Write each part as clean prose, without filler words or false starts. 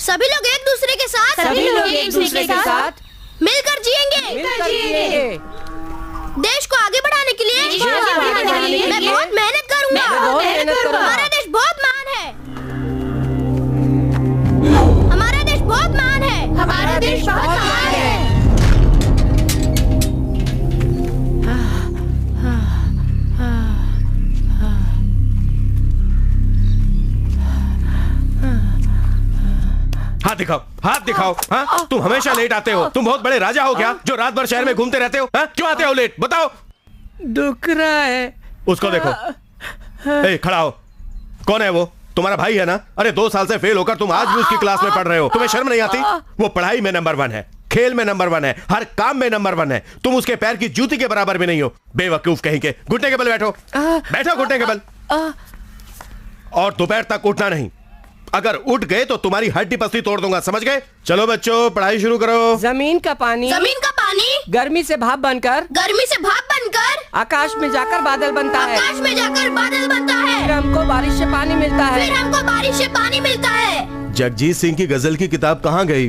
सभी लोग एक दूसरे के साथ मिलकर जिएंगे। देश को आगे बढ़ाने के लिए मैं बहुत मेहनत करूंगा। हमारा देश बहुत महान है। हमारा देश बहुत महान है। हमारा देश बहुत महान है। हाथ दिखाओ। हाँ, तुम हमेशा लेट आते हो। तुम बहुत बड़े राजा हो क्या, जो रात भर शहर में घूमते रहते हो? हाँ? क्यों आते हो लेट, बताओ। दुख रहा है। उसको देखो। खड़ा हो। कौन है वो? तुम्हारा भाई है ना? अरे 2 साल से फेल होकर तुम आज भी उसकी क्लास में पढ़ रहे हो। तुम्हें शर्म नहीं आती? वो पढ़ाई में नंबर 1 है, खेल में नंबर 1 है, हर काम में नंबर 1 है। तुम उसके पैर की जूती के बराबर भी नहीं हो। बेवकूफ कहीं के। घुटने के बल बैठो। बैठो घुटने के बल। और दोपहर तक उठना नहीं। अगर उठ गए तो तुम्हारी हड्डी पसली तोड़ दूंगा, समझ गए? चलो बच्चों, पढ़ाई शुरू करो। जमीन का पानी गर्मी से भाप बनकर आकाश में जाकर बादल बनता है। फिर हमको बारिश से पानी मिलता है। जगजीत सिंह की गजल की किताब कहाँ गई?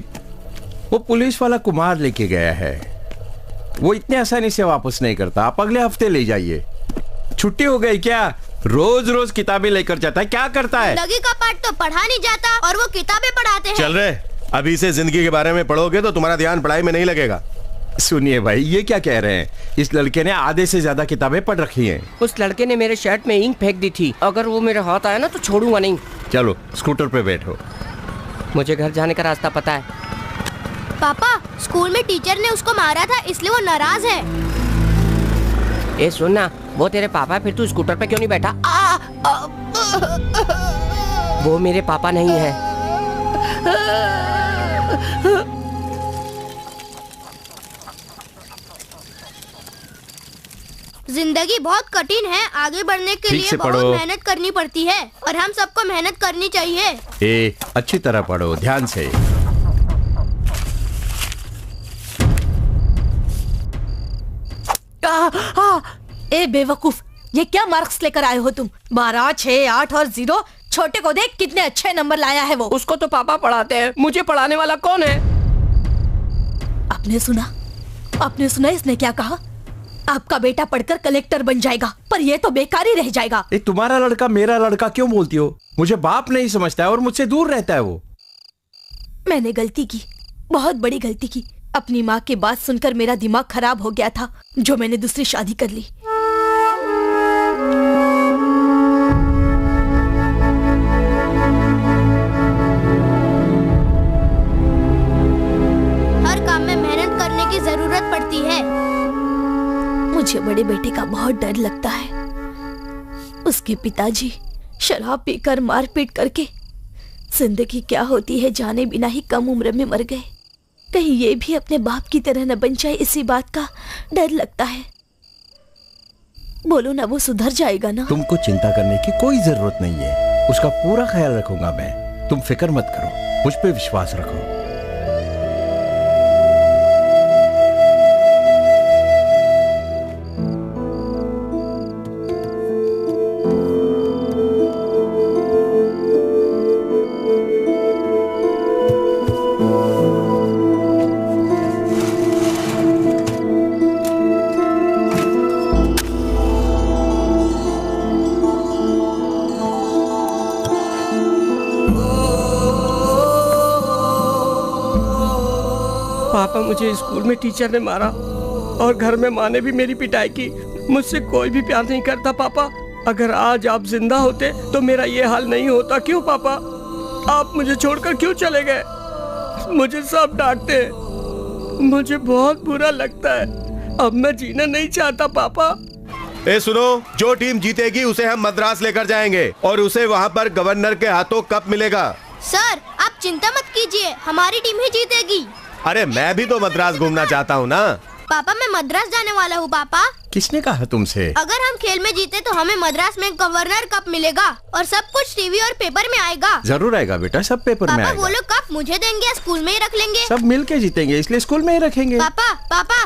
वो पुलिस वाला कुमार लेके गया है। वो इतने आसानी से वापस नहीं करता। आप अगले हफ्ते ले जाइए। छुट्टी हो गई क्या? रोज रोज किताबें लेकर जाता है, क्या करता है? लगी का पाठ तो पढ़ा नहीं जाता और वो किताबें पढ़ाते हैं। चल रहे, अभी से जिंदगी के बारे में पढ़ोगे तो तुम्हारा ध्यान पढ़ाई में नहीं लगेगा। सुनिए भाई, ये क्या कह रहे हैं? इस लड़के ने आधे से ज्यादा किताबें पढ़ रखी हैं। उस लड़के ने मेरे शर्ट में इंक फेंक दी थी। अगर वो मेरे हाथ आया ना तो छोड़ूंगा नहीं। चलो स्कूटर पे बैठो। मुझे घर जाने का रास्ता पता है। पापा, स्कूल में टीचर ने उसको मारा था, इसलिए वो नाराज है। ए सुनना, वो तेरे पापा है, फिर तू स्कूटर पे क्यों नहीं बैठा? वो मेरे पापा नहीं है। जिंदगी बहुत कठिन है। आगे बढ़ने के लिए बहुत मेहनत करनी पड़ती है और हम सबको मेहनत करनी चाहिए। अच्छी तरह पढ़ो, ध्यान से। ए बेवकूफ, ये क्या मार्क्स लेकर आए हो तुम? 12, 6, 8 और 0। छोटे को देख कितने अच्छे नंबर लाया है वो। उसको तो पापा पढ़ाते हैं, मुझे पढ़ाने वाला कौन है? आपने सुना इसने क्या कहा? आपका बेटा पढ़कर कलेक्टर बन जाएगा, पर ये तो बेकार ही रह जाएगा। तुम्हारा लड़का मेरा लड़का क्यों बोलती हो? मुझे बाप नहीं समझता है और मुझसे दूर रहता है वो। मैंने गलती की, बहुत बड़ी गलती की। अपनी माँ की बात सुनकर मेरा दिमाग खराब हो गया था, जो मैंने दूसरी शादी कर ली। हर काम में मेहनत करने की जरूरत पड़ती है। मुझे बड़े बेटे का बहुत डर लगता है। उसके पिताजी शराब पीकर मारपीट करके जिंदगी क्या होती है जाने बिना ही कम उम्र में मर गए। कहीं ये भी अपने बाप की तरह न बन जाए, इसी बात का डर लगता है। बोलो ना, वो सुधर जाएगा ना? तुमको चिंता करने की कोई जरूरत नहीं है। उसका पूरा ख्याल रखूंगा मैं। तुम फिक्र मत करो, मुझ पे विश्वास रखो। पापा, मुझे स्कूल में टीचर ने मारा और घर में माँ ने भी मेरी पिटाई की। मुझसे कोई भी प्यार नहीं करता पापा। अगर आज आप जिंदा होते तो मेरा ये हाल नहीं होता। क्यों पापा? आप मुझे छोड़कर क्यों चले गए? मुझे सब डांटते हैं, मुझे बहुत बुरा लगता है। अब मैं जीना नहीं चाहता पापा। सुनो, जो टीम जीतेगी उसे हम मद्रास लेकर जाएंगे और उसे वहाँ पर गवर्नर के हाथों कप मिलेगा। सर, आप चिंता मत कीजिए, हमारी टीम ही जीतेगी। अरे मैं भी तो मद्रास घूमना चाहता हूँ ना। पापा, मैं मद्रास जाने वाला हूँ। पापा, किसने कहा तुमसे? अगर हम खेल में जीते तो हमें मद्रास में गवर्नर कप मिलेगा और सब कुछ टीवी और पेपर में आएगा। जरूर आएगा बेटा, सब पेपर में आएगा। वो लोग कप मुझे देंगे या स्कूल में ही रख लेंगे? सब मिलके जीतेंगे, इसलिए स्कूल में ही रखेंगे। पापा, पापा।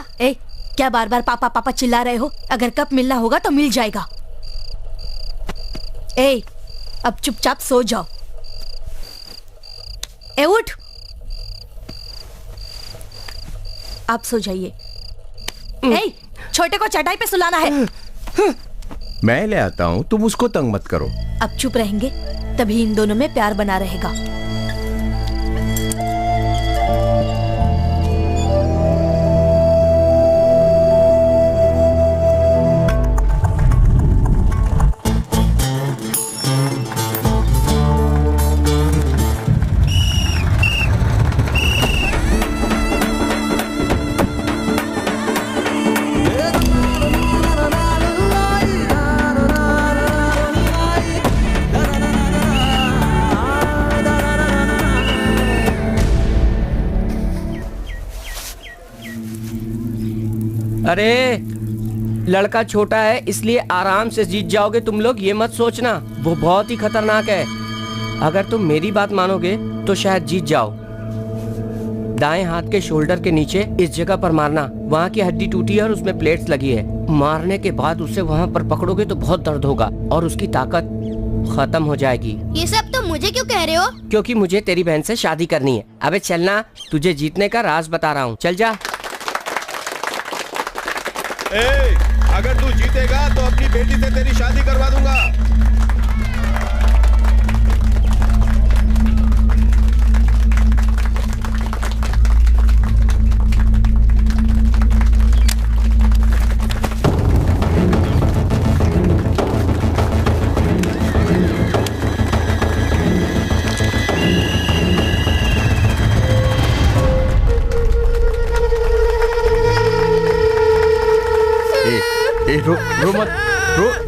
क्या बार बार पापा पापा चिल्ला रहे हो? अगर कप मिलना होगा तो मिल जाएगा। अब चुपचाप सो जाओ। उठ आप सो जाइए। छोटे को चटाई पे सुलाना है। मैं ले आता हूँ, तुम उसको तंग मत करो। अब चुप रहेंगे तभी इन दोनों में प्यार बना रहेगा। अरे लड़का छोटा है इसलिए आराम से जीत जाओगे तुम लोग, ये मत सोचना। वो बहुत ही खतरनाक है। अगर तुम मेरी बात मानोगे तो शायद जीत जाओ। दाएं हाथ के शोल्डर के नीचे इस जगह पर मारना। वहाँ की हड्डी टूटी है और उसमें प्लेट्स लगी है। मारने के बाद उसे वहाँ पर पकड़ोगे तो बहुत दर्द होगा और उसकी ताकत खत्म हो जाएगी। ये सब तो मुझे क्यों कह रहे हो? क्योंकि मुझे तेरी बहन से शादी करनी है। अबे चलना, तुझे जीतने का राज बता रहा हूँ, चल जा। अगर तू जीतेगा तो अपनी बेटी से तेरी शादी करवा दूंगा।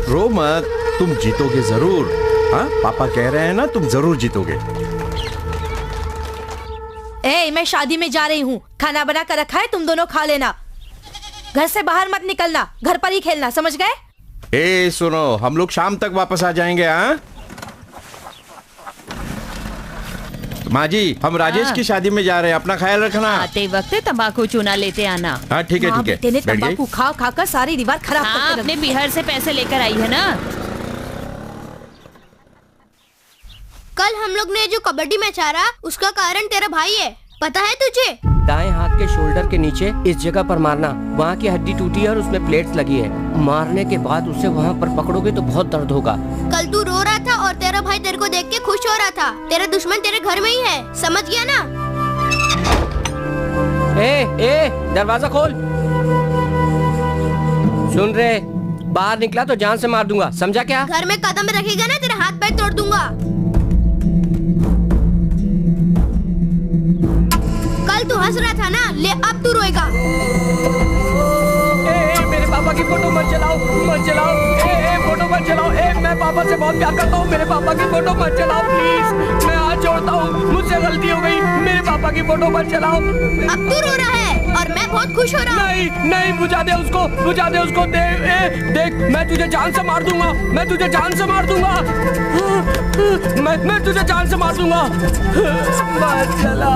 रो मत, तुम जीतोगे जरूर। हाँ, पापा कह रहे हैं ना, तुम जरूर जीतोगे। मैं शादी में जा रही हूँ, खाना बना कर रखा है, तुम दोनों खा लेना। घर से बाहर मत निकलना, घर पर ही खेलना, समझ गए? सुनो, हम लोग शाम तक वापस आ जाएंगे। हाँ माँ जी, हम राजेश की शादी में जा रहे हैं, अपना ख्याल रखना। आते वक्त तंबाकू चूना लेते आना। हाँ ठीक है ठीक है। बेटे ने तंबाकू खा खाकर सारी दीवार खराब करके रख दी। अपने बिहार से पैसे लेकर आई है ना। कल हम लोग ने जो कबड्डी मैच हारा उसका कारण तेरा भाई है, पता है तुझे? दाएं हाथ के शोल्डर के नीचे इस जगह पर मारना। वहाँ की हड्डी टूटी है और उसमें प्लेट्स लगी है। मारने के बाद उसे वहाँ पर पकड़ोगे तो बहुत दर्द होगा। कल तू रो रहा था और तेरा भाई तेरे को देख के खुश हो रहा था। तेरा दुश्मन तेरे घर में ही है, समझ गया ना? दरवाजा खोल। सुन रहे, बाहर निकला तो जान से मार दूंगा, समझा क्या? घर में कदम रखेगा ना, तेरा हाथ पैर तोड़ दूंगा। कल तू हंस रहा था ना, ले अब तू रोएगा। मेरे पापा की फोटो मत जलाओ, मत जलाओ। फोटो मत जलाओ। मैं पापा से बहुत प्यार करता हूँ, मेरे पापा की फोटो मत जलाओ प्लीज। मैं हाथ जोड़ता हूँ, मुझसे गलती हो गई, मेरे पापा की फोटो मत जलाओ। अब तू रो रहा है और मैं बहुत खुश हो रहा हूँ। नहीं नहीं, बुझा दे उसको, बुझा दे उसको। देख, मैं तुझे जान से मार दूंगा, मैं तुझे जान से मार दूंगा। मैं तुझे जान से मार दूंगा। मत जला।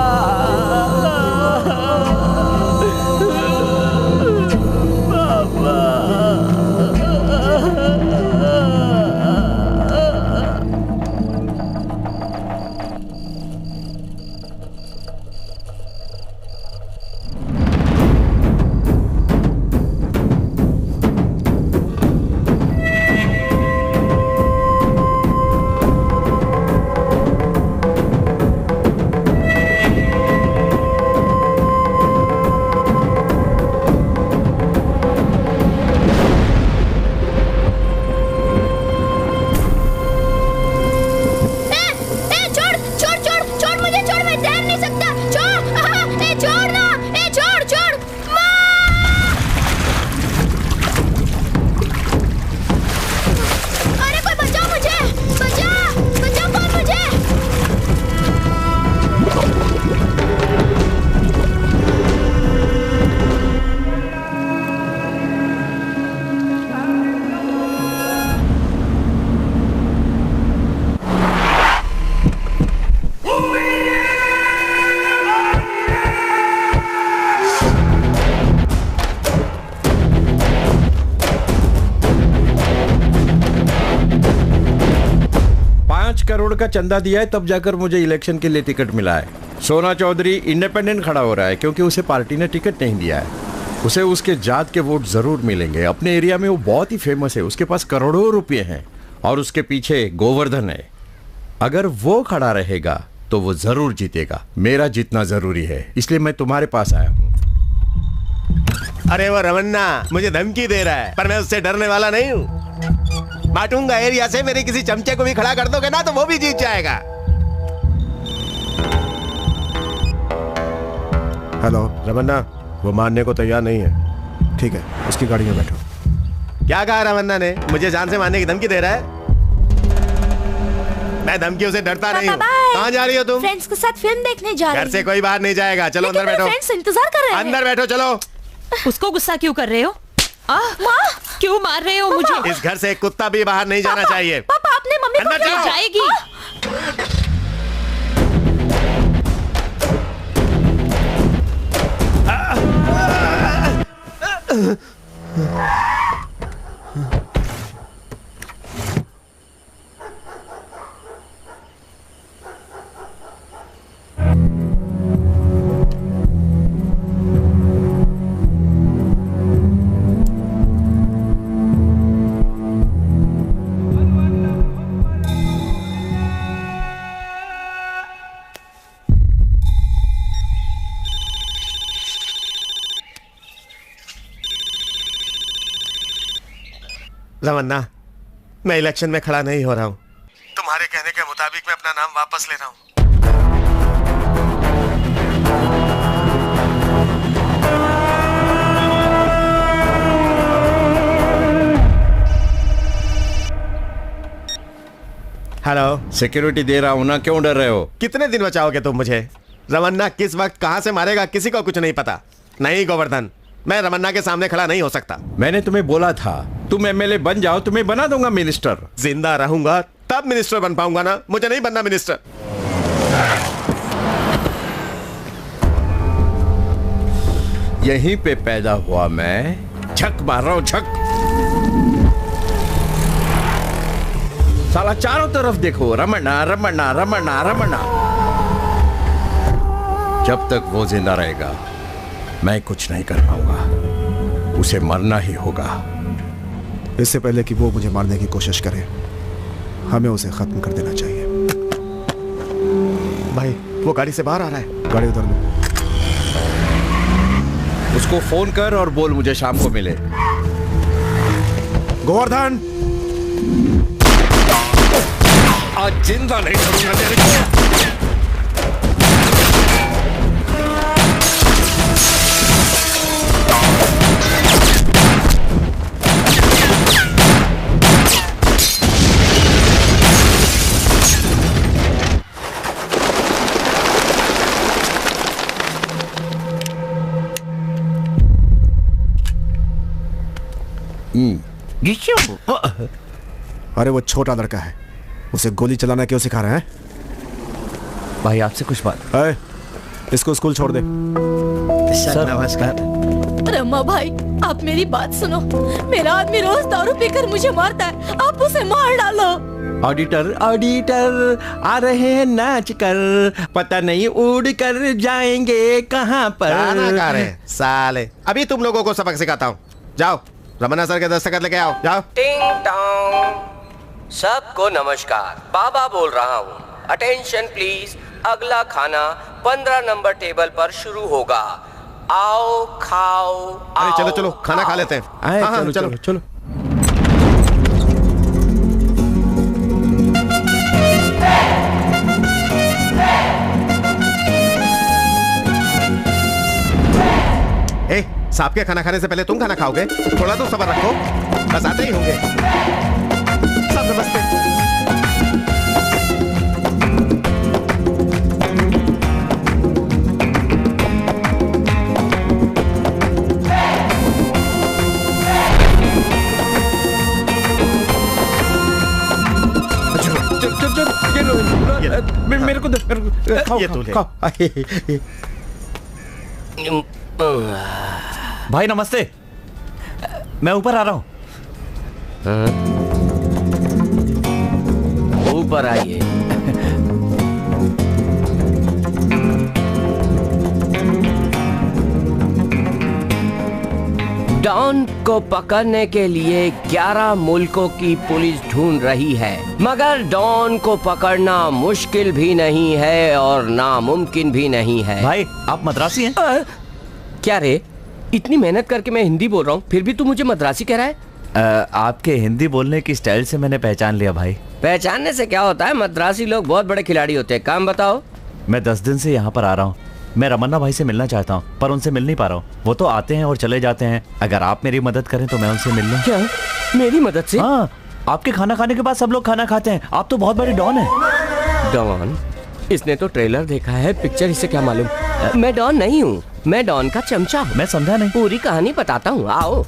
करोड़ का चंदा दिया है, तब जाकर मुझे इलेक्शन के लिए टिकट मिला है। सोना चौधरी इंडिपेंडेंट खड़ा हो रहा है क्योंकि उसे पार्टी ने टिकट नहीं दिया है। उसे उसके जात के वोट जरूर मिलेंगे। अपने एरिया में वो बहुत ही फेमस है, उसके पास करोड़ों रुपए हैं और उसके पीछे गोवर्धन है। अगर वो खड़ा रहेगा तो वो जरूर जीतेगा। मेरा जीतना जरूरी है, इसलिए मैं तुम्हारे पास आया हूँ। अरे वो रमन्ना मुझे धमकी दे रहा है, पर मैं उससे डरने वाला नहीं हूँ। बांटूंगा एरिया से, मेरे किसी चमचे को भी खड़ा कर दोगे ना तो वो भी जीत जाएगा। हेलो रमन्ना, वो मानने को तैयार नहीं है। ठीक है, उसकी गाड़ी में बैठो। क्या कहा रमन्ना ने? मुझे जान से मारने की धमकी दे रहा है? मैं धमकियों से डरता नहीं हूँ। कहाँ जा रही हो तुम? फ्रेंड्स के साथ फिल्म देखने जा रही हूँ। घर से कोई बाहर नहीं जाएगा। चलो अंदर बैठो। फ्रेंड्स इंतजार कर रहे हैं। अंदर बैठो चलो। उसको गुस्सा क्यों कर रहे हो? क्यों मार रहे हो मुझे? इस घर से एक कुत्ता भी बाहर नहीं जाना चाहिए। पापा आपने मम्मी को अंदर जाओ। जाएगी। रमन्ना, मैं इलेक्शन में खड़ा नहीं हो रहा हूँ। तुम्हारे कहने के मुताबिक मैं अपना नाम वापस ले रहा हूँ। हेलो, सिक्योरिटी दे रहा हूँ ना, क्यों डर रहे हो? कितने दिन बचाओगे तुम मुझे? रमन्ना किस वक्त कहां से मारेगा किसी को कुछ नहीं पता। नहीं गोवर्धन, मैं रमन्ना के सामने खड़ा नहीं हो सकता। मैंने तुम्हें बोला था तुम एमएलए बन जाओ, तुम्हें बना दूंगा मिनिस्टर। जिंदा रहूंगा तब मिनिस्टर बन पाऊंगा ना, मुझे नहीं बनना मिनिस्टर। यहीं पे पैदा हुआ मैं, झक मार रहा हूं झक। साला चारों तरफ देखो, रमन्ना रमन्ना रमन्ना रमन्ना। जब तक वो जिंदा रहेगा मैं कुछ नहीं कर पाऊंगा, उसे मरना ही होगा। इससे पहले कि वो मुझे मारने की कोशिश करे, हमें उसे खत्म कर देना चाहिए। भाई वो गाड़ी से बाहर आ रहा है। गाड़ी उधर लो। उसको फोन कर और बोल मुझे शाम को मिले। गोवर्धन, आज जिंदा नहीं करूंगा तेरे को। अरे वो छोटा लड़का है, उसे गोली चलाना क्यों सिखा रहे हैं? भाई आपसे कुछ बात। अरे, इसको स्कूल छोड़ दे। सर नमस्कार। रमा भाई, आप मेरी बात सुनो। मेरा आदमी रोज दारू पीकर मुझे मारता है, आप उसे मार डालो। ऑडिटर ऑडिटर आ रहे हैं नाच कर, पता नहीं उड़ कर जाएंगे कहां पर। गाना गा रहे हैं साले। अभी तुम लोगों को सबक सिखाता हूँ। जाओ रमन्ना सर के दस्तखत लेके आओ। जाओ। टिंग टोंग, सबको नमस्कार, बाबा बोल रहा हूँ। अटेंशन प्लीज, अगला खाना 15 नंबर टेबल पर शुरू होगा। आओ खाओ। अरे चलो चलो खाना खा लेते हैं। आए, हाँ, चलो, चलो चलो। ए, सांप के खाना खाने से पहले तुम खाना खाओगे? थोड़ा तो सब्र रखो, बस आते ही होंगे। सब नमस्ते। मेरे को खाओ, ये तू ले। खाओ। भाई नमस्ते, मैं ऊपर आ रहा हूँ। ऊपर आइए। डॉन को पकड़ने के लिए 11 मुल्कों की पुलिस ढूंढ रही है, मगर डॉन को पकड़ना मुश्किल भी नहीं है और नामुमकिन भी नहीं है। भाई आप मद्रासी हैं? क्या रे, इतनी मेहनत करके मैं हिंदी बोल रहा हूँ, फिर भी तू मुझे मद्रासी कह रहा है? आपके हिंदी बोलने की स्टाइल से मैंने पहचान लिया भाई। पहचानने से क्या होता है, मद्रासी लोग बहुत बड़े खिलाड़ी होते हैं। काम बताओ। मैं 10 दिन से यहाँ पर आ रहा हूँ। मैं रमन्ना भाई से मिलना चाहता हूँ, पर उनसे मिल नहीं पा रहा हूँ। वो तो आते हैं और चले जाते हैं। अगर आप मेरी मदद करें तो मैं उनसे मिल लूँ। क्या मेरी मदद से? हाँ, आपके खाना खाने के बाद सब लोग खाना खाते हैं। आप तो बहुत बड़े डॉन हैं। डॉन? इसने तो ट्रेलर देखा है, पिक्चर इसे क्या मालूम। मैं डॉन नहीं हूँ, मैं डॉन का चमचा हूँ। मैं समझा नहीं। पूरी कहानी बताता हूँ, आओ।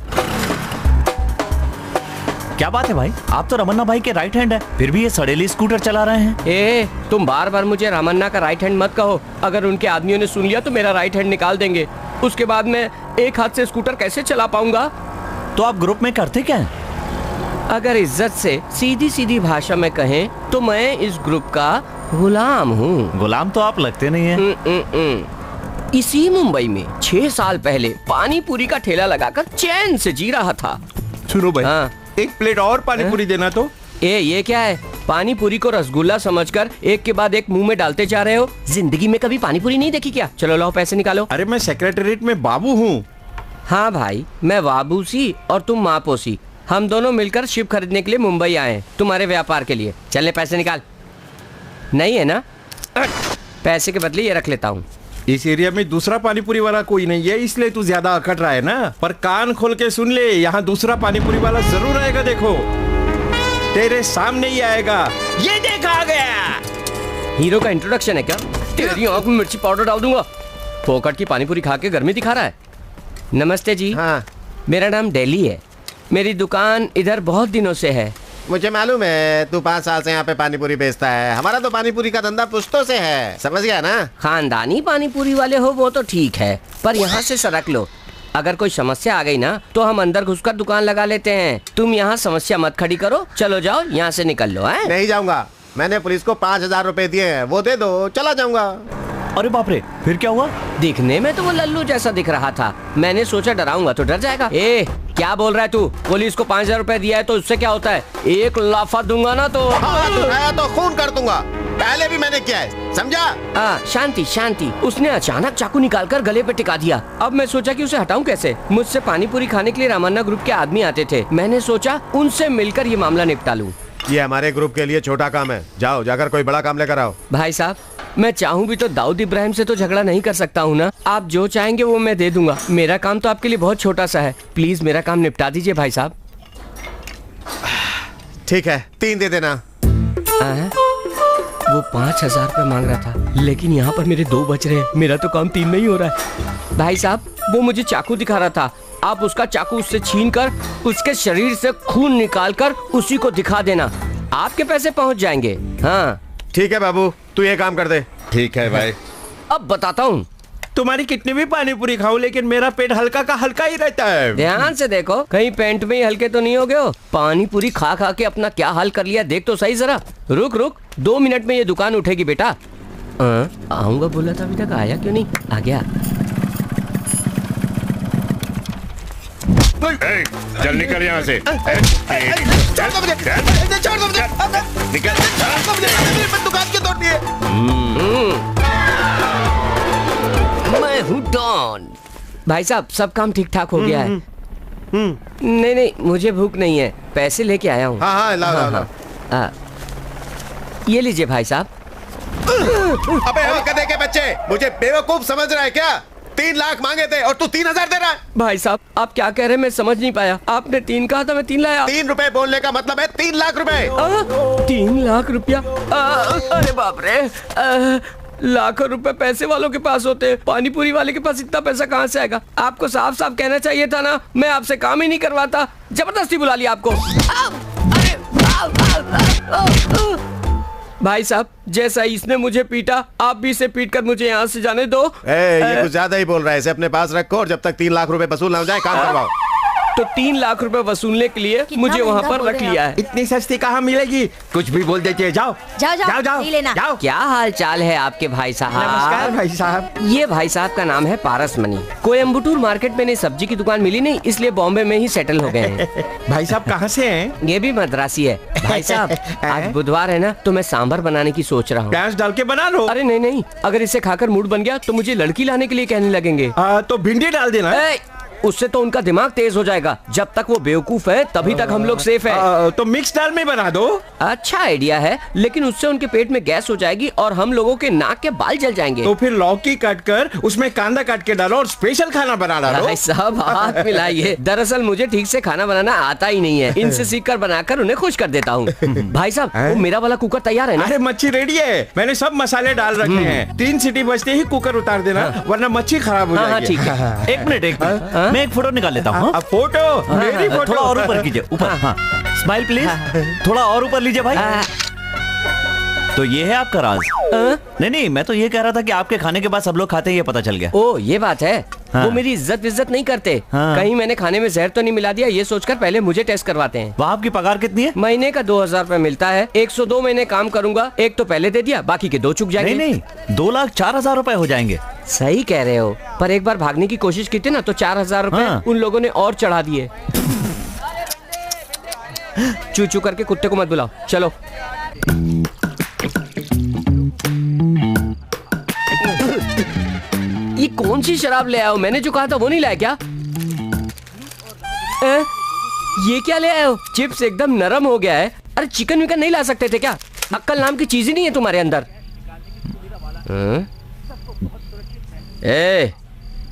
क्या बात है भाई, आप तो रमन्ना भाई के राइट हैंड है, फिर भी ये सड़ेली स्कूटर चला रहे हैं। ए, तुम बार बार मुझे रमन्ना का राइट हैंड मत कहो। अगर उनके आदमियों ने सुन लिया तो मेरा राइट हैंड निकाल देंगे। उसके बाद मैं एक हाथ से स्कूटर कैसे चला पाऊंगा? तो आप ग्रुप में करते क्या हैं? अगर इज्जत से सीधी सीधी भाषा में कहें तो मैं इस ग्रुप का गुलाम हूँ। गुलाम तो आप लगते नहीं हैं। इसी मुंबई में 6 साल पहले पानी पूरी का ठेला लगाकर चैन से जी रहा था। सुनो भाई, हाँ। एक प्लेट और पानी पूरी देना तो। ये क्या है? पानी पूरी को रसगुल्ला समझकर एक के बाद एक मुंह में डालते जा रहे हो। जिंदगी में कभी पानी पूरी नहीं देखी क्या? चलो लाओ पैसे निकालो। अरे मैं सेक्रेटेरिएट में बाबू हूँ। हाँ भाई, मैं बाबूसी और तुम मापोसी। हम दोनों मिलकर शिप खरीदने के लिए मुंबई आए हैं, तुम्हारे व्यापार के लिए। चलने पैसे निकाल। नहीं है ना? पैसे के बदले ये रख लेता हूँ। इस एरिया में दूसरा पानीपुरी वाला कोई नहीं है, इसलिए तू ज्यादा अकड़ रहा है ना। पर कान खोल के सुन ले, यहाँ दूसरा पानीपुरी वाला जरूर आएगा। देखो तेरे सामने ही आएगा। ये देख आ गया। हीरो का इंट्रोडक्शन है क्या? तेरी आंख में मिर्ची पाउडर डाल दूंगा। फोकट की पानीपुरी खा के गर्मी दिखा रहा है। नमस्ते जी। हाँ, मेरा नाम डेली है। मेरी दुकान इधर बहुत दिनों से है। मुझे मालूम है तू 5 साल से यहाँ पे पानीपुरी बेचता है। हमारा तो पानीपुरी का धंधा पुश्तों से है, समझ गया ना? खानदानी पानीपुरी वाले हो वो तो ठीक है, पर यहाँ से सरक लो। अगर कोई समस्या आ गई ना तो हम अंदर घुसकर दुकान लगा लेते हैं। तुम यहाँ समस्या मत खड़ी करो, चलो जाओ यहाँ से निकल लो। है? नहीं जाऊंगा, मैंने पुलिस को 5000 रुपए दिए हैं, वो दे दो, चला जाऊंगा। अरे बाप रे, फिर क्या हुआ? दिखने में तो वो लल्लू जैसा दिख रहा था। मैंने सोचा डराऊंगा तो डर जाएगा। ए, क्या बोल रहा है तू? पुलिस को 5000 रुपए दिया है तो उससे क्या होता है? एक लाफा दूंगा ना तो उठाया तो खून कर दूंगा। पहले भी मैंने किया है, समझा? शांति शांति। उसने अचानक चाकू निकालकर गले पे टिका दिया। अब मैं सोचा कि उसे हटाऊं कैसे। मुझसे पानीपुरी खाने के लिए रामन्ना ग्रुप के आदमी आते थे। मैंने सोचा उनसे मिलकर ये मामला निपटा लूं। ये हमारे ग्रुप के लिए छोटा काम है, जाओ जाकर कोई बड़ा काम लेकर आओ। भाई साहब, मैं चाहूँ भी तो दाऊद इब्राहिम से तो झगड़ा नहीं कर सकता हूँ ना। आप जो चाहेंगे वो मैं दे दूंगा। मेरा काम तो आपके लिए बहुत छोटा सा है, प्लीज मेरा काम निपटा दीजिए भाई साहब। ठीक है, 3 दे देना। वो 5000 रुपए मांग रहा था, लेकिन यहाँ पर मेरे 2 बच रहे हैं। मेरा तो काम 3 में ही हो रहा है। भाई साहब, वो मुझे चाकू दिखा रहा था। आप उसका चाकू उससे छीनकर उसके शरीर से खून निकालकर उसी को दिखा देना, आपके पैसे पहुँच जाएंगे। हाँ ठीक है बाबू, तू ये काम कर दे। ठीक है भाई। अब बताता हूँ। तुम्हारी कितनी भी पानीपुरी खाओ, लेकिन मेरा पेट हल्का का हल्का ही रहता है। ध्यान से देखो, कहीं पेंट में ही हल्के तो नहीं हो गए हो। पानी पूरी खा खा के अपना क्या हाल कर लिया, देख तो सही जरा। रुक रुक, 2 मिनट में ये दुकान उठेगी बेटा। आऊंगा बोला था, अभी तक आया क्यों नहीं? आ गया। चल निकल यहाँ से। दुकान के तोड़नी है। मैं हूँ डॉन। भाई साहब, सब काम ठीक ठाक हो गया है। नहीं नहीं, मुझे भूख नहीं है, पैसे लेके आया हूँ। हाँ, लाओ। ये लीजिए भाई साहब। अबे गधे के बच्चे, मुझे बेवकूफ समझ रहा है क्या? 3 लाख मांगे थे और तू 3000 दे रहा है। भाई साहब, आप क्या कह रहे हैं मैं समझ नहीं पाया। आपने 3 कहा था, मैं 3 लाया। 3 रुपए बोलने का मतलब है 3 लाख रुपए। 3 लाख रुपया? अरे बाप रे, लाखों रुपए पैसे वालों के पास होते हैं, पानीपुरी वाले के पास इतना पैसा कहाँ से आएगा? आपको साफ साफ कहना चाहिए था ना, मैं आपसे काम ही नहीं करवाता। जबरदस्ती बुला लिया आपको। भाई साहब, जैसा इसने मुझे पीटा, आप भी इसे पीट कर मुझे यहाँ से जाने दो। ये कुछ ज्यादा ही बोल रहा है, इसे अपने पास रखो और जब तक 3 लाख रुपए वसूल ना हो जाए काम करवाओ। तो 3 लाख रुपए वसूलने के लिए मुझे वहाँ पर रख लिया है। इतनी सस्ती कहाँ मिलेगी? कुछ भी बोल देते हैं। जाओ जाओ जाओ, जाओ नहीं लेना। जाओ। क्या हाल चाल है आपके भाई साहब? नमस्कार भाई साहब। ये भाई साहब का नाम है पारस मनी। कोयम्बटूर मार्केट में नहीं सब्जी की दुकान मिली नहीं, इसलिए बॉम्बे में ही सेटल हो गए हैं। भाई साहब कहाँ से हैं? ये भी मद्रासी है। भाई साहब आज बुधवार है ना, तो मैं सांभर बनाने की सोच रहा हूँ। प्याज डाल के बना लो। अरे नहीं नहीं, अगर इसे खाकर मूड बन गया तो मुझे लड़की लाने के लिए कहने लगेंगे। तो भिंडी डाल देना। उससे तो उनका दिमाग तेज हो जाएगा। जब तक वो बेवकूफ है तभी तक हम लोग सेफ है। तो मिक्स दाल में बना दो। अच्छा आइडिया है, लेकिन उससे उनके पेट में गैस हो जाएगी और हम लोगों के नाक के बाल जल जाएंगे। तो फिर लौकी काट कर उसमें कांदा काट के डालो और स्पेशल खाना बना डालो। भाई साहब हाथ मिलाइए। दरअसल मुझे ठीक से खाना बनाना आता ही नहीं है। इनसे सीख कर बनाकर उन्हें खुश कर देता हूँ। भाई साहब वो मेरा वाला कुकर तैयार है ना? अरे मच्छी रेडी है, मैंने सब मसाले डाल रखे हैं। 3 सीटी बजते ही कुकर उतार देना, वरना मच्छी खराब हो जाएगी। ठीक है। एक मिनट मैं एक फोटो निकाल लेता हूँ। फोटो मेरी फोटो। थोड़ा और ऊपर कीजिए, ऊपर। हाँ स्माइल प्लीज। थोड़ा और ऊपर लीजिए भाई। तो ये है आपका राज? नहीं नहीं, मैं तो ये कह रहा था कि आपके खाने के बाद सब लोग खाते हैं, ये पता चल गया। ओ ये बात है। हाँ। वो मेरी इज्जत नहीं करते। हाँ। कहीं मैंने खाने में जहर तो नहीं मिला दिया, ये सोचकर पहले मुझे टेस्ट करवाते हैं। वहाँ आपकी पगार कितनी है? महीने का 2000 रुपए मिलता है। 102 महीने काम करूंगा, एक तो पहले दे दिया, बाकी के 2 चुक जाएंगे। नहीं नहीं, 2,04,000 रुपए हो जाएंगे। सही कह रहे हो, पर एक बार भागने की कोशिश की थी ना, तो 4000 रुपए हाँ। उन लोगों ने और चढ़ा दिए। चू चू करके कुत्ते को मत बुलाओ, चलो। ये कौन सी शराब ले आए हो? मैंने जो कहा था वो नहीं लाया क्या? ये क्या ले आए हो? चिप्स एकदम नरम हो गया है। अरे चिकन विकन नहीं ला सकते थे क्या? अक्कल नाम की चीज ही नहीं है तुम्हारे अंदर।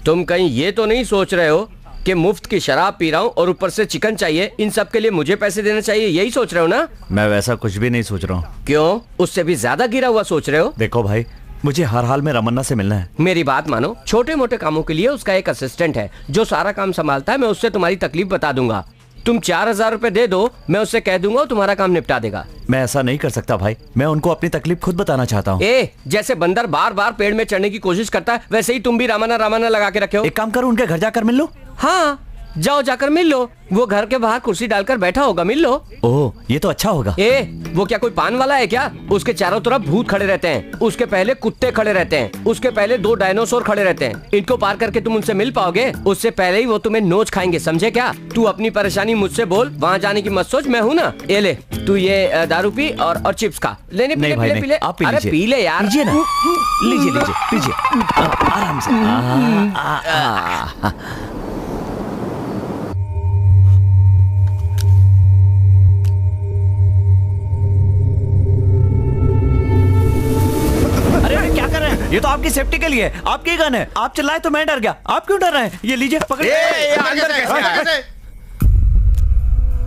तुम कहीं ये तो नहीं सोच रहे हो कि मुफ्त की शराब पी रहा हूँ और ऊपर से चिकन चाहिए, इन सब के लिए मुझे पैसे देने चाहिए, यही सोच रहे हो ना? मैं वैसा कुछ भी नहीं सोच रहा हूँ। क्यों? उससे भी ज्यादा गिरा हुआ सोच रहे हो? देखो भाई, मुझे हर हाल में रमन्ना से मिलना है। मेरी बात मानो, छोटे मोटे कामों के लिए उसका एक असिस्टेंट है जो सारा काम संभालता है। मैं उससे तुम्हारी तकलीफ बता दूंगा। तुम 4000 रुपए दे दो, मैं उससे कह दूंगा तुम्हारा काम निपटा देगा। मैं ऐसा नहीं कर सकता भाई, मैं उनको अपनी तकलीफ खुद बताना चाहता हूँ। जैसे बंदर बार बार पेड़ में चढ़ने की कोशिश करता है, वैसे ही तुम भी रामाना रामाना लगा के रखे हो। एक काम करो, उनके घर जाकर मिल लो। हाँ जाओ, जाकर मिल लो। वो घर के बाहर कुर्सी डालकर बैठा होगा, मिल लो। ओह ये तो अच्छा होगा। वो क्या कोई पान वाला है क्या? उसके चारों तरफ भूत खड़े रहते हैं, उसके पहले कुत्ते खड़े रहते हैं, उसके पहले 2 डायनासोर खड़े रहते हैं। इनको पार करके तुम उनसे मिल पाओगे? उससे पहले ही वो तुम्हें नोच खाएंगे, समझे क्या? तू अपनी परेशानी मुझसे बोल, वहाँ जाने की मत सोच, मैं हूँ ना। ये ले, तू ये दारू पी और चिप्स खा। लेने नहीं भाई नहीं, आप पी लीजिए। पी ले यार, लीजिए ना, लीजिए लीजिए लीजिए आराम से। ये तो आपकी सेफ्टी के लिए है, आपकी गन है। आप चिल्लाए तो मैं डर गया, आप क्यों डर रहे हैं? ये लीजिए पकड़िए।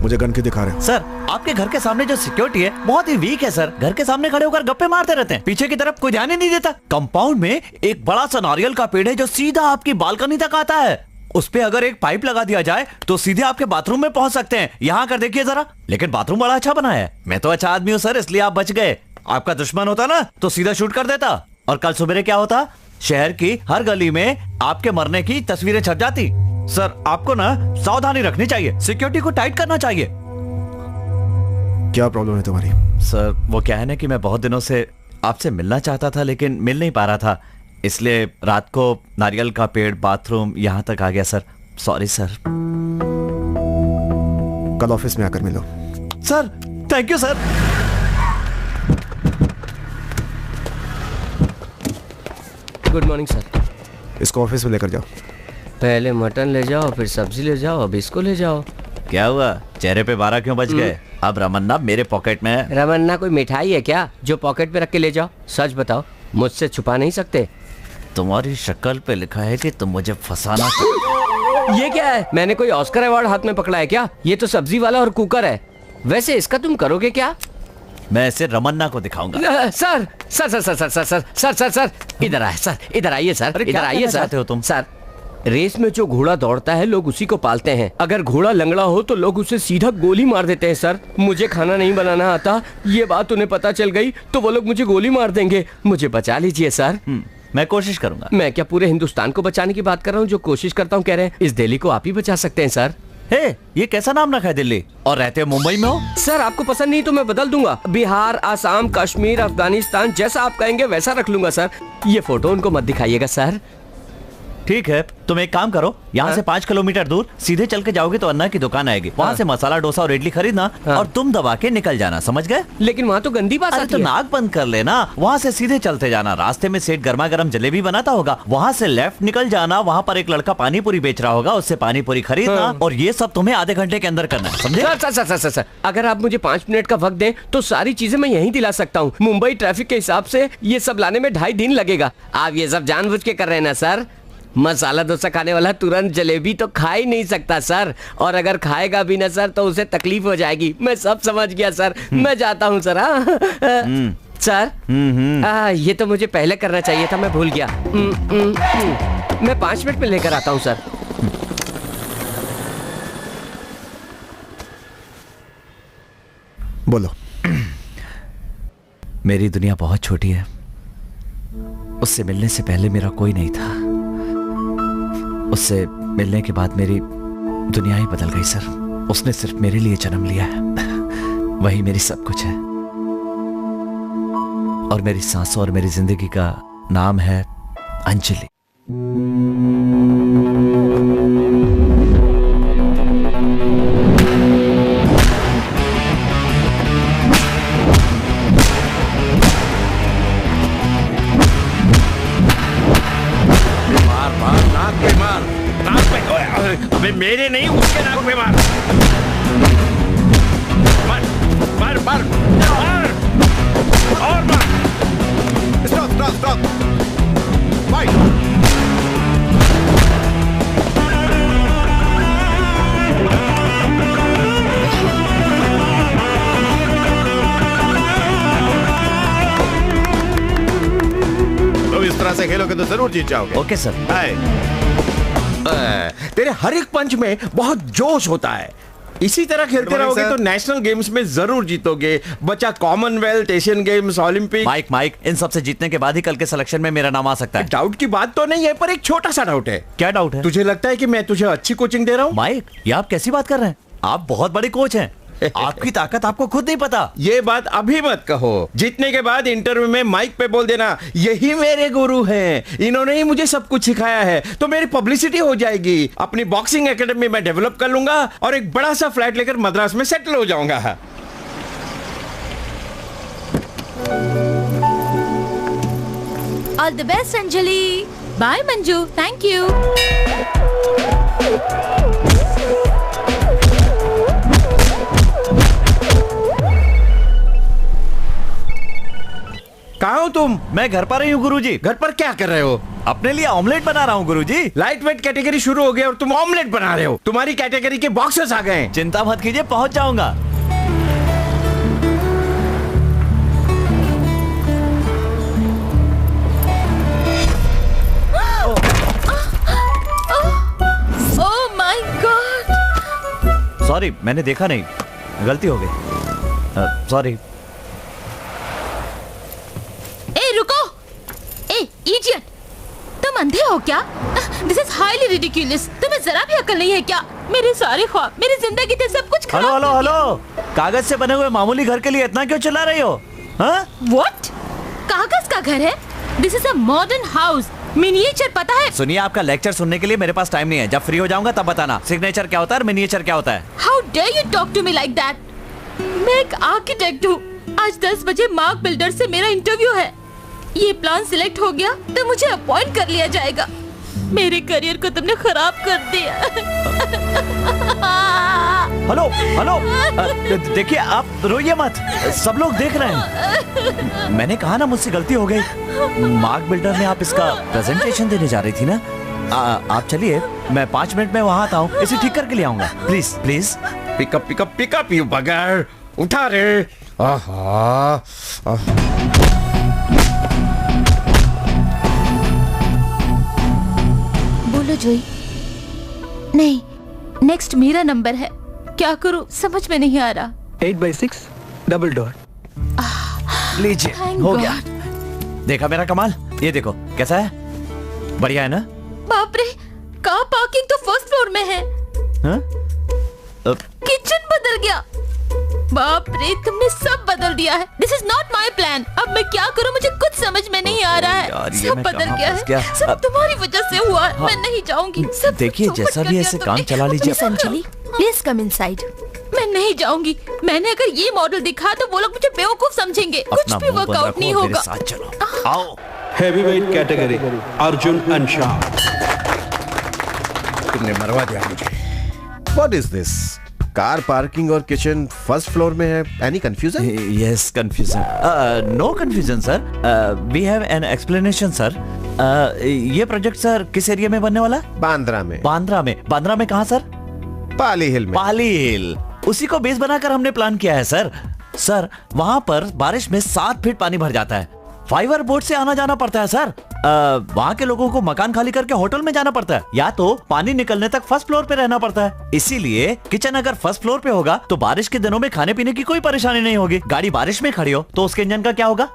मुझे गन क्यों दिखा रहे हैं? सर आपके घर के सामने जो सिक्योरिटी है बहुत ही वीक है सर। घर के सामने खड़े होकर गप्पे मारते रहते हैं, पीछे की तरफ कोई ध्यान ही नहीं देता। कंपाउंड में एक बड़ा सा नारियल का पेड़ है जो सीधा आपकी बालकनी तक आता है। उस पे अगर एक पाइप लगा दिया जाए तो सीधे आपके बाथरूम में पहुंच सकते हैं। यहाँ कर देखिए जरा। लेकिन बाथरूम बड़ा अच्छा बना है। मैं तो अच्छा आदमी हूँ सर, इसलिए आप बच गए। आपका दुश्मन होता ना तो सीधा शूट कर देता, और कल सुबह क्या होता? शहर की हर गली में आपके मरने की तस्वीरें छप जाती। सर आपको ना सावधानी रखनी चाहिए, सिक्योरिटी को टाइट करना चाहिए। क्या प्रॉब्लम है तुम्हारी? सर वो क्या है ना कि मैं बहुत दिनों से आपसे मिलना चाहता था लेकिन मिल नहीं पा रहा था, इसलिए रात को नारियल का पेड़, बाथरूम यहाँ तक आ गया सर। Sorry sir. कल ऑफिस में आकर मिलो। Sir thank you sir. Good morning sir. इसको ऑफिस में लेकर जाओ। पहले मटन ले जाओ, फिर सब्जी ले जाओ, अब इसको ले जाओ। क्या हुआ? चेहरे पे 12 क्यों बज गए? अब रमन्ना मेरे पॉकेट में है। रमन्ना कोई मिठाई है क्या जो पॉकेट पे रख के ले जाओ? सच बताओ, मुझसे छुपा नहीं सकते। तुम्हारी शक्ल पे लिखा है कि तुम मुझे फंसाना। ये क्या है? मैंने कोई ऑस्कर अवार्ड हाथ में पकड़ा है क्या? ये तो सब्जी वाला और कुकर है। वैसे इसका तुम करोगे क्या? मैं इसे रमन्ना को दिखाऊंगा। Sir sir sir sir sir sir sir sir sir sir इधर आए सर, इधर आइए सर, इधर आइए सर। हो तुम? सर रेस में जो घोड़ा दौड़ता है लोग उसी को पालते हैं। अगर घोड़ा लंगड़ा हो तो लोग उसे सीधा गोली मार देते हैं सर। मुझे खाना नहीं बनाना आता, ये बात उन्हें पता चल गई तो वो लोग मुझे गोली मार देंगे। मुझे बचा लीजिए सर। मैं कोशिश करूंगा। मैं क्या पूरे हिंदुस्तान को बचाने की बात कर रहा हूँ? जो कोशिश करता हूँ कह रहे हैं। इस दिल्ली को आप ही बचा सकते हैं सर। हे, ये कैसा नाम रखा है दिल्ली? और रहते हो मुंबई में हो? सर आपको पसंद नहीं तो मैं बदल दूंगा। बिहार, आसाम, कश्मीर, अफगानिस्तान, जैसा आप कहेंगे वैसा रख लूंगा सर। ये फोटो उनको मत दिखाइएगा सर। ठीक है, तुम एक काम करो, यहाँ से 5 किलोमीटर दूर सीधे चल के जाओगे तो अन्ना की दुकान आएगी, वहाँ से मसाला डोसा और इडली खरीदना और तुम दबा के निकल जाना, समझ गए? लेकिन वहाँ तो गंदी बात आती तो है। नाक बंद कर लेना, वहाँ से सीधे चलते जाना, रास्ते में सेठ गर्मा गर्म जलेबी बनाता होगा, वहाँ से लेफ्ट निकल जाना, वहाँ पर एक लड़का पानी पूरी बेच रहा होगा, उससे पानी पूरी खरीदना और ये सब तुम्हें आधे घंटे के अंदर करना है, समझे? सर, अगर आप मुझे 5 मिनट का वक्त दें तो सारी चीजें मैं यहीं दिला सकता हूँ। मुंबई ट्रैफिक के हिसाब से ये सब लाने में 2.5 दिन लगेगा। आप ये सब जानबूझ के कर रहे हैं ना सर? मसाला डोसा खाने वाला तुरंत जलेबी तो खा ही नहीं सकता सर, और अगर खाएगा भी ना सर तो उसे तकलीफ हो जाएगी। मैं सब समझ गया सर, मैं जाता हूँ सर। सर ये तो मुझे पहले करना चाहिए था, मैं भूल गया। मैं 5 मिनट में लेकर आता हूँ सर। बोलो। मेरी दुनिया बहुत छोटी है, उससे मिलने से पहले मेरा कोई नहीं था, उससे मिलने के बाद मेरी दुनिया ही बदल गई सर। उसने सिर्फ मेरे लिए जन्म लिया है, वही मेरी सब कुछ है, और मेरी सांसों और मेरी जिंदगी का नाम है अंजलि। अबे मेरे नहीं, उसके नाक पे मार। मार मार मार और मार। Stop fight. तो इस तरह से खेलोगे तो जरूर जीत जाओगे। Okay sir. तेरे हर एक पंच में बहुत जोश होता है, इसी तरह खेलते रहोगे तो नेशनल गेम्स में जरूर जीतोगे। बच्चा कॉमनवेल्थ, एशियन गेम्स, ओलंपिक। माइक इन सब से जीतने के बाद ही कल के सिलेक्शन में मेरा नाम आ सकता है। डाउट की बात तो नहीं है, पर एक छोटा सा डाउट है। क्या डाउट है? तुझे लगता है कि मैं तुझे अच्छी कोचिंग दे रहा हूँ? माइक, ये आप कैसी बात कर रहे हैं? आप बहुत बड़े कोच हैं, आपकी ताकत आपको खुद नहीं पता। ये बात अभी मत कहो, जीतने के बाद इंटरव्यू में माइक पे बोल देना यही मेरे गुरु हैं, इन्होंने ही मुझे सब कुछ सिखाया है, तो मेरी पब्लिसिटी हो जाएगी। अपनी बॉक्सिंग एकेडमी में डेवलप कर लूंगा और एक बड़ा सा फ्लैट लेकर मद्रास में सेटल हो जाऊंगा। All the best Anjali. Bye Manju, thank you. कहाँ हो तुम? मैं घर पर ही हूँ गुरुजी। घर पर क्या कर रहे हो? अपने लिए ऑमलेट बना रहा हूँ गुरुजी। लाइट वेट कैटेगरी शुरू हो गई और तुम ऑमलेट बना रहे हो। तुम्हारी कैटेगरी के बॉक्सेस आ गए। चिंता मत कीजिए, पहुंच जाऊंगा। ओह माय गॉड। सॉरी, मैंने देखा नहीं, गलती हो गई। सॉरी। इडियट, तुम अंधे हो क्या? This is highly ridiculous. तुम्हें जरा भी अकल नहीं है क्या? मेरे सारे ख्वाब, मेरी जिंदगी थे, सब कुछ खराब। हेलो, कागज से बने हुए मामूली घर के लिए इतना क्यों चिल्ला रही हो? व्हाट? कागज का घर है? This is a modern house, miniature, पता है? सुनिए, आपका लेक्चर सुनने के लिए मेरे पास टाइम नहीं है। जब फ्री हो जाऊंगा तब बताना सिग्नेचर क्या होता है और मिनिएचर क्या होता है। How dare you talk to me like that? मैं एक आर्किटेक्ट हूँ। आज 10 बजे मार्क बिल्डर से मेरा इंटरव्यू है। ये प्लान सिलेक्ट हो गया तो मुझे अपॉइंट कर लिया जाएगा। मेरे करियर को तुमने खराब कर दिया। हेलो, देखिए आप रोइए मत, सब लोग देख रहे हैं। मैंने कहा ना मुझसे गलती हो गई। मार्क बिल्डर में आप इसका प्रेजेंटेशन देने जा रही थी ना। आप चलिए, मैं 5 मिनट में वहां आता हूँ, इसे ठीक करके ले आऊंगा। Please please. पिकअप यू बगैर उठा रे। बोलो जोई। नहीं, नेक्स्ट मेरा नंबर है। क्या करूं समझ में नहीं आ रहा। 8x6 double door. लीजिए, हो गया। देखा मेरा कमाल? ये देखो कैसा है, बढ़िया है ना? बाप रे, कार पार्किंग तो फर्स्ट फ्लोर में है। बदल गया। बाप रे, तुमने सब बदल दिया है। This is not my plan. अब मैं क्या करूं, मुझे कुछ समझ में नहीं आ रहा है। सब बदल गया है, सब तुम्हारी वजह से हुआ है। मैं नहीं जाऊंगी। सब देखिए, जैसा भी ऐसे काम चला लीजिए। Anjali, please come inside. मैं नहीं जाऊंगी। मैंने अगर ये मॉडल दिखा तो वो लोग मुझे बेवकूफ समझेंगे। कुछ भी वर्कआउट नहीं होगा। साथ चलो, आओ। हेवीवेट कैटेगरी अर्जुन अंशाह। तुमने मरवा दिया मुझे। What is this? Car parking और किचन फर्स्ट फ्लोर में है। Any confusion? Yes, confusion. No confusion, sir. We have an explanation, sir. ये प्रोजेक्ट सर किस एरिया में बनने वाला है? बांद्रा में। बांद्रा में कहाँ सर? पाली हिल में। पाली हिल, उसी को बेस बनाकर हमने प्लान किया है सर। सर, वहाँ पर बारिश में 7 फीट पानी भर जाता है। फाइबर बोट से आना जाना पड़ता है सर। वहाँ के लोगों को मकान खाली करके होटल में जाना पड़ता है, या तो पानी निकलने तक फर्स्ट फ्लोर पे रहना पड़ता है। इसीलिए किचन अगर फर्स्ट फ्लोर पे होगा तो बारिश के दिनों में खाने पीने की कोई परेशानी नहीं होगी। गाड़ी बारिश में खड़ी हो तो उसके इंजन का क्या होगा?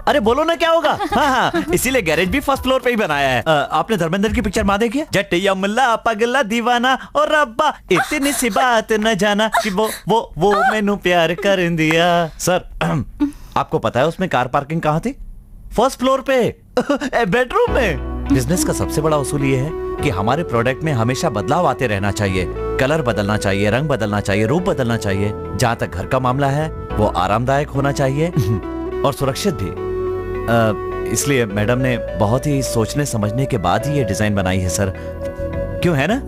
अरे बोलो ना, क्या होगा? हाँ, इसीलिए गैरेज भी फर्स्ट फ्लोर पे ही बनाया है। आपने धर्मेंद्र की पिक्चर माँ देखी है? जटिया मुल्ला पगला दीवाना और रब्बा इतनी सी बात न जाना कि वो मैनू प्यार कर दिया। सर, आपको पता है उसमें कार पार्किंग कहाँ थी? फर्स्ट फ्लोर पे, बेडरूम में। बिजनेस का सबसे बड़ा उसूल ये है कि हमारे प्रोडक्ट में हमेशा बदलाव आते रहना चाहिए। कलर बदलना चाहिए, रंग बदलना चाहिए, रूप बदलना चाहिए। जहाँ तक घर का मामला है वो आरामदायक होना चाहिए और सुरक्षित भी। इसलिए मैडम ने बहुत ही सोचने समझने के बाद ही ये डिजाइन बनाई है सर। क्यों, है ना?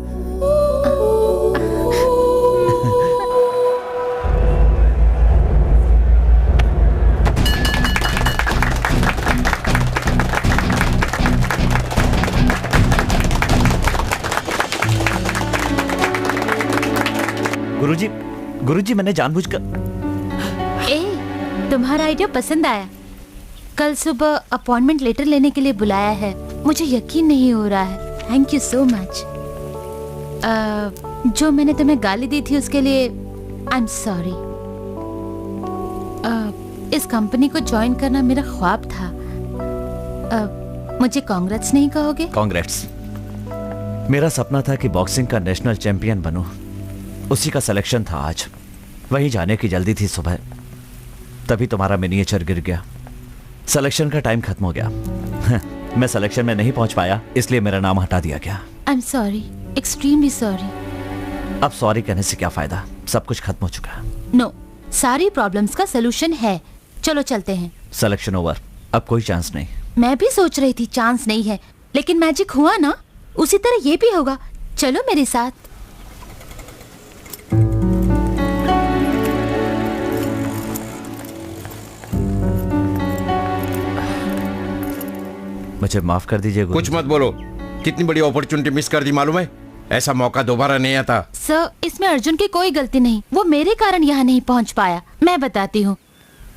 गुरुजी, मैंने जानबूझकर। तुम्हारा आइडिया पसंद आया। कल सुबह अपॉइंटमेंट लेटर लेने के लिए बुलाया है। मुझे यकीन नहीं हो रहा है। Thank you so much. जो मैंने तुम्हें गाली दी थी उसके लिए आई एम सॉरी। इस कंपनी को ज्वाइन करना मेरा ख्वाब था। मुझे कांग्रेट्स नहीं कहोगे? कांग्रेट्स। मेरा सपना था कि बॉक्सिंग का नेशनल चैंपियन बनूं। उसी का सिलेक्शन था आज। वहीं जाने की जल्दी थी सुबह, तभी तुम्हारा मिनिएचर गिर गया। सिलेक्शन का टाइम खत्म हो गया। मैं सिलेक्शन में नहीं पहुंच पाया, इसलिए मेरा नाम हटा दिया गया। I am sorry, extremely sorry. अब सॉरी कहने से क्या फायदा, सब कुछ खत्म हो चुका है। नो, सारी प्रॉब्लम्स का सलूशन है। चलो चलते हैं। सिलेक्शन ओवर, अब कोई चांस नहीं। मैं भी सोच रही थी चांस नहीं है, लेकिन मैजिक हुआ ना, उसी तरह ये भी होगा। चलो मेरे साथ। मुझे माफ कर दीजिए। कुछ मत बोलो, कितनी बड़ी अपॉर्चुनिटी मिस कर दी मालूम है? ऐसा मौका दोबारा नहीं आता। सर, इसमें अर्जुन की कोई गलती नहीं, वो मेरे कारण यहाँ नहीं पहुँच पाया। मैं बताती हूँ।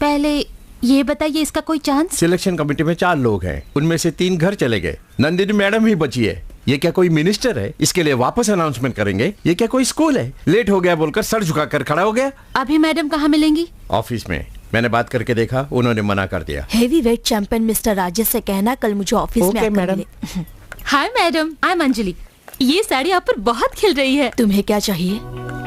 पहले ये बताइए, इसका कोई चांस? सिलेक्शन कमेटी में 4 लोग हैं, उनमें से 3 घर चले गए। नंदिनी मैडम ही बची है। ये क्या कोई मिनिस्टर है? इसके लिए वापस अनाउंसमेंट करेंगे? ये क्या कोई स्कूल है? लेट हो गया बोलकर सर झुकाकर खड़ा हो गया। अभी मैडम कहाँ मिलेंगी? ऑफिस में। मैंने बात करके देखा, उन्होंने मना कर दिया। हेवीवेट चैंपियन मिस्टर राजेश से कहना कल मुझे ऑफिस में आकर मिले। Hi madam, I am Anjali. ये साड़ी आप पर बहुत खिल रही है। तुम्हें क्या चाहिए?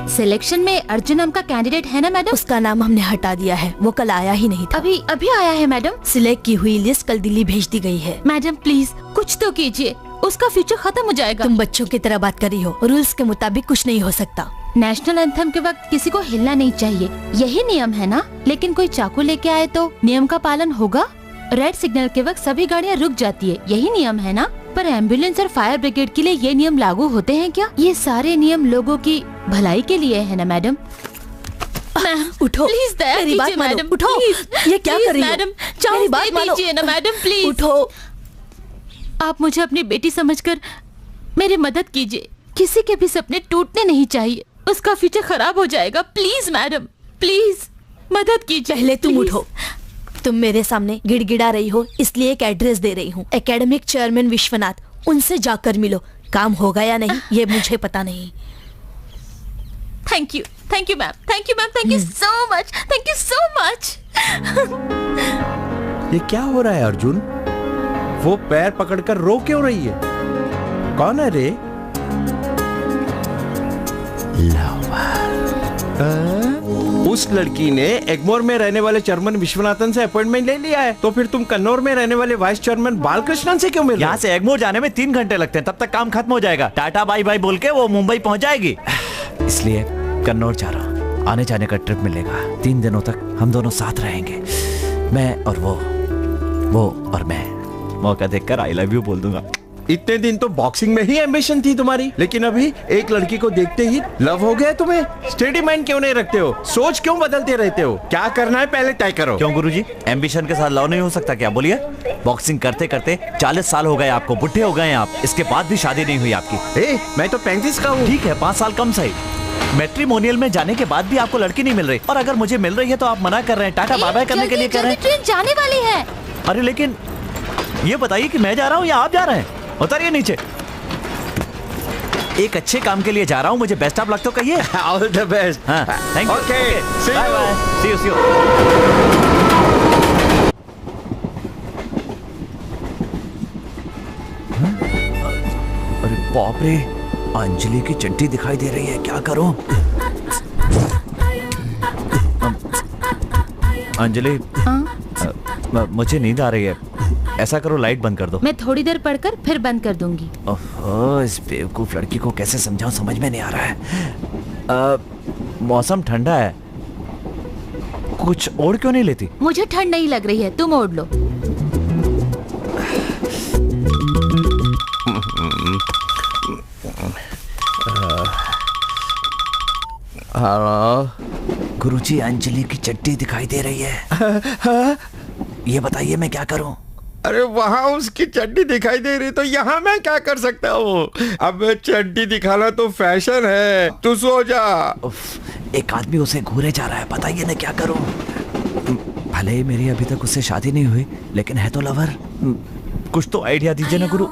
सिलेक्शन में अर्जुन नाम का कैंडिडेट है ना मैडम? उसका नाम हमने हटा दिया है, वो कल आया ही नहीं था। अभी आया है मैडम। सिलेक्ट की हुई लिस्ट कल दिल्ली भेज दी गई है। मैडम प्लीज कुछ तो कीजिए, उसका फ्यूचर खत्म हो जाएगा। तुम बच्चों की तरह बात कर रही हो, रूल्स के मुताबिक कुछ नहीं हो सकता। नेशनल एंथम के वक्त किसी को हिलना नहीं चाहिए, यही नियम है ना? लेकिन कोई चाकू लेके आए तो नियम का पालन होगा? रेड सिग्नल के वक्त सभी गाड़ियाँ रुक जाती है, यही नियम है ना? पर एम्बुलेंस और फायर ब्रिगेड के लिए ये नियम लागू होते हैं क्या? ये सारे नियम लोगों की भलाई के लिए है ना मैडम? मैम उठो, प्लीज दया कीजिए मैडम। उठो, ये क्या कर रही हो? मैडम चांस दे दीजिए ना मैडम, प्लीज उठो। आप मुझे अपनी बेटी समझकर मेरी मदद कीजिए। किसी के भी सपने टूटने नहीं चाहिए, उसका फ्यूचर खराब हो जाएगा। प्लीज मैडम, प्लीज मदद कीजिए। पहले तुम उठो। तुम मेरे सामने गिड़गिड़ा रही हो, इसलिए एक एड्रेस दे रही हूँ। एकेडमिक चेयरमैन विश्वनाथ, उनसे जाकर मिलो। काम होगा या नहीं ये मुझे पता नहीं। Thank you ma'am, thank you so much, thank you so much. ये क्या हो रहा है अर्जुन? वो पैर पकड़कर रो क्यों रही है? कौन है रे? लवर। उस लड़की ने एग्मोर में रहने वाले चेयरमैन विश्वनाथन से अपॉइंटमेंट ले लिया है, तो फिर तुम कन्नौर में रहने वाले वाइस चेयरमैन बालकृष्णन से क्यों मिल रहे हो? यहाँ से एग्मोर जाने में 3 घंटे लगते हैं, तब तक काम खत्म हो जाएगा। टाटा बाय बाय बोल के वो मुंबई पहुंच जाएगी। इसलिए कन्नौर जा रहा हूँ, आने जाने का ट्रिप मिलेगा। 3 दिनों तक हम दोनों साथ रहेंगे, मैं और वो और मैं। मौका देखकर आई लव यू बोल दूंगा। इतने दिन तो बॉक्सिंग में ही एम्बिशन थी तुम्हारी, लेकिन अभी एक लड़की को देखते ही लव हो गया तुम्हें। स्टेडी माइंड क्यों नहीं रखते हो? सोच क्यों बदलते रहते हो? क्या करना है पहले तय करो। क्यों गुरुजी, एम्बिशन के साथ लव नहीं हो सकता क्या? बोलिए। बॉक्सिंग करते करते 40 साल हो गए आपको, बुढ़े हो गए हैं आप, इसके बाद भी शादी नहीं हुई आपकी। मैं तो 35 का हूँ। ठीक है, 5 साल कम सही। मैट्रिमोनियल में जाने के बाद भी आपको लड़की नहीं मिल रही, और अगर मुझे मिल रही है तो आप मना कर रहे हैं, टाटा बाय बाय करने के लिए कह रहे हैं। ट्रेन जाने वाली है। अरे लेकिन ये बताइए कि मैं जा रहा हूँ या आप जा रहे हैं? उतरिए नीचे। एक अच्छे काम के लिए जा रहा हूँ, मुझे बेस्ट ऑफ लक तो कहिए। All the best. हाँ, thank you. Okay, see bye bye, see you. अरे बाप रे, अंजलि की चड्डी दिखाई दे रही है, क्या करूं? अंजलि, मुझे नींद आ रही है, ऐसा करो लाइट बंद कर दो। मैं थोड़ी देर पढ़कर फिर बंद कर दूंगी। ओह, इस बेवकूफ लड़की को कैसे समझाऊं, समझ में नहीं आ रहा है। मौसम ठंडा है, कुछ ओढ़ क्यों नहीं लेती? मुझे ठंड नहीं लग रही है, तुम ओढ़ लो। गुरुजी, अंजलि की चड्डी दिखाई दे रही है। ये बताइए मैं क्या करूं? अरे वहाँ उसकी चड्डी दिखाई दे रही, तो यहाँ मैं क्या कर सकता हूँ? अब चड्डी दिखाना तो फैशन है, तू सो जा। एक आदमी उसे घूरे जा रहा है, बताइए मैं क्या करूं? भले ही मेरी अभी तक उससे शादी नहीं हुई, लेकिन है तो लवर। कुछ तो आइडिया दीजिए ना गुरु।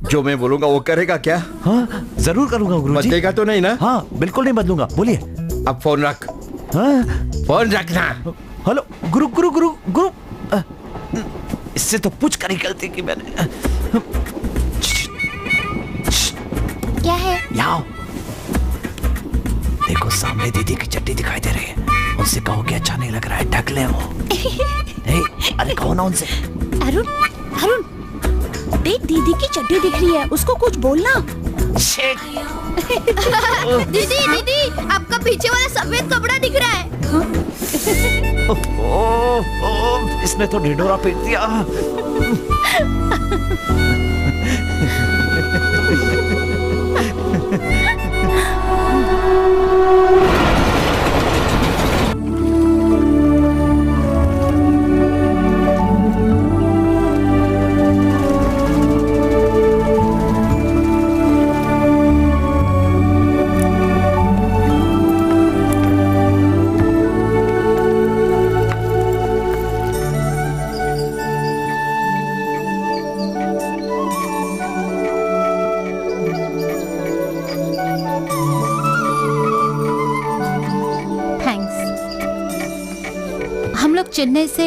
जो मैं बोलूंगा वो करेगा क्या? हाँ, जरूर करूंगा गुरुजी। बदलेगा तो नहीं ना? हाँ, बिल्कुल नहीं बदलूंगा, बोलिए। अब फोन रख। हाँ, फोन रखना। हेलो गुरु गुरु गुरु गुरु, इससे तो पूछ कर ही गलती की मैंने। क्या है? यहाँ देखो, सामने दीदी की चड्डी दिखाई दे रही है, उनसे कहो कि अच्छा नहीं लग रहा है, ढक ले वो। अरे कहो ना उनसे। अरुण, अरुण, देख दीदी की चड्डी दिख रही है, उसको कुछ बोलना। दीदी दीदी, आपका पीछे वाला सफेद कपड़ा दिख रहा है। इसने तो ढिढोरा पीट दिया। चेन्नई से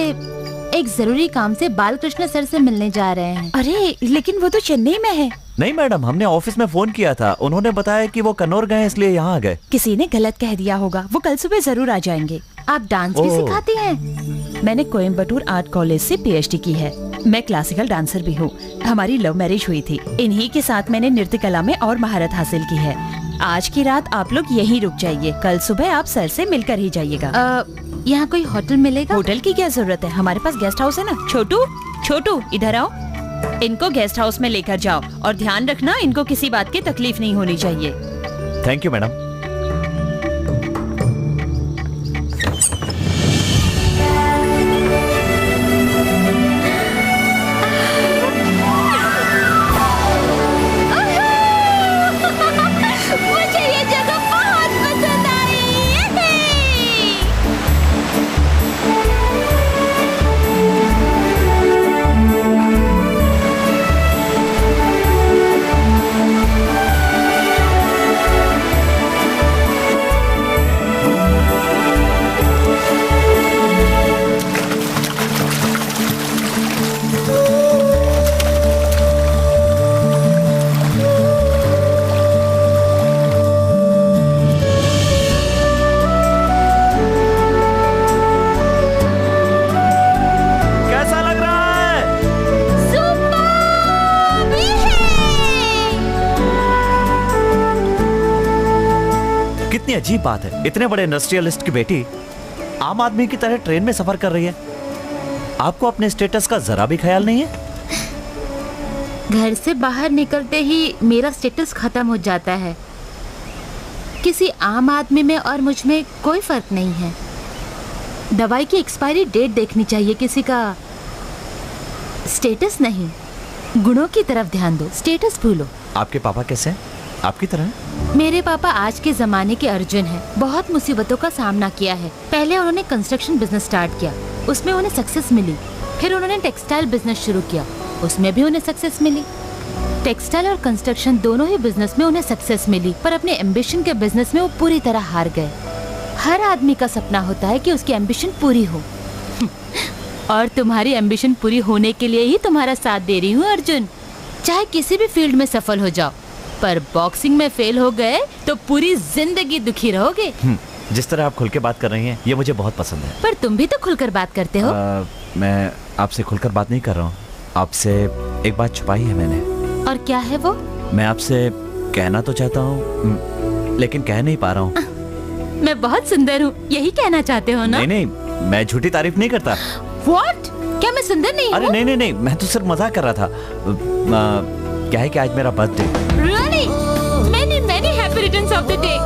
एक जरूरी काम से बालकृष्ण सर से मिलने जा रहे हैं। अरे लेकिन वो तो चेन्नई में है। नहीं मैडम, हमने ऑफिस में फोन किया था, उन्होंने बताया कि वो कन्नौर गए इसलिए यहाँ आ गए। किसी ने गलत कह दिया होगा, वो कल सुबह जरूर आ जाएंगे। आप डांस भी सिखाती हैं? मैंने कोयम्बटूर आर्ट कॉलेज से PhD की है। मैं क्लासिकल डांसर भी हूँ। हमारी लव मैरिज हुई थी, इन्हीं के साथ मैंने नृत्य कला में और महारत हासिल की है। आज की रात आप लोग यहीं रुक जाइए, कल सुबह आप सर से मिलकर ही जाइएगा। यहाँ कोई होटल मिलेगा? होटल की क्या जरूरत है, हमारे पास गेस्ट हाउस है ना। छोटू, छोटू इधर आओ, इनको गेस्ट हाउस में लेकर जाओ और ध्यान रखना इनको किसी बात की तकलीफ नहीं होनी चाहिए। Thank you madam. अजीब बात है, इतने बड़े इंडस्ट्रियलिस्ट की बेटी आम आदमी की तरह ट्रेन में सफर कर रही है। आपको अपने स्टेटस का जरा भी ख्याल नहीं है? घर से बाहर निकलते ही मेरा स्टेटस खत्म हो जाता है। किसी आम आदमी में और मुझ में कोई फर्क नहीं है। दवाई की एक्सपायरी डेट देखनी चाहिए, किसी का स्टेटस नहीं। गुणों की तरफ ध्यान दो, स्टेटस भूलो। आपके पापा कैसे हैं? आपकी तरह? मेरे पापा आज के जमाने के अर्जुन हैं। बहुत मुसीबतों का सामना किया है। पहले उन्होंने कंस्ट्रक्शन बिजनेस स्टार्ट किया, उसमें उन्हें सक्सेस मिली। फिर उन्होंने टेक्सटाइल बिजनेस शुरू किया, उसमें भी उन्हें सक्सेस मिली। टेक्सटाइल और कंस्ट्रक्शन दोनों ही बिजनेस में उन्हें सक्सेस मिली, पर अपने एम्बिशन के बिजनेस में वो पूरी तरह हार गए। हर आदमी का सपना होता है कि उसकी एम्बिशन पूरी हो और तुम्हारी एम्बिशन पूरी होने के लिए ही तुम्हारा साथ दे रही हूँ अर्जुन। चाहे किसी भी फील्ड में सफल हो जाओ, पर बॉक्सिंग में फेल हो गए तो पूरी जिंदगी दुखी रहोगे। जिस तरह आप खुल के बात कर रही हैं ये मुझे बहुत पसंद है। पर तुम भी तो खुलकर बात करते हो। मैं आपसे खुलकर बात नहीं कर रहा हूँ, आपसे एक बात छुपाई है मैंने। और क्या है वो? मैं आपसे कहना तो चाहता हूँ लेकिन कह नहीं पा रहा हूँ। मैं बहुत सुंदर हूँ, यही कहना चाहते हो ना? नहीं नहीं, मैं झूठी तारीफ नहीं करता। What? क्या मैं सुंदर नहीं हूँ? अरे नहीं नहीं नहीं, मैं तो सिर्फ मजाक कर रहा था। क्या है कि आज मेरा birthday. Really? Many happy returns of the day.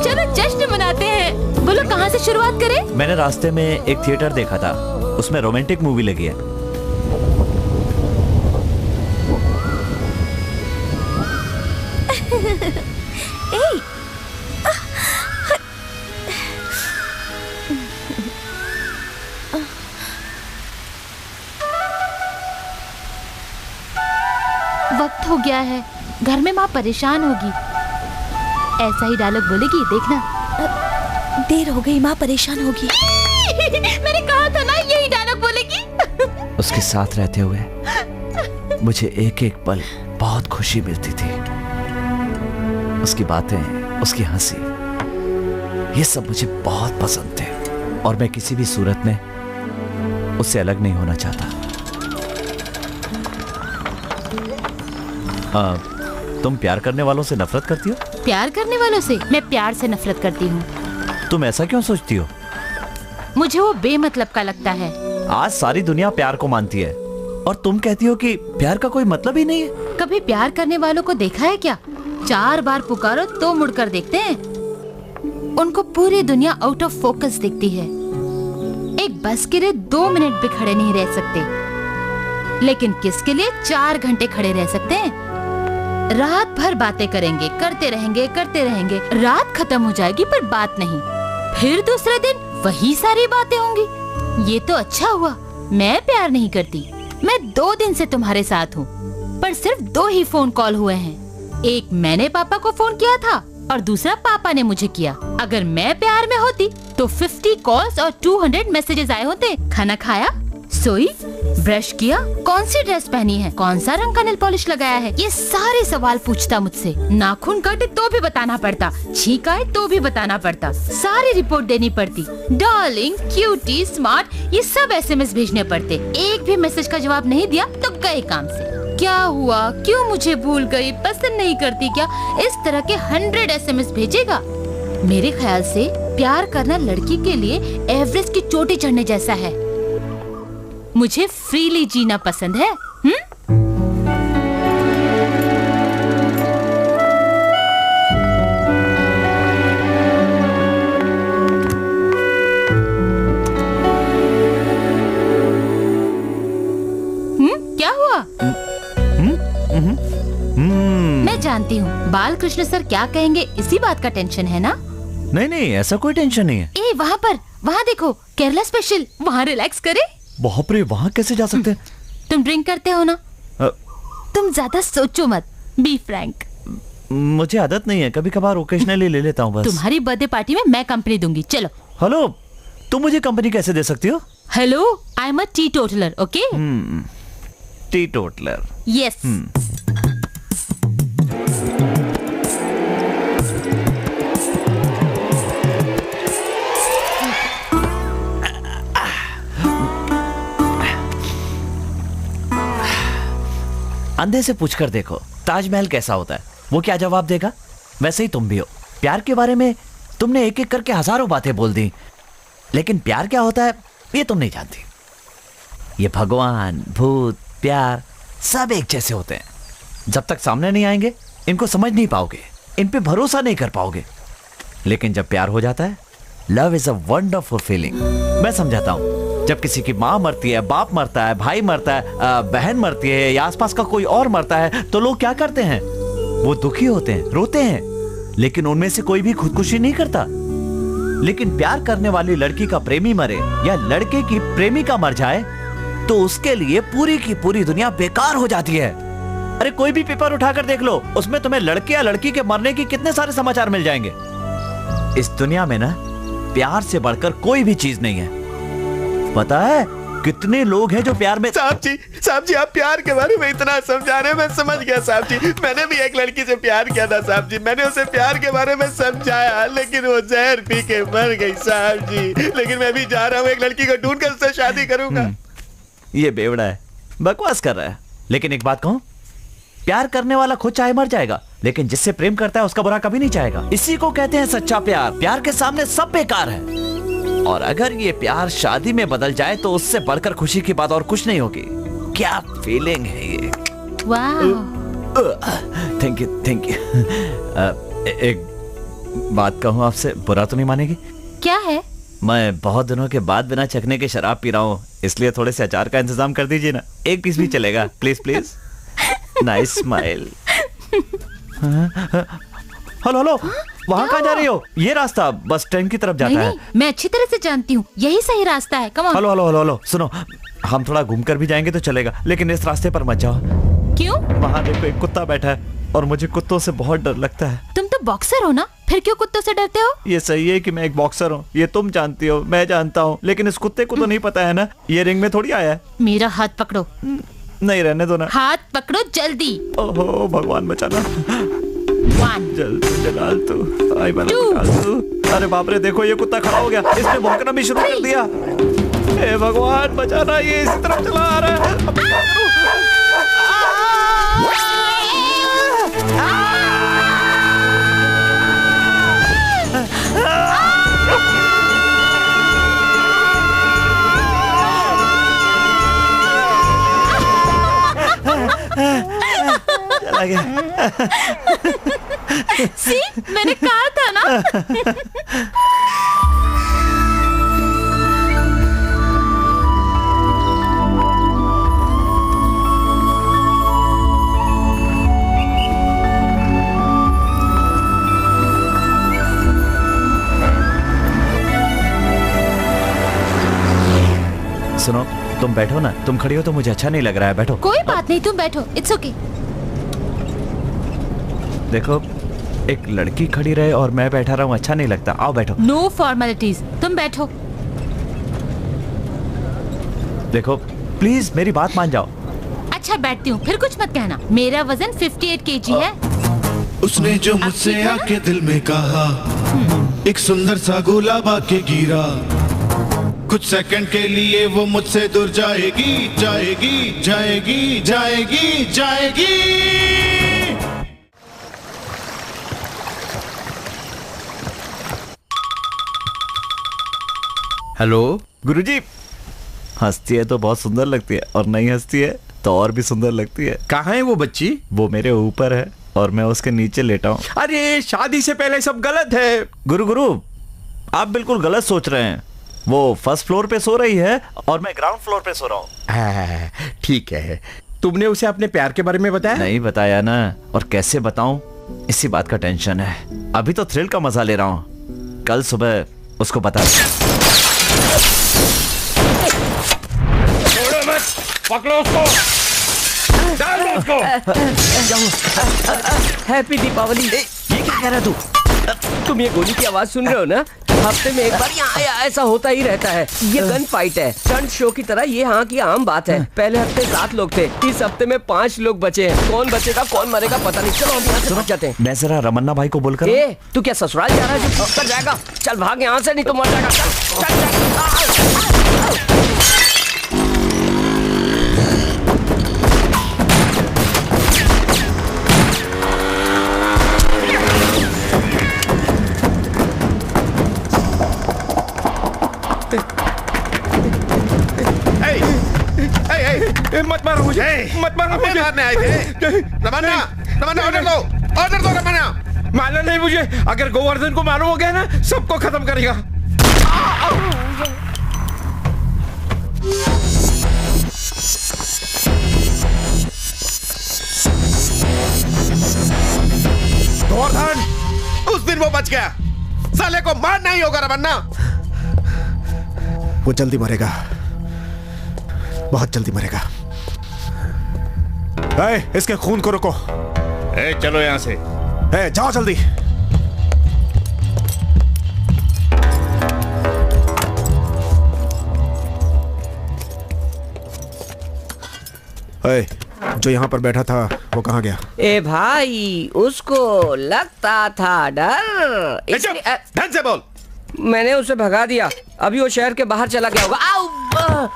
चलो जश्न मनाते हैं। बोलो कहाँ से शुरुआत करें? मैंने रास्ते में एक थिएटर देखा था, उसमें रोमांटिक मूवी लगी है। वक्त हो गया है, घर में माँ परेशान होगी। ऐसा ही डायलॉग बोलेगी, देखना। देर हो गई, माँ परेशान होगी। मैंने कहा था ना यही डायलॉग बोलेगी। उसके साथ रहते हुए मुझे एक एक पल बहुत खुशी मिलती थी। उसकी बातें, उसकी हंसी, ये सब मुझे बहुत पसंद थे और मैं किसी भी सूरत में उससे अलग नहीं होना चाहता। तुम प्यार करने वालों से नफरत करती हो? प्यार करने वालों से? मैं प्यार से नफरत करती हूँ। तुम ऐसा क्यों सोचती हो? मुझे वो बेमतलब का लगता है। आज सारी दुनिया प्यार को मानती है और तुम कहती हो कि प्यार का कोई मतलब ही नहीं है। कभी प्यार करने वालों को देखा है क्या? 4 बार पुकारो तो मुड़कर देखते हैं। उनको पूरी दुनिया आउट ऑफ फोकस दिखती है। एक बस के लिए 2 मिनट भी खड़े नहीं रह सकते, लेकिन किसके लिए 4 घंटे खड़े रह सकते हैं। रात भर बातें करेंगे, करते रहेंगे। रात खत्म हो जाएगी पर बात नहीं। फिर दूसरे दिन वही सारी बातें होंगी। ये तो अच्छा हुआ मैं प्यार नहीं करती। मैं 2 दिन से तुम्हारे साथ हूँ, पर सिर्फ 2 ही फोन कॉल हुए हैं। एक मैंने पापा को फोन किया था और दूसरा पापा ने मुझे किया। अगर मैं प्यार में होती तो 50 कॉल्स और 200 मैसेजेस आए होते। खाना खाया, सोई, ब्रश किया, कौन सी ड्रेस पहनी है, कौन सा रंग का नेल पॉलिश लगाया है, ये सारे सवाल पूछता मुझसे। नाखून काटे तो भी बताना पड़ता, छींक आए तो भी बताना पड़ता, सारी रिपोर्ट देनी पड़ती। डार्लिंग, क्यूटी, स्मार्ट, ये सब SMS भेजने पड़ते। एक भी मैसेज का जवाब नहीं दिया तो गए काम से। क्या हुआ, क्यों मुझे भूल गई, पसंद नहीं करती क्या, इस तरह के 100 SMS भेजेगा। मेरे ख्याल से प्यार करना लड़की के लिए एवरेस्ट की चोटी चढ़ने जैसा है। मुझे फ्रीली जीना पसंद है। क्या हुआ? मैं जानती हूँ बालकृष्ण सर क्या कहेंगे, इसी बात का टेंशन है ना? नहीं नहीं, ऐसा कोई टेंशन नहीं है। ए, वहाँ देखो, केरला स्पेशल, वहाँ रिलैक्स करे। बाप रे, वहाँ कैसे जा सकते हैं? तुम ड्रिंक करते हो ना? तुम ज्यादा सोचो मत, बी फ्रैंक। मुझे आदत नहीं है, कभी कभार ओकेजनली ले लेता हूँ बस। तुम्हारी बर्थडे पार्टी में मैं कंपनी दूंगी, चलो। हेलो, तुम मुझे कंपनी कैसे दे सकती हो? Hello, I am a T toddler, okay? T toddler, yes. अंधे से पूछकर देखो ताजमहल कैसा होता है, वो क्या जवाब देगा। वैसे ही तुम भी हो, प्यार के बारे में तुमने एक एक करके हजारों बातें बोल दी, लेकिन प्यार क्या होता है ये तुम नहीं जानती। ये भगवान, भूत, प्यार सब एक जैसे होते हैं। जब तक सामने नहीं आएंगे इनको समझ नहीं पाओगे, इन पे भरोसा नहीं कर पाओगे। लेकिन जब प्यार हो जाता है, love is a wonderful feeling. मैं समझाता हूं, जब किसी की माँ मरती है, बाप मरता है, भाई मरता है, बहन मरती है या आसपास का कोई और मरता है, तो लोग क्या करते हैं? वो दुखी होते हैं, रोते हैं, लेकिन उनमें से कोई भी खुदकुशी नहीं करता। लेकिन प्यार करने वाली लड़की का प्रेमी मरे या लड़के की प्रेमिका मर जाए तो उसके लिए पूरी की पूरी दुनिया बेकार हो जाती है। अरे कोई भी पेपर उठाकर देख लो, उसमें तुम्हें लड़के या लड़की के मरने की कितने सारे समाचार मिल जाएंगे। इस दुनिया में ना प्यार से बढ़कर कोई भी चीज नहीं है। पता है कितने लोग हैं जो प्यार में। साहब जी आप प्यार के बारे में इतना समझा रहे हैं, मैं समझ गया साहब जी। मैंने भी एक लड़की से प्यार किया था साहब जी, मैंने उसे प्यार के बारे में समझाया, लेकिन वो जहर पी के मर गई साहब जी। लेकिन मैं भी जा रहा हूँ, एक लड़की को ढूंढ कर उससे शादी करूंगा। ये बेवड़ा है, बकवास कर रहा है। लेकिन एक बात कहूं, प्यार करने वाला खुद चाहे मर जाएगा, लेकिन जिससे प्रेम करता है उसका बुरा कभी नहीं चाहेगा। इसी को कहते हैं सच्चा प्यार। प्यार के सामने सब बेकार है, और अगर ये प्यार शादी में बदल जाए तो उससे बढ़कर खुशी की बात और कुछ नहीं होगी। क्या फीलिंग है ये। Thank you. एक बात कहूं आपसे, बुरा तो नहीं मानेगी? क्या है? मैं बहुत दिनों के बाद बिना चखने के शराब पी रहा हूँ, इसलिए थोड़े से अचार का इंतजाम कर दीजिए ना। एक पीस भी चलेगा, please please. Nice smile. Hello, वहाँ कहाँ जा रही हो? ये रास्ता बस स्टैंड की तरफ जाता है। मैं अच्छी तरह से जानती हूँ, यही सही रास्ता है। Come on. हेलो, सुनो, हम थोड़ा घूमकर भी जाएंगे तो चलेगा, लेकिन इस रास्ते पर मत जाओ। क्यों? वहाँ देखो एक कुत्ता बैठा है और मुझे कुत्तों से बहुत डर लगता है। तुम तो बॉक्सर हो ना, फिर क्यों कुत्तों से डरते हो? ये सही है कि मैं एक बॉक्सर हूँ, ये तुम जानती हो, मैं जानता हूँ, लेकिन इस कुत्ते को तो नहीं पता है ना, ये रिंग में थोड़ी आया है। मेरा हाथ पकड़ो। नहीं, रहने दो ना। हाथ पकड़ो जल्दी। ओहो भगवान बचाना। जलाल तू। अरे बाप रे, देखो ये कुत्ता खड़ा हो गया, इसने भौंकना भी शुरू कर दिया। हे भगवान बचाना, ये इसी तरफ चला आ रहा है। चला गया। सी, मैंने कहा था ना। सुनो, तुम बैठो ना, तुम खड़ी हो तो मुझे अच्छा नहीं लग रहा है, बैठो। कोई बात नहीं, तुम बैठो, इट्स ओके। देखो, एक लड़की खड़ी रहे और मैं बैठा रहा हूँ, अच्छा नहीं लगता। आओ बैठो। नो फॉर्मेलिटीज, तुम बैठो। देखो प्लीज मेरी बात मान जाओ। अच्छा बैठती हूँ, फिर कुछ मत कहना। मेरा वजन 58 kg है। उसने जो मुझसे आके दिल में कहा, एक सुंदर सा गुलाब आके गिरा। कुछ सेकंड के लिए वो मुझसे दूर जाएगी, जाएगी, जाएगी, जाएगी, जाएगी। हेलो गुरुजी, हंसती है तो बहुत सुंदर लगती है, और नहीं हंसती है तो और भी सुंदर लगती है। कहाँ है वो बच्ची? वो मेरे ऊपर है और मैं उसके नीचे लेटा हूँ। अरे शादी से पहले सब गलत है। गुरु, आप बिल्कुल गलत सोच रहे हैं। वो फर्स्ट फ्लोर पे सो रही है और मैं ग्राउंड फ्लोर पे सो रहा हूँ। ठीक है, तुमने उसे अपने प्यार के बारे में बताया? नहीं बताया ना, और कैसे बताऊं, इसी बात का टेंशन है। अभी तो थ्रिल का मजा ले रहा हूँ, कल सुबह उसको बता। पकड़ो उसको, डाल दो उसको। हैप्पी दीपावली। ये क्या कह रहा है तू? तुम ये गोली की आवाज सुन रहे हो ना? हफ्ते में एक बार यहाँ ऐसा होता ही रहता है। ये गन फाइट है, स्टंट शो की तरह। ये यहाँ की आम बात है। पहले हफ्ते 7 लोग थे, इस हफ्ते में 5 लोग बचे हैं। कौन बचेगा कौन मरेगा पता नहीं। चलो हम यहाँ से भाग जाते हैं। मैं जरा रमन्ना भाई को बोलकर। ए, तू क्या ससुराल जा रहा है जो कर जाएगा? चल भाग यहाँ से, नहीं तो मर जाएगा। चल। आए थे? रमन्ना, रमन्ना ऑर्डर दो रमन्ना। मालूम नहीं मुझे, अगर गोवर्धन को मालूम हो गया ना सबको खत्म करेगा। गोवर्धन, उस दिन वो बच गया, साले को मारना ही होगा रमन्ना। वो जल्दी मरेगा, बहुत जल्दी मरेगा। इसके खून को रोको। चलो यहां से। जाओ जल्दी। जो यहाँ पर बैठा था वो कहाँ गया? ए भाई, उसको लगता था डर, ढंग से बोल। मैंने उसे भगा दिया, अभी वो शहर के बाहर चला गया होगा।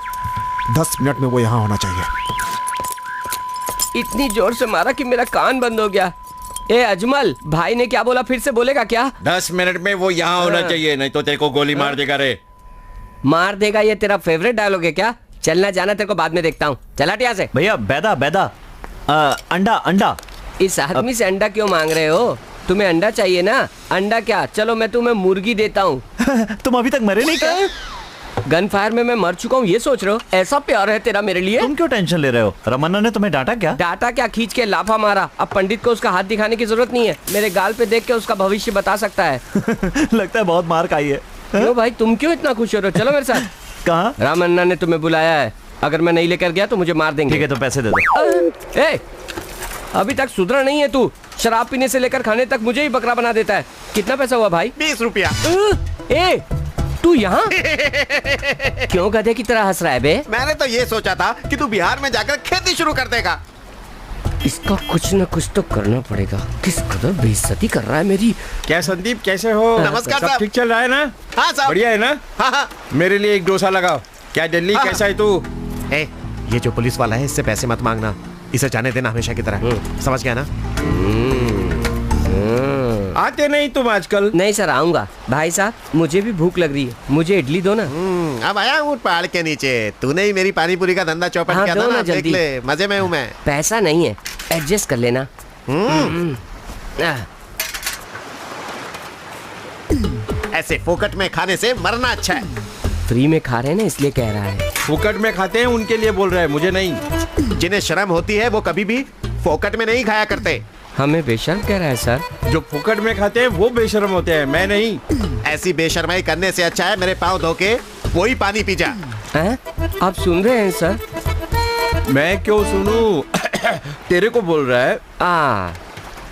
10 मिनट में वो यहाँ होना चाहिए। इतनी जोर से मारा कि मेरा कान बंद हो गया। ए अजमल, भाई ने क्या बोला, फिर से बोलेगा क्या? 10 मिनट में वो यहाँ होना चाहिए, नहीं तो तेरे को गोली मार देगा रे। मार देगा, ये तेरा फेवरेट डायलॉग है क्या? चलना जाना तेरे को बाद में देखता हूँ, चल हट यहाँ से। भैया बैदा अंडा अंडा। इस आदमी से अंडा क्यों मांग रहे हो? तुम्हें अंडा चाहिए ना? अंडा क्या, चलो मैं तुम्हें मुर्गी देता हूँ। तुम अभी तक मरे नहीं क्या? गन फायर में मैं मर चुका हूँ, ये सोच रहे हो? ऐसा प्यार है तेरा मेरे लिए? तुम क्यों टेंशन ले रहे हो? रमन्ना ने तुम्हें डांटा क्या? डांटा क्या, खींच के लाफा मारा। अब पंडित को उसका हाथ दिखाने की जरूरत नहीं है, मेरे गाल पे देख के उसका भविष्य बता सकता है। लगता है बहुत मार खाई है। क्यों भाई, तुम क्यों इतना खुश हो रहे हो? चलो मेरे साथ। कहाँ? रामन्ना ने तुम्हें बुलाया है, अगर मैं नहीं लेकर गया तो मुझे मार देंगे। ठीक है, तो पैसे दे दो। ए, अभी तक सुधरा नहीं है तू, शराब पीने से लेकर खाने तक मुझे ही बकरा बना देता है। कितना पैसा हुआ भाई? 20 रुपया। ए, तू यहाँ क्यों गधे की तरह हंस रहा है बे? मैंने तो ये सोचा था कि तू बिहार में जाकर खेती शुरू कर देगा। इसका कुछ न कुछ तो करना पड़ेगा। किस कदर बेइज्जती कर रहा है मेरी। क्या संदीप, कैसे हो? नमस्कार सब साहब। ठीक चल रहा है ना? हाँ साहब। बढ़िया है ना? हाँ। मेरे लिए एक डोसा लगाओ। क्या दिल्ली, हाँ। कैसा है तू? ये जो पुलिस वाला है, इससे पैसे मत मांगना, इसे जाने देना हमेशा की तरह। समझ गया ना? आते नहीं तुम आजकल? नहीं सर, आऊंगा। भाई साहब, मुझे भी भूख लग रही है, मुझे इडली दो ना। अब आया हूँ पहाड़ के नीचे। तूने ही मेरी पानी पूरी का धंधा चौपट किया था ना, देख ले, मजे में हूँ मैं। पैसा नहीं है, एडजस्ट कर लेना। ऐसे फोकट में खाने से मरना अच्छा है। फ्री में खा रहे हैं ना, इसलिए कह रहा है। फोकट में खाते हैं उनके लिए बोल रहा है, मुझे नहीं। जिन्हें शर्म होती है वो कभी भी फोकट में नहीं खाया करते। हमें बेशर्म कह रहा है सर? जो फोकट में खाते हैं वो बेशर्म होते हैं, मैं नहीं। ऐसी बेशर्माई करने से अच्छा है मेरे पाँव धो के वही पानी पी जा। आप सुन रहे हैं सर? मैं क्यों सुनूं? तेरे को बोल रहा है।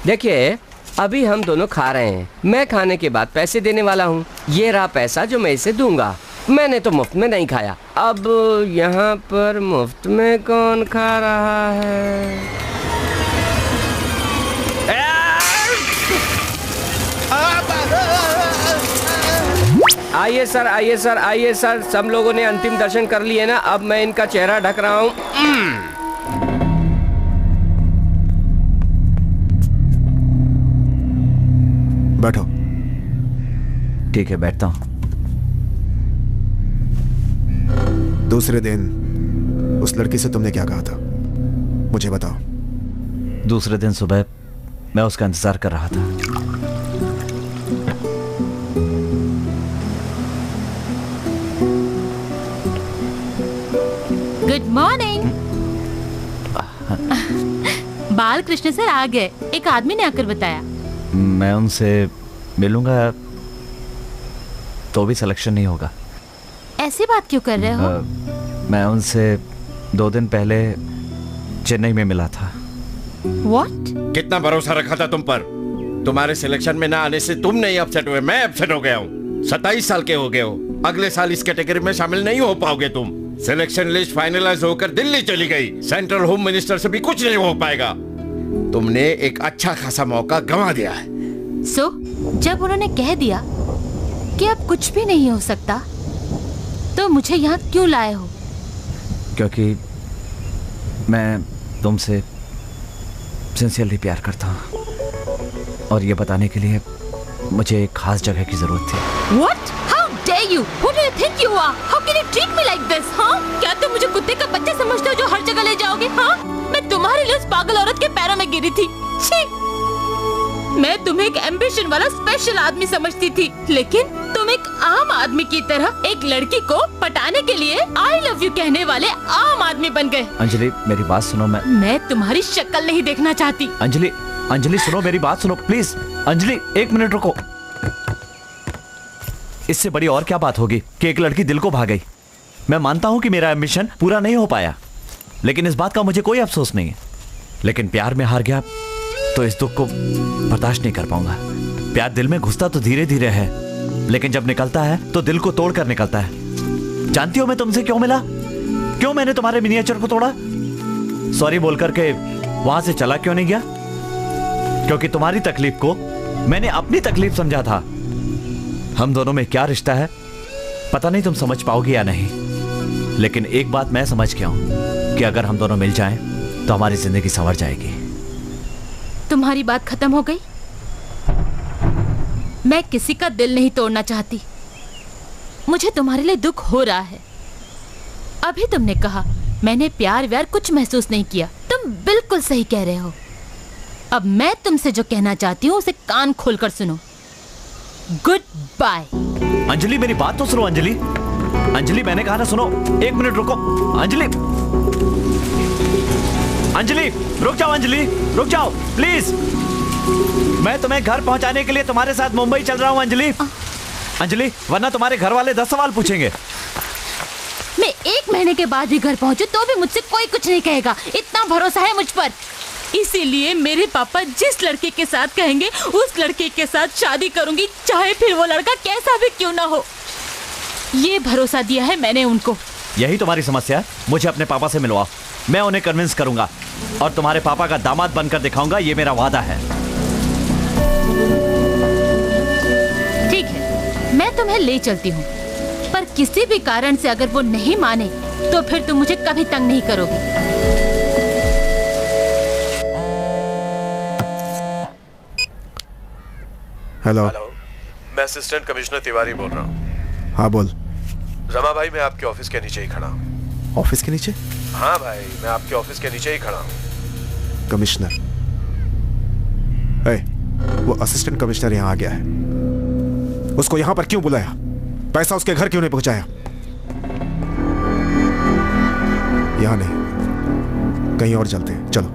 देखिए, अभी हम दोनों खा रहे हैं, मैं खाने के बाद पैसे देने वाला हूँ। ये रहा पैसा जो मैं इसे दूंगा। मैंने तो मुफ्त में नहीं खाया, अब यहाँ पर मुफ्त में कौन खा रहा है? आइए सर, आइए सर, आइए सर। सब लोगों ने अंतिम दर्शन कर लिए ना, अब मैं इनका चेहरा ढक रहा हूँ। बैठो। ठीक है, बैठता हूँ। दूसरे दिन उस लड़की से तुमने क्या कहा था, मुझे बताओ। दूसरे दिन सुबह मैं उसका इंतजार कर रहा था। Good morning. बाल कृष्ण सर आ गए, एक आदमी ने आकर बताया। मैं उनसे मिलूंगा तो भी सिलेक्शन नहीं होगा। ऐसी बात क्यों कर रहे हो? मैं उनसे 2 दिन पहले चेन्नई में मिला था। What? कितना भरोसा रखा था तुम पर। तुम्हारे सिलेक्शन में ना आने से तुम नहीं अपसेट हुए, मैं अपसेट हो गया हूँ। 27 साल के हो गए हो, अगले साल इस कैटेगरी में शामिल नहीं हो पाओगे तुम। सिलेक्शन लिस्ट फाइनलाइज होकर दिल्ली चली गई, सेंट्रल होम मिनिस्टर से भी कुछ नहीं हो पाएगा। तुमने एक अच्छा खासा मौका गंवा दिया है। जब उन्होंने कह दिया कि अब कुछ भी नहीं हो सकता, तो मुझे यहाँ क्यों लाए हो? क्योंकि मैं तुमसे सिंसियरली प्यार करता हूँ, और ये बताने के लिए मुझे एक खास जगह की जरूरत थी। What? How dare you? Who do you think you are? How can you treat me like this? हाँ? क्या तुम मुझे कुत्ते का बच्चा समझते हो जो हर जगह ले जाओगे? हाँ? मैं तुम्हारे लिए उस पागल औरत के पैरों में गिरी थी। छी! मैं तुम्हें एक एम्बिशन वाला स्पेशल आदमी समझती थी, लेकिन तुम एक आम आदमी की तरह एक लड़की को पटाने के लिए आई लव यू कहने वाले आम आदमी बन गए। अंजलि मेरी बात सुनो। मैं तुम्हारी शक्ल नहीं देखना चाहती। अंजलि सुनो, मेरी बात सुनो प्लीज। अंजलि 1 मिनट रुको। इससे बड़ी और क्या बात होगी कि एक लड़की दिल को भा गई। मैं मानता हूं कि मेरा एम्बिशन पूरा नहीं हो पाया, लेकिन इस बात का मुझे कोई अफसोस नहीं है। लेकिन प्यार में हार गया तो इस दुख को बर्दाश्त नहीं कर पाऊंगा। प्यार दिल में घुसता तो धीरे धीरे है, लेकिन जब निकलता है तो दिल को तोड़ कर निकलता है। जानती हो मैं तुमसे क्यों मिला? क्यों मैंने तुम्हारे मिनिएचर को तोड़ा? सॉरी बोल करके वहां से चला क्यों नहीं गया? क्योंकि तुम्हारी तकलीफ को मैंने अपनी तकलीफ समझा था। हम दोनों में क्या रिश्ता है पता नहीं तुम समझ पाओगी या नहीं, लेकिन एक बात मैं समझ गया हूं कि अगर हम दोनों मिल जाएं तो हमारी जिंदगी संवर जाएगी। तुम्हारी बात खत्म हो गई? मैं किसी का दिल नहीं तोड़ना चाहती। मुझे तुम्हारे लिए दुख हो रहा है। अभी तुमने कहा मैंने प्यार व्यार कुछ महसूस नहीं किया। तुम बिल्कुल सही कह रहे हो। अब मैं तुमसे जो कहना चाहती हूँ उसे कान खोलकर सुनो। Good bye. अंजलि मेरी बात तो सुनो। अंजलि मैंने कहा ना सुनो। 1 मिनट रुको। अंजलि रुक जाओ। अंजलि रुक जाओ प्लीज। मैं तुम्हें घर पहुंचाने के लिए तुम्हारे साथ मुंबई चल रहा हूं। अंजलि वरना तुम्हारे घर वाले 10 सवाल पूछेंगे। मैं 1 महीने के बाद भी घर पहुंचू तो भी मुझसे कोई कुछ नहीं कहेगा। इतना भरोसा है मुझ पर। इसीलिए मेरे पापा जिस लड़के के साथ कहेंगे उस लड़के के साथ शादी करूंगी, चाहे फिर वो लड़का कैसा भी क्यों ना हो। ये भरोसा दिया है मैंने उनको। यही तुम्हारी समस्या है? मुझे अपने पापा से मिलवाओ, मैं उन्हें कन्विंस करूंगा और तुम्हारे पापा का दामाद बनकर दिखाऊंगा। ये मेरा वादा है। ठीक है, मैं तुम्हें ले चलती हूँ, पर किसी भी कारण से अगर वो नहीं माने तो फिर तुम मुझे कभी तंग नहीं करोगे। हेलो, मैं असिस्टेंट कमिश्नर तिवारी बोल रहा हूँ। हाँ बोल। रमा भाई मैं आपके ऑफिस के नीचे ही खड़ा हूँ। ऑफिस के नीचे? हाँ भाई मैं आपके ऑफिस के नीचे ही खड़ा हूँ। कमिश्नर, वो असिस्टेंट कमिश्नर यहाँ आ गया है। उसको यहाँ पर क्यों बुलाया? पैसा उसके घर क्यों नहीं पहुंचाया? यहाँ नहीं, कहीं और चलते हैं, चलो।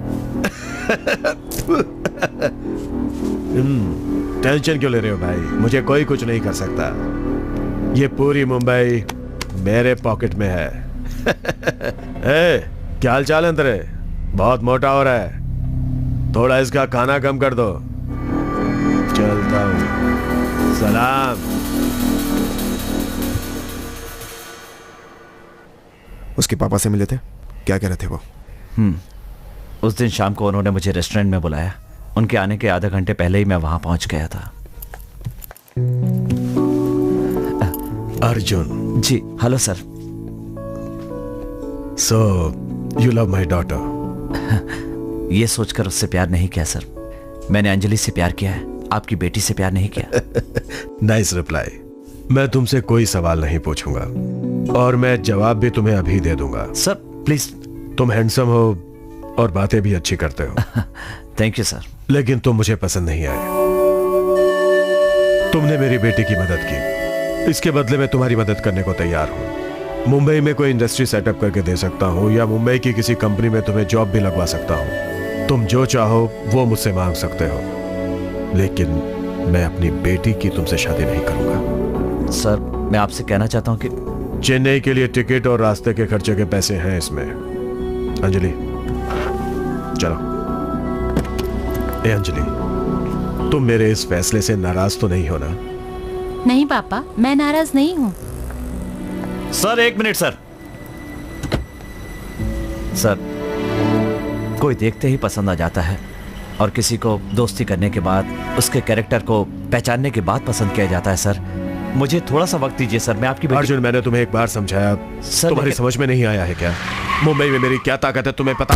टेंशन क्यों ले रहे हो भाई? मुझे कोई कुछ नहीं कर सकता। ये पूरी मुंबई मेरे पॉकेट में है। क्या हाल चाल है तेरे? बहुत मोटा हो रहा है, थोड़ा इसका खाना कम कर दो। चलता हूं, सलाम। उसके पापा से मिले थे? क्या कह रहे थे वो? उस दिन शाम को उन्होंने मुझे रेस्टोरेंट में बुलाया। उनके आने के आधा घंटे पहले ही मैं वहां पहुंच गया था। Arjun ji. Hello sir. So you love my daughter? ये सोचकर उससे प्यार नहीं किया सर। मैंने अंजलि से प्यार किया है, आपकी बेटी से प्यार नहीं किया। Nice reply. मैं तुमसे कोई सवाल नहीं पूछूंगा और मैं जवाब भी तुम्हें अभी दे दूंगा। Sir please. तुम हैंडसम हो और बातें भी अच्छी करते हो। Thank you sir. लेकिन तुम मुझे पसंद नहीं आए। तुमने मेरी बेटी की मदद की, इसके बदले मैं तुम्हारी मदद करने को तैयार हूं। मुंबई में कोई इंडस्ट्री सेटअप करके दे सकता हूं या मुंबई की किसी कंपनी में तुम्हें जॉब भी लगवा सकता हूं। तुम जो चाहो वो मुझसे मांग सकते हो, लेकिन मैं अपनी बेटी की तुमसे शादी नहीं करूंगा। सर मैं आपसे कहना चाहता हूं कि चेन्नई के लिए टिकट और रास्ते के खर्चे के पैसे हैं इसमें। अंजलि चलो। ए अंजलि, तुम मेरे इस फैसले से नाराज तो नहीं हो ना? नहीं पापा, मैं नाराज नहीं हूँ। Sir 1 minute sir. सर कोई देखते ही पसंद आ जाता है और किसी को दोस्ती करने के बाद, उसके कैरेक्टर को पहचानने के बाद पसंद किया जाता है। सर मुझे थोड़ा सा वक्त दीजिए सर। मैं आपकी अर्जुन, मैंने तुम्हें एक बार समझाया, तुम्हारी समझ में नहीं आया है क्या? मुंबई में मेरी क्या ताकत है तुम्हें पता?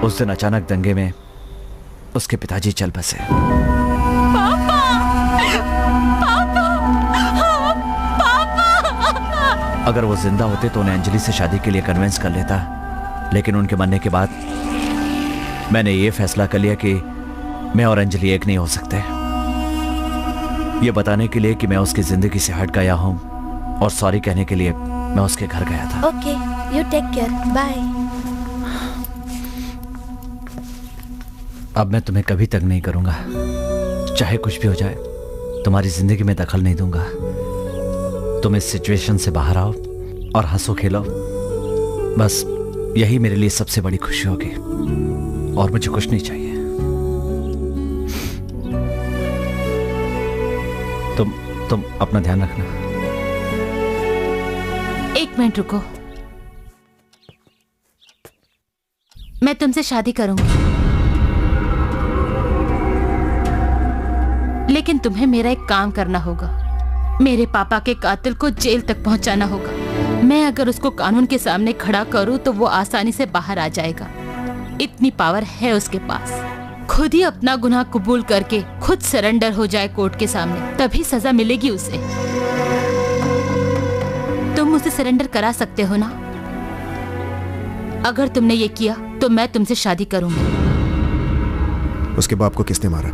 उस दिन अचानक दंगे में उसके पिताजी चल बसे। पापा! पापा! अगर वो जिंदा होते तो उन्हें अंजलि से शादी के लिए कन्विंस कर लेता, लेकिन उनके मरने के बाद मैंने ये फैसला कर लिया कि मैं और अंजलि एक नहीं हो सकते। ये बताने के लिए कि मैं उसकी जिंदगी से हट गया हूं और सॉरी कहने के लिए मैं उसके घर गया था। Okay, you take care, bye. अब मैं तुम्हें कभी तंग नहीं करूंगा, चाहे कुछ भी हो जाए। तुम्हारी जिंदगी में दखल नहीं दूंगा। तुम इस सिचुएशन से बाहर आओ और हंसो खेलो, बस यही मेरे लिए सबसे बड़ी खुशी होगी और मुझे कुछ नहीं चाहिए। तुम अपना ध्यान रखना। एक मिनट रुको, मैं तुमसे शादी करूंगी, लेकिन तुम्हें मेरा एक काम करना होगा। मेरे पापा के कातिल को जेल तक पहुंचाना होगा। मैं अगर उसको कानून के सामने खड़ा करूं तो वो आसानी से बाहर आ जाएगा। इतनी पावर है उसके पास। खुद ही अपना गुनाह कबूल करके खुद सरेंडर हो जाए कोर्ट के सामने, तभी सजा मिलेगी उसे। तुम उसे सरेंडर करा सकते हो ना? अगर तुमने ये किया तो मैं तुमसे शादी करूंगी। उसके बाप को किसने मारा?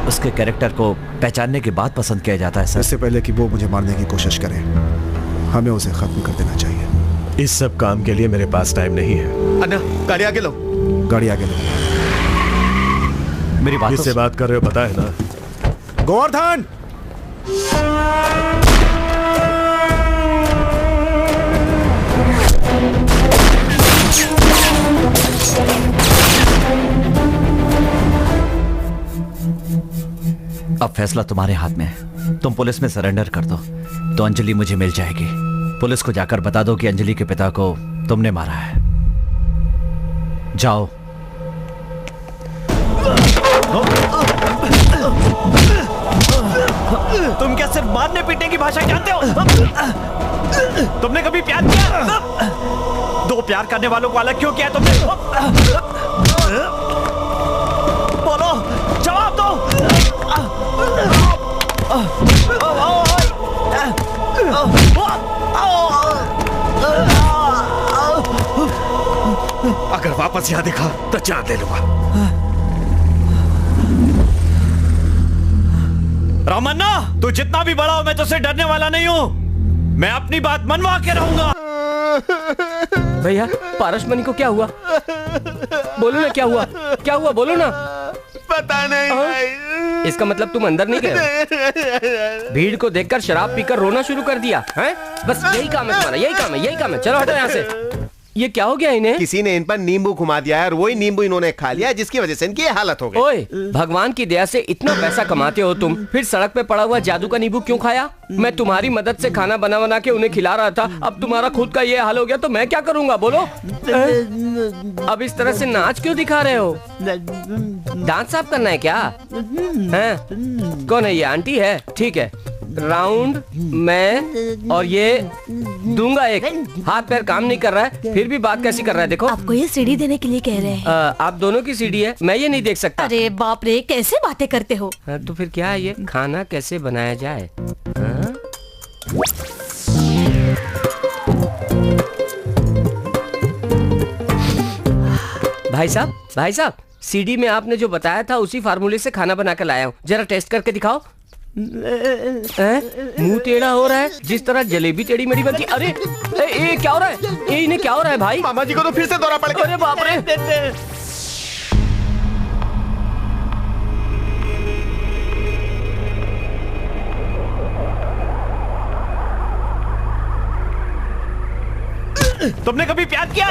उसके कैरेक्टर को पहचानने के बाद पसंद किया जाता है सर। इससे पहले कि वो मुझे मारने की कोशिश करे, हमें उसे खत्म कर देना चाहिए। इस सब काम के लिए मेरे पास टाइम नहीं है। अन्ना, गाड़ी आगे लो। गाड़ी आगे लो। मेरी बात किससे बात कर रहे हो पता है ना? गोवर्धन! अब फैसला तुम्हारे हाथ में है। तुम पुलिस में सरेंडर कर दो तो अंजलि मुझे मिल जाएगी। पुलिस को जाकर बता दो कि अंजलि के पिता को तुमने मारा है। जाओ। तुम क्या सिर्फ मारने पीटने की भाषा जानते हो? तुमने कभी प्यार किया? दो प्यार करने वालों को अलग क्यों किया तुमने? बोलो, जवाब दो। अगर वापस यहाँ दिखा तो जान ले लूंगा। रामन्ना, तू जितना भी बड़ा हो मैं तुझसे डरने वाला नहीं हूँ। मैं अपनी बात मनवा के रहूंगा। भैया, पारसमणि को क्या हुआ? बोलो ना, क्या हुआ? क्या हुआ, बोलो ना। पता नहीं भाई। इसका मतलब तुम अंदर नहीं गए? भीड़ को देखकर शराब पीकर रोना शुरू कर दिया है? बस यही काम है तुम्हारा, यही काम है, यही काम है। चलो हटो यहाँ से। ये क्या हो गया इन्हें? किसी ने इन पर नींबू घुमा दिया है और वही नींबू इन्होंने खा लिया, जिसकी वजह से इनकी ये हालत हो गई। ओए, भगवान की दया से इतना पैसा कमाते हो तुम, फिर सड़क पे पड़ा हुआ जादू का नींबू क्यों खाया? मैं तुम्हारी मदद से खाना बना बना के उन्हें खिला रहा था, अब तुम्हारा खुद का ये हाल हो गया तो मैं क्या करूंगा बोलो? अब इस तरह से नाच क्यों दिखा रहे हो? दांत साफ करना है क्या? हैं? कौन है ये? आंटी है? ठीक है, राउंड मैं और ये दूंगा एक। हाथ पैर काम नहीं कर रहा है, फिर भी बात कैसी कर रहा है देखो। आपको ये सीढ़ी देने के लिए कह रहे हैं। आप दोनों की सीढ़ी है, मैं ये नहीं देख सकता। अरे बाप रे, कैसे बातें करते हो? तो फिर क्या है ये? खाना कैसे बनाया जाए? भाई साहब, सीढ़ी में आपने जो बताया था उसी फार्मूले से खाना बना कर लाया हूँ, जरा टेस्ट करके दिखाओ। मुंह टेढ़ा हो रहा है जिस तरह जलेबी टेढ़ी मेढ़ी बनती। अरे ये क्या हो रहा है? इन्हें क्या हो रहा है भाई? मामा जी को तो फिर से दौरा पड़ गया। अरे बाप रे। तुमने कभी प्यार किया?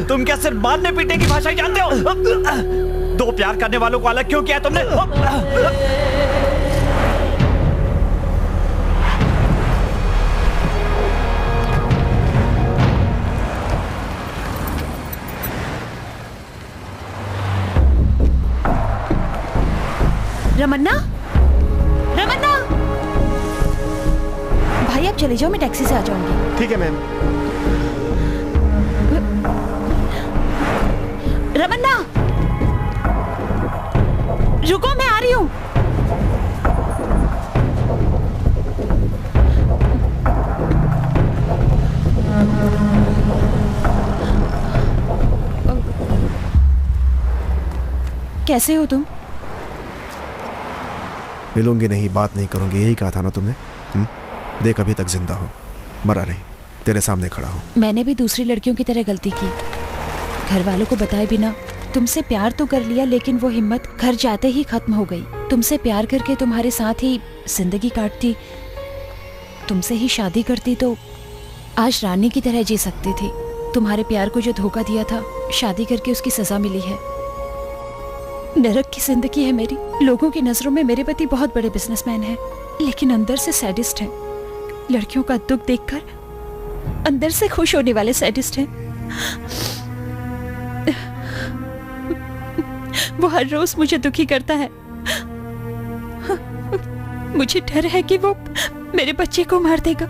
तुम क्या सिर्फ मारने पीटने की भाषा जानते हो? दो प्यार करने वालों को अलग क्यों किया तुमने? रमन्ना, रमन्ना, भाई आप चले जाओ, मैं टैक्सी से आ जाऊंगी। ठीक है मैम। रमन्ना, रुको, मैं आ रही रही हूँ। कैसे हो तुम? मिलूंगी नहीं, बात नहीं करूंगी, यही कहा था ना तुमने? देख अभी तक जिंदा हो, मरा नहीं, तेरे सामने खड़ा हूँ। मैंने भी दूसरी लड़कियों की तरह गलती की, घर वालों को बताए बिना तुमसे प्यार तो कर लिया, लेकिन वो हिम्मत घर जाते ही खत्म हो गई। तुमसे प्यार करके तुम्हारे साथ ही जिंदगी काटती, तुमसे ही शादी करती तो आज रानी की तरह जी सकती थी। तुम्हारे प्यार को जो धोखा दिया था, शादी करके उसकी सजा मिली है। नरक की जिंदगी है मेरी। लोगों की नजरों में मेरे पति बहुत बड़े बिजनेसमैन हैं, लेकिन अंदर से सैडिस्ट हैं। लड़कियों का दुख देखकर अंदर से खुश होने वाले सैडिस्ट हैं। वो हर रोज मुझे दुखी करता है। मुझे डर है कि वो मेरे बच्चे को मार देगा।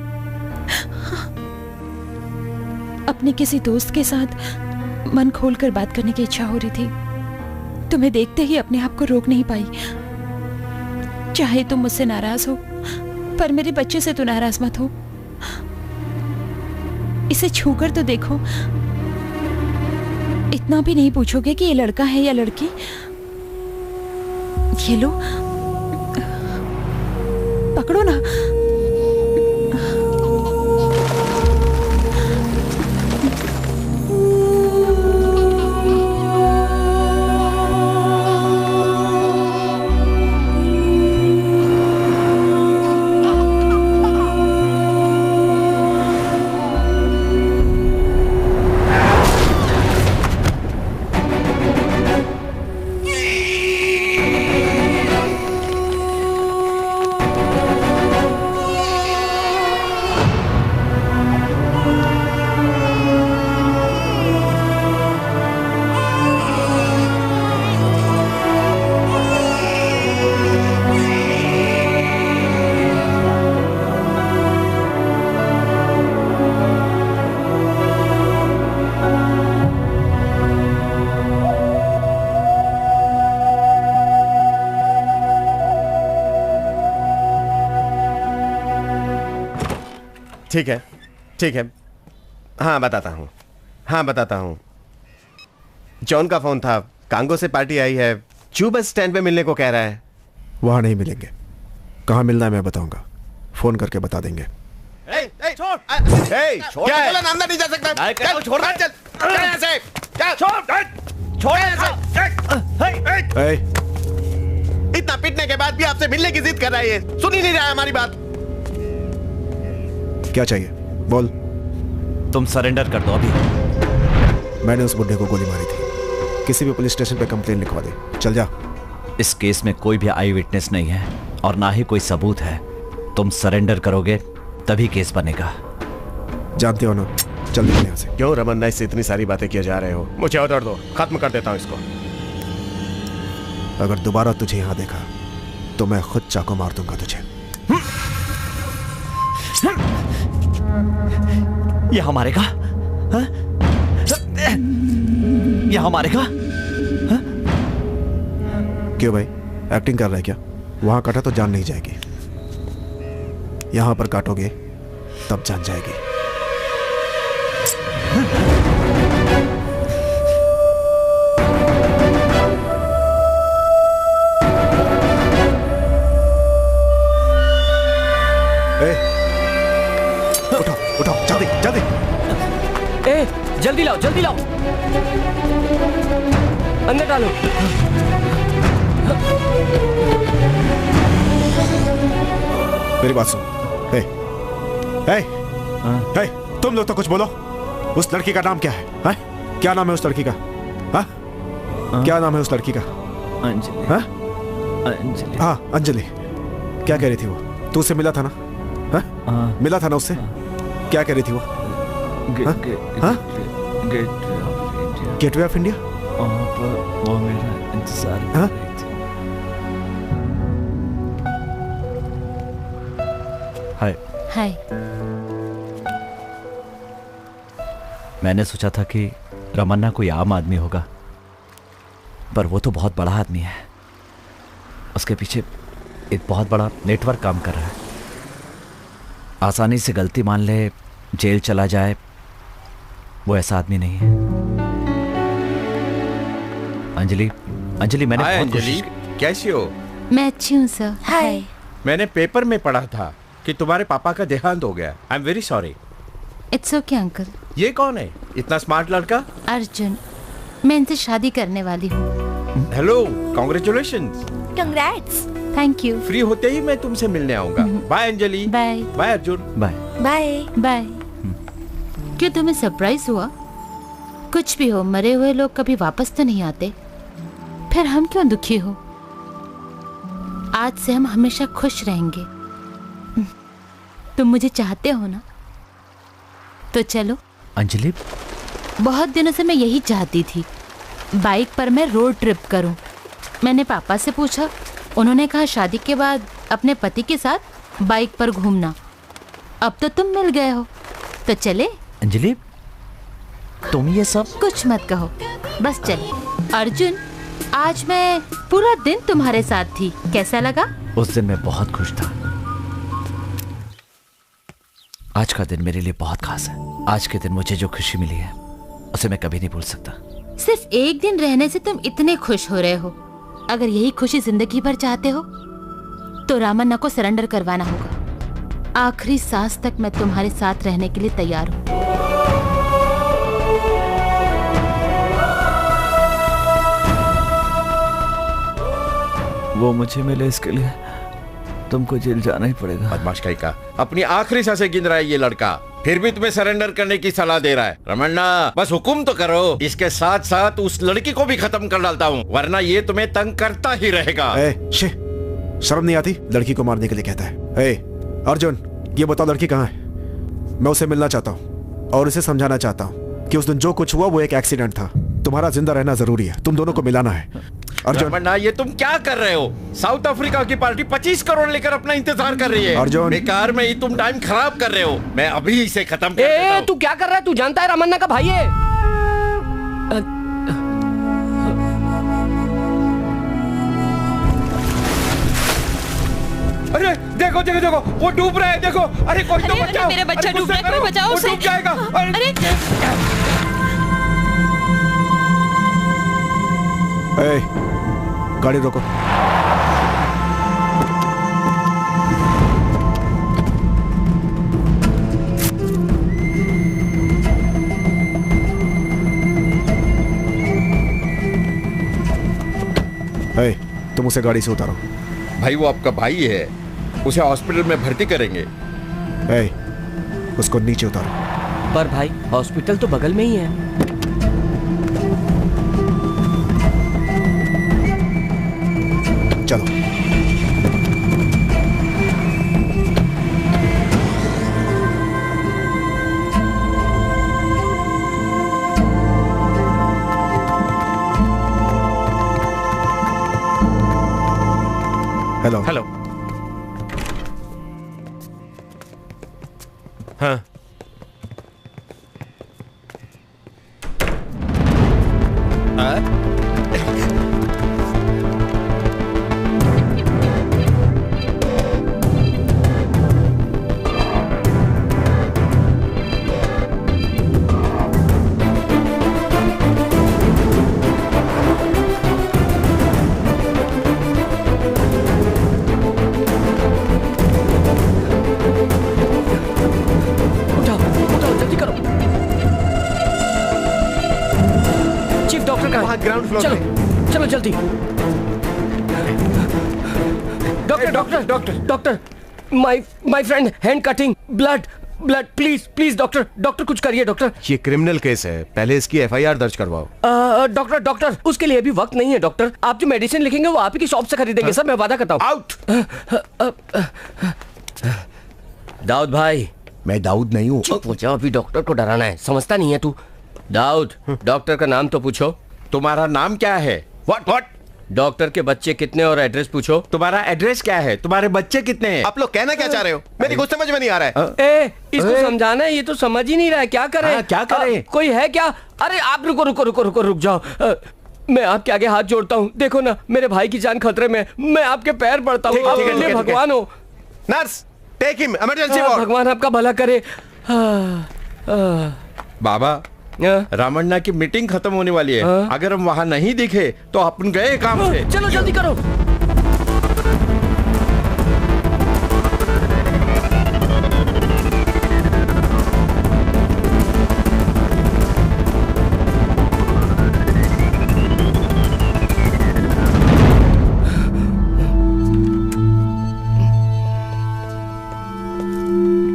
अपने किसी दोस्त के साथ मन खोलकर बात करने की इच्छा हो रही थी। तुम्हें देखते ही अपने आप को रोक नहीं पाई। चाहे तुम मुझसे नाराज हो, पर मेरे बच्चे से तो नाराज मत हो। इसे छूकर तो देखो। इतना भी नहीं पूछोगे कि ये लड़का है या लड़की? ये लो, पकड़ो ना। ठीक है, ठीक है, हाँ बताता हूँ। जॉन का फोन था, कांगो से पार्टी आई है, चू बस स्टैंड पे मिलने को कह रहा है। वहां नहीं मिलेंगे, कहाँ मिलना है मैं बताऊंगा, फोन करके बता देंगे। छोड़, क्या है? अंदर नहीं जा सकता। छोड़, इतना पिटने के बाद भी आपसे मिलने की जिद कर रहा है, सुन ही नहीं रहा है हमारी बात। क्या चाहिए बोल। तुम सरेंडर कर दो अभी। मैंने उस बुड्ढे को गोली मारी थी, किसी भी पुलिस स्टेशन पे कंप्लेन लिखवा दे, चल जा। इस केस में कोई भी आई विटनेस नहीं है और ना ही कोई सबूत है। तुम सरेंडर करोगे तभी केस बनेगा। जानते हो ना, चल निकल यहाँ से। क्यों रमन्ना, इससे इतनी सारी बातें किए जा रहे हो? मुझे ऑर्डर दो, खत्म कर देता हूँ इसको। अगर दोबारा तुझे यहाँ देखा तो मैं खुद चाकू मार दूंगा तुझे। यहाँ मारेगा? यहाँ मारेगा? क्यों भाई, एक्टिंग कर रहा है क्या? वहां काटा तो जान नहीं जाएगी, यहां पर काटोगे तब जान जाएगी। उठाओ जल्दी जल्दी। जल्दी लाओ जल्दी लाओ, अंदर डालो। मेरी बात सुन। तुम लोग तो कुछ बोलो। उस लड़की का नाम क्या है? क्या नाम है उस लड़की का? क्या नाम है उस लड़की का? अंजलि। अंजलि। हाँ अंजलि। क्या कह रही थी वो? तू उससे मिला था ना? मिला था ना उससे? क्या कह रही थी वो? Gateway of India. वो मेरा इंतजार कर रही थी। हाय। हाय। मैंने सोचा था कि रमन्ना कोई आम आदमी होगा, पर वो तो बहुत बड़ा आदमी है। उसके पीछे एक बहुत बड़ा नेटवर्क काम कर रहा है। आसानी से गलती मान ले, जेल चला जाए, वो ऐसा आदमी नहीं है। अंजलि, अंजलि मैंने हाय बहुत अंजलि, कैसी हो? मैं अच्छी हूँ सर। हाय। मैंने पेपर में पढ़ा था कि तुम्हारे पापा का देहांत हो गया। I am very sorry. It's okay uncle. ये कौन है इतना स्मार्ट लड़का? अर्जुन, मैं इनसे शादी करने वाली हूँ। Hello, congratulations. Congrats. Thank you. Free होते ही मैं तुमसे मिलने आऊंगा। Bye Anjali. Bye. Bye Arjun. Bye bye bye. क्यों तुम्हें सरप्राइज हुआ? कुछ भी हो, मरे हुए लोग कभी वापस तो नहीं आते, फिर हम क्यों दुखी हो? आज से हम हमेशा खुश रहेंगे। तुम मुझे चाहते हो ना? तो चलो। अंजलि, बहुत दिनों से मैं यही चाहती थी, बाइक पर मैं रोड ट्रिप करूं। मैंने पापा से पूछा, उन्होंने कहा शादी के बाद अपने पति के साथ बाइक पर घूमना। अब तो तुम मिल गए हो, तो चले। अंजलि, तुम ये सब कुछ मत कहो, बस चले। अर्जुन, आज मैं पूरा दिन तुम्हारे साथ थी, कैसा लगा? उस दिन मैं बहुत खुश था। आज का दिन मेरे लिए बहुत खास है। आज के दिन मुझे जो खुशी मिली है उसे मैं कभी नहीं भूल सकता। सिर्फ एक दिन रहने से तुम इतने खुश हो रहे हो। अगर यही खुशी जिंदगी भर चाहते हो तो रामन्ना को सरेंडर करवाना होगा। आखिरी सांस तक मैं तुम्हारे साथ रहने के लिए तैयार हूँ। वो मुझे मिले इसके लिए तुमको जेल जाना ही पड़ेगा। बदमाश कहीं का, अपनी आखिरी सांसें गिन रहा है ये लड़का, फिर भी तुम्हें सरेंडर करने की सलाह दे रहा है। रमन्ना, बस हुक्म तो करो। इसके साथ साथ उस लड़की को भी खत्म कर डालता हूँ, वरना ये तुम्हें तंग करता ही रहेगा। शर्म नहीं आती? लड़की को मारने के लिए कहता है। अर्जुन, ये बताओ लड़की कहाँ है? मैं उसे मिलना चाहता हूँ और उसे समझाना चाहता हूँ कि उस दिन जो कुछ हुआ वो एक एक्सीडेंट था। तुम्हारा जिंदा रहना जरूरी है, तुम दोनों को मिलाना है। अर्जुन, रमन्ना, ये तुम क्या कर रहे हो? साउथ अफ्रीका की पार्टी 25 करोड़ लेकर अपना इंतजार कर रही है। अर्जुन, बेकार में ही तुम टाइम खराब कर रहे हो। मैं अभी इसे खत्म कर देता हूं। तू क्या कर रहा है? तू जानता है रमन्ना का भाई है। अरे देखो देखो देखो, वो डूब रहा है, देखो। अरे कोई तो बचाओ। मेरा बच्चा डूब रहा है, कोई बचाओ उसे। वो डूब जाएगा। गाड़ी रोको। तुम उसे गाड़ी से उतारो। भाई, वो आपका भाई है, उसे हॉस्पिटल में भर्ती करेंगे। उसको नीचे उतारो। पर भाई, हॉस्पिटल तो बगल में ही है। चलो। हेलो। हेलो। हाँ, ग्राउंड फ्लोर। चलो चलो जल्दी। Doctor doctor doctor doctor, my friend, hand cutting, blood blood, please please doctor, doctor कुछ करिए डॉक्टर। ये क्रिमिनल केस है, पहले इसकी एफआईआर दर्ज करवाओ। डॉक्टर डॉक्टर, उसके लिए अभी वक्त नहीं है डॉक्टर। आप जो मेडिसिन लिखेंगे वो आप ही की शॉप से खरीदेंगे। सर मैं वादा करता हूँ। आउट। दाऊद भाई। मैं दाऊद नहीं हूँ। चुप हो जाओ, अभी डॉक्टर को डराना है, समझता नहीं है तू। दाऊद, डॉक्टर का नाम तो पूछो। तुम्हारा नाम क्या है? व्हाट? डॉक्टर के बच्चे कितने और एड्रेस पूछो। तुम्हारा एड्रेस क्या है? तुम्हारे बच्चे कितने हैं? आप लोग कहना क्या चाह रहे हो? मेरी कुछ समझ में नहीं आ रहा है। इसको समझाना है, ये तो समझ ही नहीं रहा है। क्या करें? क्या करें? कोई है क्या? अरे आप रुको रुको रुको रुको, रुक जाओ। मैं आपके आगे हाथ जोड़ता हूँ, देखो ना मेरे भाई की जान खतरे में, मैं आपके पैर पड़ता हूँ, आप मेरे लिए भगवान हो। Nurse, take him, emergency ward. भगवान आपका भला करे। बाबा, रामन्ना की मीटिंग खत्म होने वाली है, अगर हम वहाँ नहीं दिखे तो अपन गए काम से। चलो जल्दी करो।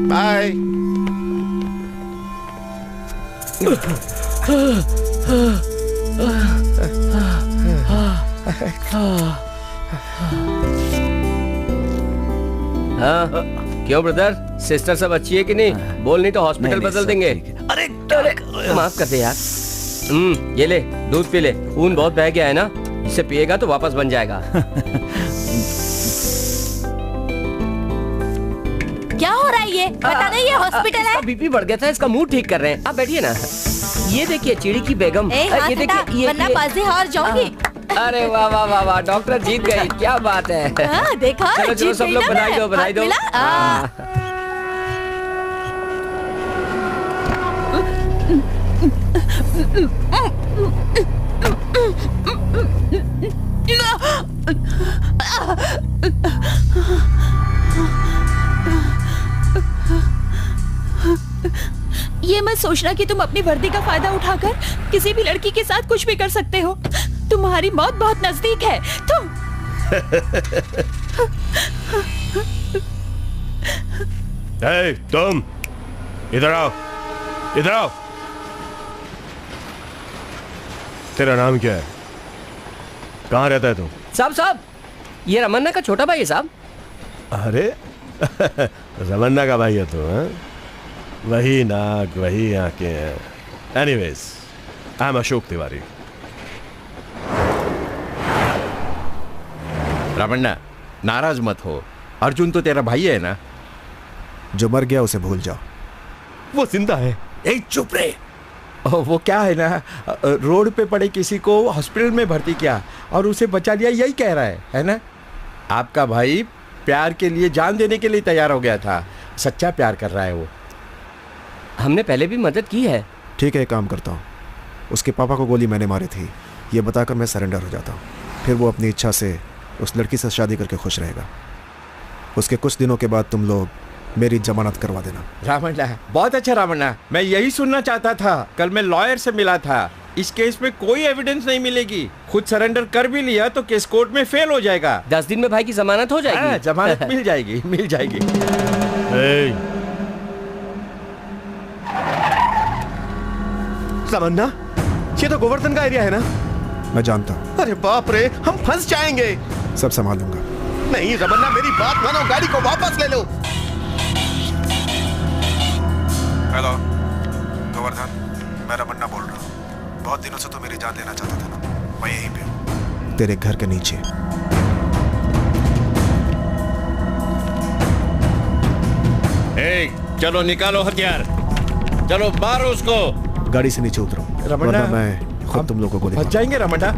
बाय। क्यों ब्रदर, सिस्टर सब अच्छी है कि नहीं? बोल नहीं तो हॉस्पिटल बदल देंगे। अरे माफ कर दे यार। ये ले, दूध पी ले, खून बहुत बह गया है ना, इसे पिएगा तो वापस बन जाएगा। क्या हो रहा है ये? पता नहीं ये हॉस्पिटल है। इसका बीपी बढ़ गया था, इसका मूड ठीक कर रहे हैं। आप बैठिए ना। ये देखिए चिड़ी की बेगम। ये देखिए, वरना पास हार जाऊंगी। अरे वाह वाह वाह वाह, डॉक्टर जीत गई, क्या बात है। देखा, चलो चलो सब लोग बधाई दो, बधाई दो। ये मत सोचना कि तुम अपनी वर्दी का फायदा उठाकर किसी भी लड़की के साथ कुछ भी कर सकते हो। तुम्हारी मौत बहुत नजदीक है। तुम इधर आओ, इधर आओ। तेरा नाम क्या है? कहाँ रहता है तू? साहब, ये रमन्ना का छोटा भाई है साहब। अरे रमन्ना का भाई है तू? वही नाक, वही आंखें। Anyways, I am Ashok Tiwari. Ramanna, नाराज मत हो, अर्जुन तो तेरा भाई है ना? जो मर गया उसे भूल जाओ। वो जिंदा है। चुप रहे। वो क्या है ना, रोड पे पड़े किसी को हॉस्पिटल में भर्ती किया और उसे बचा लिया, यही कह रहा है ना? आपका भाई प्यार के लिए जान देने के लिए तैयार हो गया था, सच्चा प्यार कर रहा है वो। हमने पहले भी मदद की है। ठीक है, एक काम करता हूँ, उसके पापा को गोली मैंने मारी थी, ये बताकर मैं सरेंडर हो जाता हूँ। फिर वो अपनी इच्छा से उस लड़की से शादी करके खुश रहेगा। उसके कुछ दिनों के बाद तुम लोग मेरी जमानत करवा देना। रामन्ना, बहुत अच्छा रामन्ना, मैं यही सुनना चाहता था। कल मैं लॉयर से मिला था, इस केस में कोई एविडेंस नहीं मिलेगी। खुद सरेंडर कर भी लिया तो केस कोर्ट में फेल हो जाएगा। 10 दिन में भाई की जमानत हो जाएगी। जमानत मिल जाएगी, मिल जाएगी। रमन्ना, ये तो गोवर्धन का एरिया है ना? मैं जानता हूँ। अरे बाप रे, हम फंस जाएंगे। सब संभालूंगा। नहीं रमन्ना, मेरी बात मानो, गाड़ी को वापस ले लो। हेलो गोवर्धन, मैं रमन्ना बोल रहा हूँ। बहुत दिनों से तो मेरी जान लेना चाहता था ना, मैं यहीं पे हूँ, तेरे घर के नीचे। चलो निकालो हथियार, चलो मारो उसको। गाड़ी से नीचे उतरो, रमन्ना, मैं खुद तुम लोगों को बच जाएंगे रमन्ना।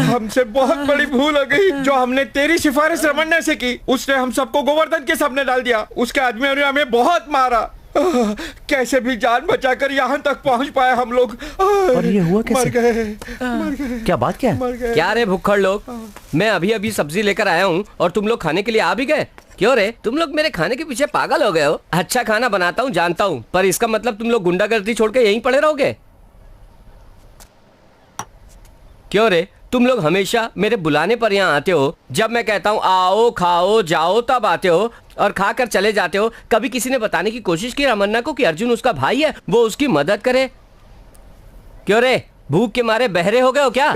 हमसे बहुत बड़ी भूल हो गई जो हमने तेरी सिफारिश रमन्ना से की। उसने हम सबको गोवर्धन के सामने डाल दिया। उसके आदमियों ने हमें बहुत मारा। कैसे भी जान बचाकर यहाँ तक पहुँच पाए हम लोग। और ये हुआ कैसे? मर गए। क्या बात क्या है? क्या रे भुक्खड़ लोग, मैं अभी अभी सब्जी लेकर आया हूँ और तुम लोग खाने के लिए आ भी गए। क्यों रे, तुम लोग मेरे खाने के पीछे पागल हो गए हो? अच्छा खाना बनाता हूँ जानता हूँ, पर इसका मतलब तुम लोग गुंडागर्दी छोड़ के यहीं पड़े रहोगे? क्यों रे, तुम लोग हमेशा मेरे बुलाने पर यहाँ आते हो, जब मैं कहता हूँ आओ खाओ जाओ तब आते हो और खाकर चले जाते हो। कभी किसी ने बताने की कोशिश की रमन्ना को कि अर्जुन उसका भाई है, वो उसकी मदद करे? क्यों रे, भूख के मारे बहरे हो गए हो क्या?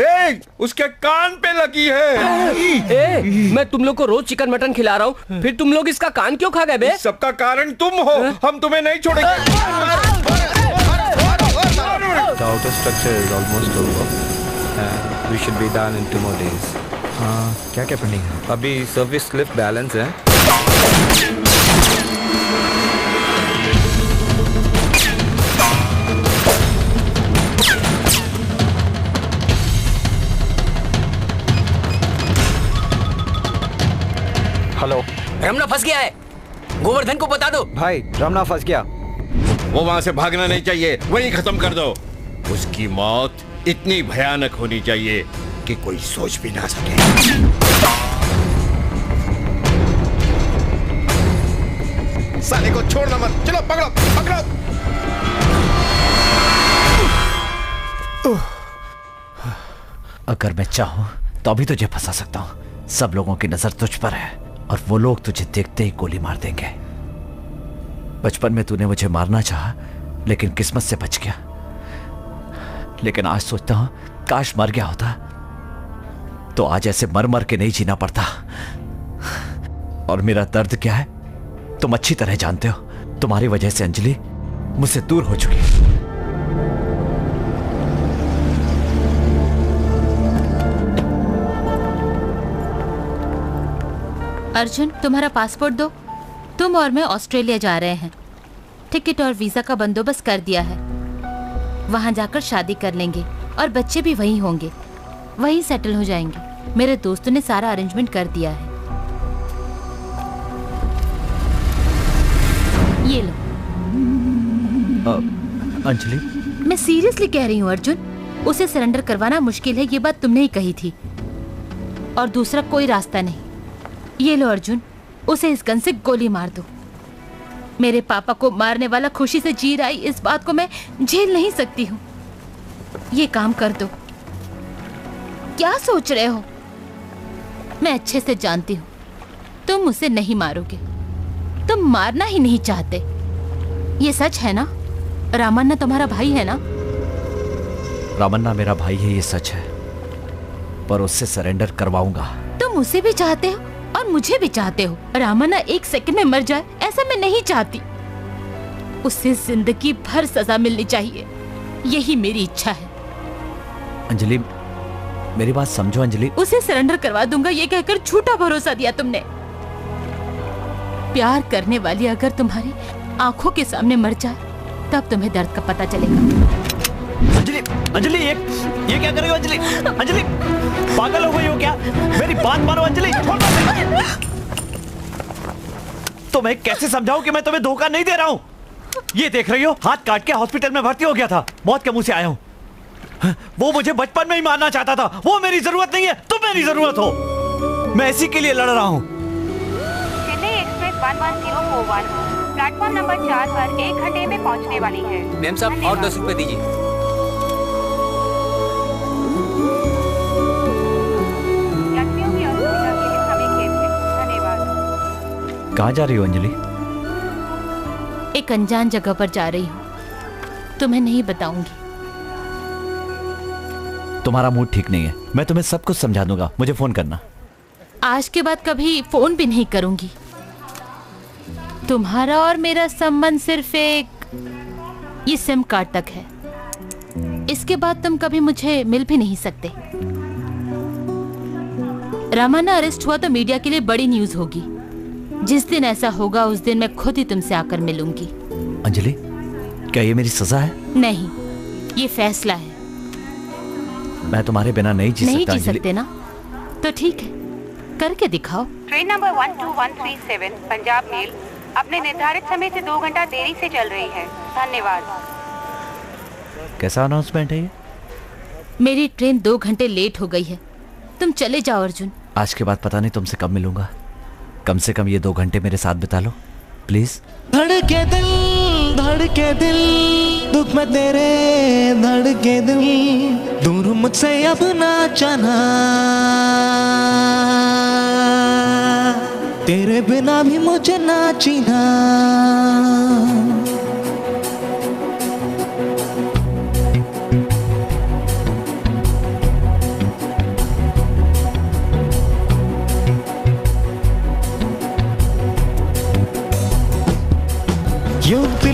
उसके कान पे लगी है। मैं तुम लोग को रोज चिकन मटन खिला रहा हूँ, फिर तुम लोग इसका कान क्यों खा गए बे? सबका कारण तुम हो, हम तुम्हें नहीं छोड़ेंगे। The outer structure is almost over. We should be done in 2 more days. हाँ, क्या पेंडिंग है? अभी सर्विस लिफ्ट बैलेंस है। हेलो, रमना फंस गया है, गोवर्धन को बता दो। भाई रमना फंस गया। वो वहां से भागना नहीं चाहिए, वहीं खत्म कर दो। उसकी मौत इतनी भयानक होनी चाहिए कि कोई सोच भी ना सके। साले को छोड़ना मत, चलो पकड़ो पकड़ो। अगर मैं चाहूं तो अभी तुझे फंसा सकता हूं। सब लोगों की नजर तुझ पर है और वो लोग तुझे देखते ही गोली मार देंगे। बचपन में तूने मुझे मारना चाहा, लेकिन किस्मत से बच गया। लेकिन आज सोचता हूं काश मर गया होता तो आज ऐसे मर मर के नहीं जीना पड़ता। और मेरा दर्द क्या है तुम अच्छी तरह जानते हो। तुम्हारी वजह से अंजलि मुझसे दूर हो चुकी है। अर्जुन, तुम्हारा पासपोर्ट दो। तुम और मैं ऑस्ट्रेलिया जा रहे हैं। टिकट और वीजा का बंदोबस्त कर दिया है। वहां जाकर शादी कर लेंगे और बच्चे भी वहीं होंगे, वहीं सेटल हो जाएंगे। मेरे दोस्तों ने सारा अरेंजमेंट कर दिया है। ये लो। अंजलि, मैं सीरियसली कह रही हूँ अर्जुन, उसे सरेंडर करवाना मुश्किल है, ये बात तुमने ही कही थी। और दूसरा कोई रास्ता नहीं। ये लो अर्जुन, उसे इस गन से गोली मार दो। मेरे पापा को मारने वाला खुशी से जी रहा है, इस बात को मैं झेल नहीं सकती हूँ। ये काम कर दो। क्या सोच रहे हो? मैं अच्छे से जानती हूँ तुम उसे नहीं मारोगे। तुम मारना ही नहीं चाहते। ये सच है ना? रामन्ना तुम्हारा भाई है ना? रामन्ना मेरा भाई है, ये सच है, पर उससे सरेंडर करवाऊंगा। तुम उसे भी चाहते हो और मुझे भी चाहते हो। रामन्ना 1 सेकंड में मर जाए, ऐसा मैं नहीं चाहती। उसे जिंदगी भर सजा मिलनी चाहिए, यही मेरी इच्छा है। अंजलि, मेरी बात समझो अंजलि। उसे सरेंडर करवा दूंगा ये कहकर झूठा भरोसा दिया तुमने। प्यार करने वाली अगर तुम्हारी आंखों के सामने मर जाए तब तुम्हें दर्द का पता चलेगा। अंजलि, अंजलि, ये क्या कर रही हो अंजलि? अंजलि, पागल हो गई हो क्या? मेरी बात मानो अंजलि। तो मैं कैसे समझाऊं कि मैं तुम्हें धोखा नहीं दे रहा हूं? ये देख रही हो, हाथ काट के हॉस्पिटल में भर्ती हो गया था। मौत के मुंह से आया हूं। वो मुझे बचपन में ही मारना चाहता था। वो मेरी जरूरत नहीं है, तुम मेरी जरूरत हो। मैं इसी के लिए लड़ रहा हूं। चेन्नई एक्सप्रेस 11041 प्लेटफॉर्म नंबर 4 पर 1 घंटे में पहुंचने वाली है। मैम साहब और 10 रुपए दीजिए। यात्रियों की असुविधा के लिए हमें खेद है। धन्यवाद। कहाँ जा रही हो अंजलि? एक अनजान जगह पर जा रही हूँ, तुम्हें नहीं बताऊंगी। तुम्हारा मूड ठीक नहीं है, मैं तुम्हें सब कुछ समझा दूंगा, मुझे फोन करना। आज के बाद कभी फोन भी नहीं करूंगी। तुम्हारा और मेरा संबंध सिर्फ एक ये सिम कार्ड तक है। इसके बाद तुम कभी मुझे मिल भी नहीं सकते। रामाना अरेस्ट हुआ तो मीडिया के लिए बड़ी न्यूज होगी। जिस दिन ऐसा होगा उस दिन मैं खुद ही तुमसे आकर मिलूंगी। अंजलि, क्या ये मेरी सजा है? नहीं, ये फैसला है। मैं तुम्हारे बिना नहीं जी सकता। नहीं जी सकते ना? तो ठीक है, करके दिखाओ। ट्रेन नंबर 12137 पंजाब मेल अपने निर्धारित समय से 2 घंटा देरी से चल रही है। धन्यवाद। कैसा अनाउंसमेंट है ये? मेरी ट्रेन 2 घंटे लेट हो गई है। तुम चले जाओ अर्जुन। आज के बाद पता नहीं तुमसे कब मिलूंगा। कम से कम ये 2 घंटे मेरे साथ बिता लो प्लीज। धड़के दिल दुख में तेरे धड़के दिल, दूर मुझसे अब ना जाना, तेरे बिना भी मुझे ना जीना।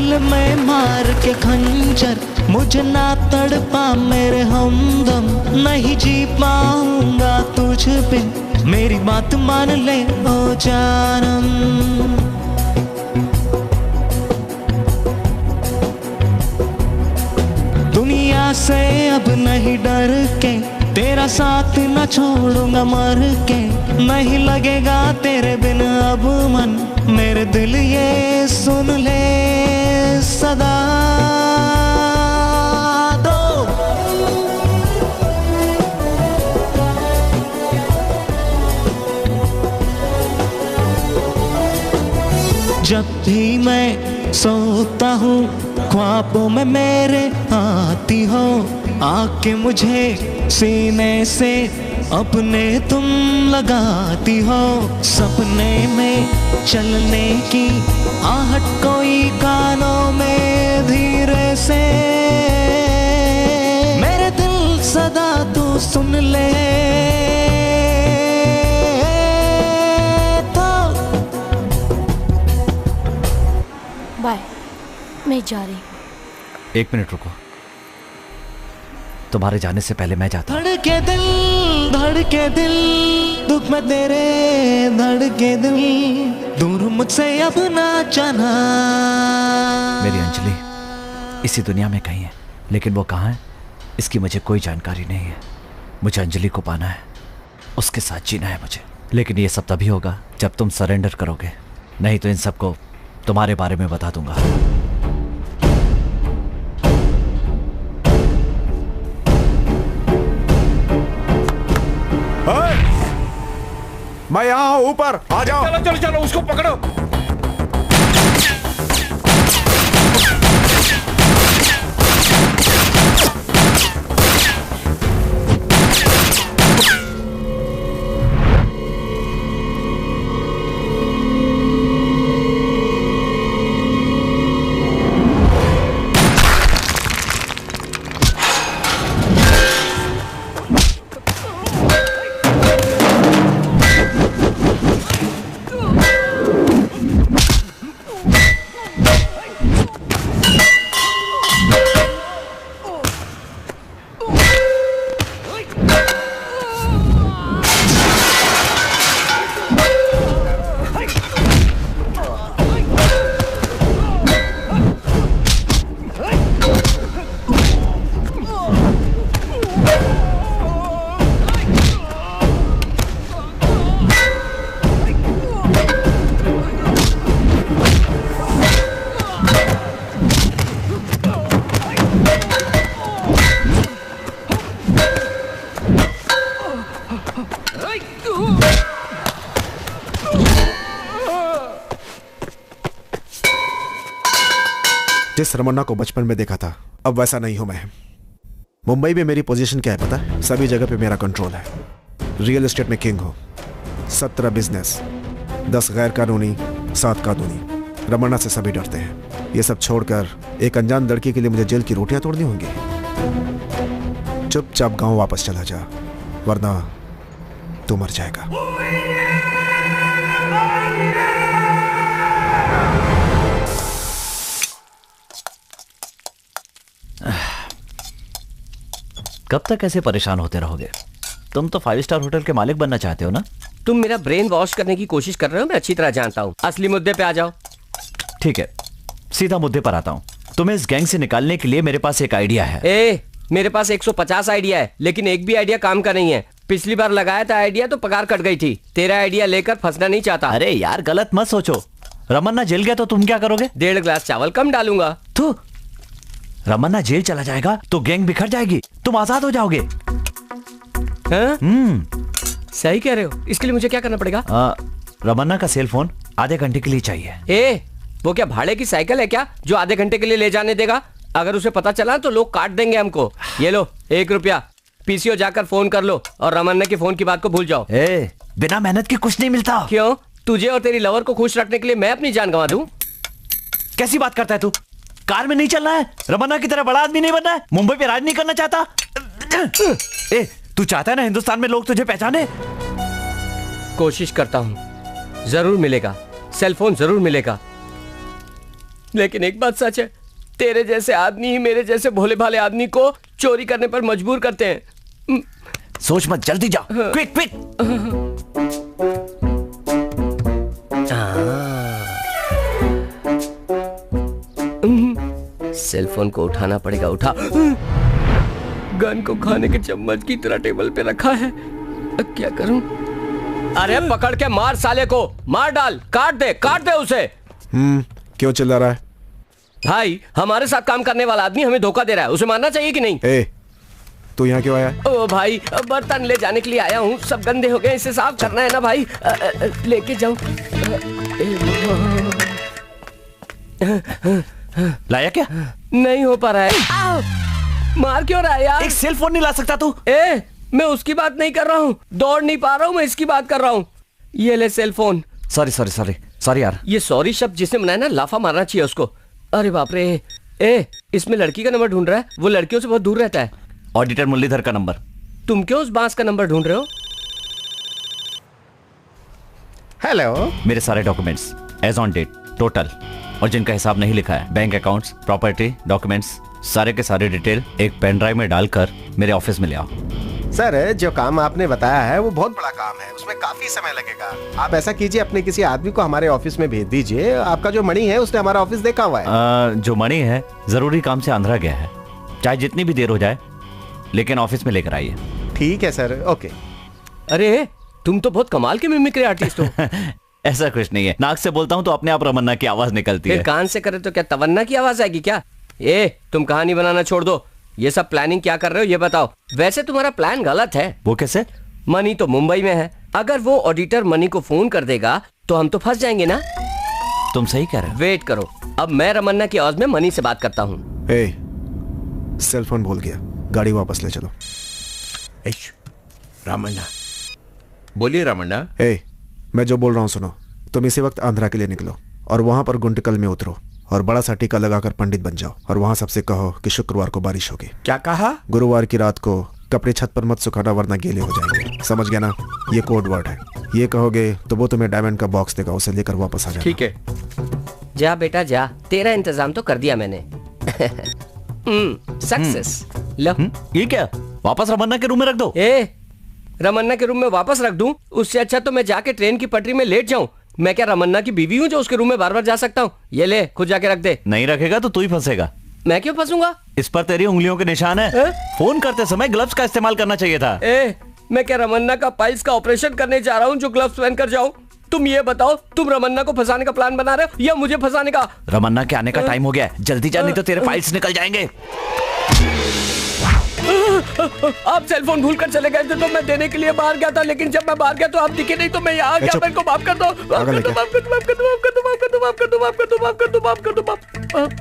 दिल में मार के खंजर, मुझे ना तड़पा मेरे हमदम, नहीं जी पाऊंगा तुझ बिन, मेरी बात मान ले ओ जानम। दुनिया से अब नहीं डर के, तेरा साथ न छोड़ूंगा मर के, नहीं लगेगा तेरे बिन अब मन, मेरे दिल ये सुन ले सदा दो। जब भी मैं सोता हूँ ख्वाबों में मेरे आती हो, आके मुझे सीने से अपने तुम लगाती हो, सपने में चलने की आहट कोई कानों में धीरे से, मेरे दिल सदा तू सुन ले तो। बाय, मैं जा रही हूँ। एक मिनट रुको, तुम्हारे जाने से पहले मैं जाता हूँ। धड़के दिल दुख में तेरे, धड़के दिल दूर मुझसे अब ना जाना। मेरी अंजलि इसी दुनिया में कहीं है, लेकिन वो कहाँ है इसकी मुझे कोई जानकारी नहीं है। मुझे अंजलि को पाना है, उसके साथ जीना है मुझे, लेकिन ये सब तभी होगा जब तुम सरेंडर करोगे, नहीं तो इन सबको तुम्हारे बारे में बता दूंगा। मैं यहाँ हूँ, ऊपर आ जाओ। चलो चलो चलो, उसको पकड़ो। जिस रमन्ना को बचपन में देखा था अब वैसा नहीं हूं मैं। मुंबई में मेरी पोजीशन क्या है पता है? सभी जगह पे मेरा कंट्रोल है। रियल एस्टेट में किंग हूं, 17 बिजनेस, 10 गैर कानूनी, 7 कानूनी। रमन्ना से सभी डरते हैं। ये सब छोड़कर एक अनजान लड़की के लिए मुझे जेल की रोटियां तोड़नी होंगी। चुपचाप गांव वापस चला जा, वरना तू मर जाएगा। कब तक ऐसे परेशान होते रहोगे? तुम तो 5 स्टार होटल के मालिक बनना चाहते हो ना? तुम मेरा ब्रेन वॉश करने की कोशिश कर रहे हो, मैं अच्छी तरह जानता हूँ। असली मुद्दे पे आ जाओ। ठीक है, सीधा मुद्दे पर आता हूँ। तुम्हें इस गैंग से निकालने के लिए मेरे पास एक आइडिया है। मेरे पास 150 आइडिया है, लेकिन एक भी आइडिया काम का नहीं है। पिछली बार लगाया था आइडिया तो पगार कट गई थी। तेरा आइडिया लेकर फंसना नहीं चाहता। अरे यार गलत मत सोचो। रमन्ना जेल गया तो तुम क्या करोगे? 1.5 ग्लास चावल कम डालूंगा। तो रमन्ना जेल चला जाएगा तो गैंग बिखर जाएगी, तुम आजाद हो जाओगे। सही कह रहे हो। इसके लिए मुझे क्या करना पड़ेगा? रमन्ना का सेल फोन आधे घंटे के लिए चाहिए। वो क्या भाड़े की साइकिल है क्या जो आधे घंटे के लिए ले जाने देगा? अगर उसे पता चला तो लोग काट देंगे हमको। ये लो 1 रुपया, पीसीओ जाकर फोन कर लो और रमन्ना की फोन की बात को भूल जाओ। बिना मेहनत के कुछ नहीं मिलता। क्यों? तुझे और तेरी लवर को खुश रखने के लिए मैं अपनी जान गंवा दूं? कैसी बात करता है तू? कार में नहीं चलना है, रमन्ना की तरह बड़ा आदमी नहीं बनना है, मुंबई पे राज नहीं करना चाहता। तू चाहता है ना हिंदुस्तान में लोग तुझे पहचाने? कोशिश करता हूं, जरूर मिलेगा, सेल फोन जरूर मिलेगा। लेकिन एक बात सच है, तेरे जैसे आदमी ही मेरे जैसे भोले भाले आदमी को चोरी करने पर मजबूर करते हैं। सोच मत, जल्दी जा, क्विक क्विक। सेल फोन को उठाना पड़ेगा। उठा। गन को खाने के चम्मच की तरह टेबल पे रखा है, अब क्या करूं? अरे पकड़ के मार साले को, मार डाल, काट दे उसे। क्यों चिल्ला रहा है? भाई, हमारे साथ काम करने वाला आदमी हमें धोखा दे रहा है, उसे मारना चाहिए कि नहीं? तू यहाँ क्यों आया? ओ भाई, बर्तन ले जाने के लिए आया हूँ, सब गंदे हो गए, इसे साफ करना है ना भाई। लेके जाऊं। लाया क्या? नहीं हो पा रहा है। मार क्यों रहा है यार? एक सेल फोन नहीं ला सकता तू? मैं उसकी बात नहीं कर रहा हूँ, दौड़ नहीं पा रहा हूँ, मैं इसकी बात कर रहा हूँ। ये ले सेल फोन। सॉरी यार। ये सॉरी शब्द जिसने बनाया ना, लाफा मारना चाहिए उसको। अरे बाप रे। इसमें लड़की का नंबर ढूंढ रहा है, वो लड़कियों से बहुत दूर रहता है। ऑडिटर मुरलीधर का नंबर। तुम क्यों उस बांस का नंबर ढूंढ रहे हो? हेलो। मेरे सारे documents as on date total, और जिनका हिसाब नहीं लिखा है, बैंक अकाउंट्स, प्रॉपर्टी, डॉक्यूमेंट्स, सारे के सारे डिटेल एक पेन ड्राइव में डालकर मेरे ऑफिस में ले आओ। सर, जो काम आपने बताया है वो बहुत बड़ा काम है, उसमें काफी समय लगेगा। आप ऐसा कीजिए, अपने किसी आदमी को हमारे ऑफिस में भेज दीजिए। आपका जो मणि है उसने हमारा ऑफिस देखा हुआ है। जो मणि है जरूरी काम से आंध्रा गया है, चाहे जितनी भी देर हो जाए, लेकिन ऑफिस में लेकर आइए। ठीक है सर, ओके। अरे तुम तो बहुत कमाल के मिमिक्री आर्टिस्ट हो। ऐसा कुछ नहीं है, नाक से बोलता हूँ तो अपने आप रमन्ना की आवाज निकलती है। कान से करे तो क्या तवन्ना की आवाज आएगी क्या? तुम कहानी बनाना छोड़ दो, ये सब प्लानिंग क्या कर रहे हो ये बताओ। वैसे तुम्हारा प्लान गलत है। वो कैसे? मनी तो मुंबई में है, अगर वो ऑडिटर मनी को फोन कर देगा तो हम तो फंस जाएंगे ना। तुम सही कह रहे हो। वेट करो, अब मैं रमन्ना की आवाज में मनी से बात करता हूँ। सेल फोन भूल गया, गाड़ी वापस ले चलो। रामन्ना, बोलिए रामन्ना। मैं जो बोल रहा हूँ सुनो। तुम इसी वक्त आंध्रा के लिए निकलो और वहां पर गुंटकल में उतरो और बड़ा सा टीका लगाकर पंडित बन जाओ, और वहां सबसे कहो कि शुक्रवार को बारिश होगी। क्या कहा? गुरुवार की रात को कपड़े छत पर मत सुखाना वरना गीले हो जाएंगे, समझ गया ना? ये कोड वर्ड है, ये कहोगे तो वो तुम्हें डायमंड का बॉक्स देगा, उसे लेकर वापस आ जाना। ठीक है। जा बेटा जा, तेरा इंतजाम तो कर दिया मैंने। सक्सेस। लो। ये क्या? वापस रमन्ना के रूम में रख दो। रमन्ना के रूम में वापस रख दूं? उससे अच्छा तो मैं जाके ट्रेन की पटरी में लेट जाऊं। मैं क्या रमन्ना की बीवी हूं जो उसके रूम में बार बार जा सकता हूं? ये ले, खुद जाके रख दे। नहीं रखेगा तो तू ही फंसेगा। मैं क्यों फंसूंगा? इस पर तेरी उंगलियों के निशान है। फोन करते समय ग्लव्स का इस्तेमाल करना चाहिए था। मैं क्या रमन्ना का पाइल्स का ऑपरेशन करने जा रहा हूँ जो ग्लव्स पहनकर जाऊं? तुम ये बताओ, तुम रमन्ना को फंसाने का प्लान बना रहे हो या मुझे फंसाने का? रमन्ना के आने का टाइम हो गया है, जल्दी जा नहीं तो तेरे फाइल्स निकल जाएंगे। आप सेल फोन भूल कर चले गए थे तो मैं देने के लिए बाहर गया था, लेकिन जब मैं बाहर गया तो आप दिखे नहीं तो मैं यहाँ आ गया। मेरे को माफ कर दो, माफ कर दो, माफ कर दो, माफ कर दो, माफ कर दो, माफ कर दो, माफ कर दो, माफ कर दो, माफ कर दो, माफ कर दो, माफ कर दो।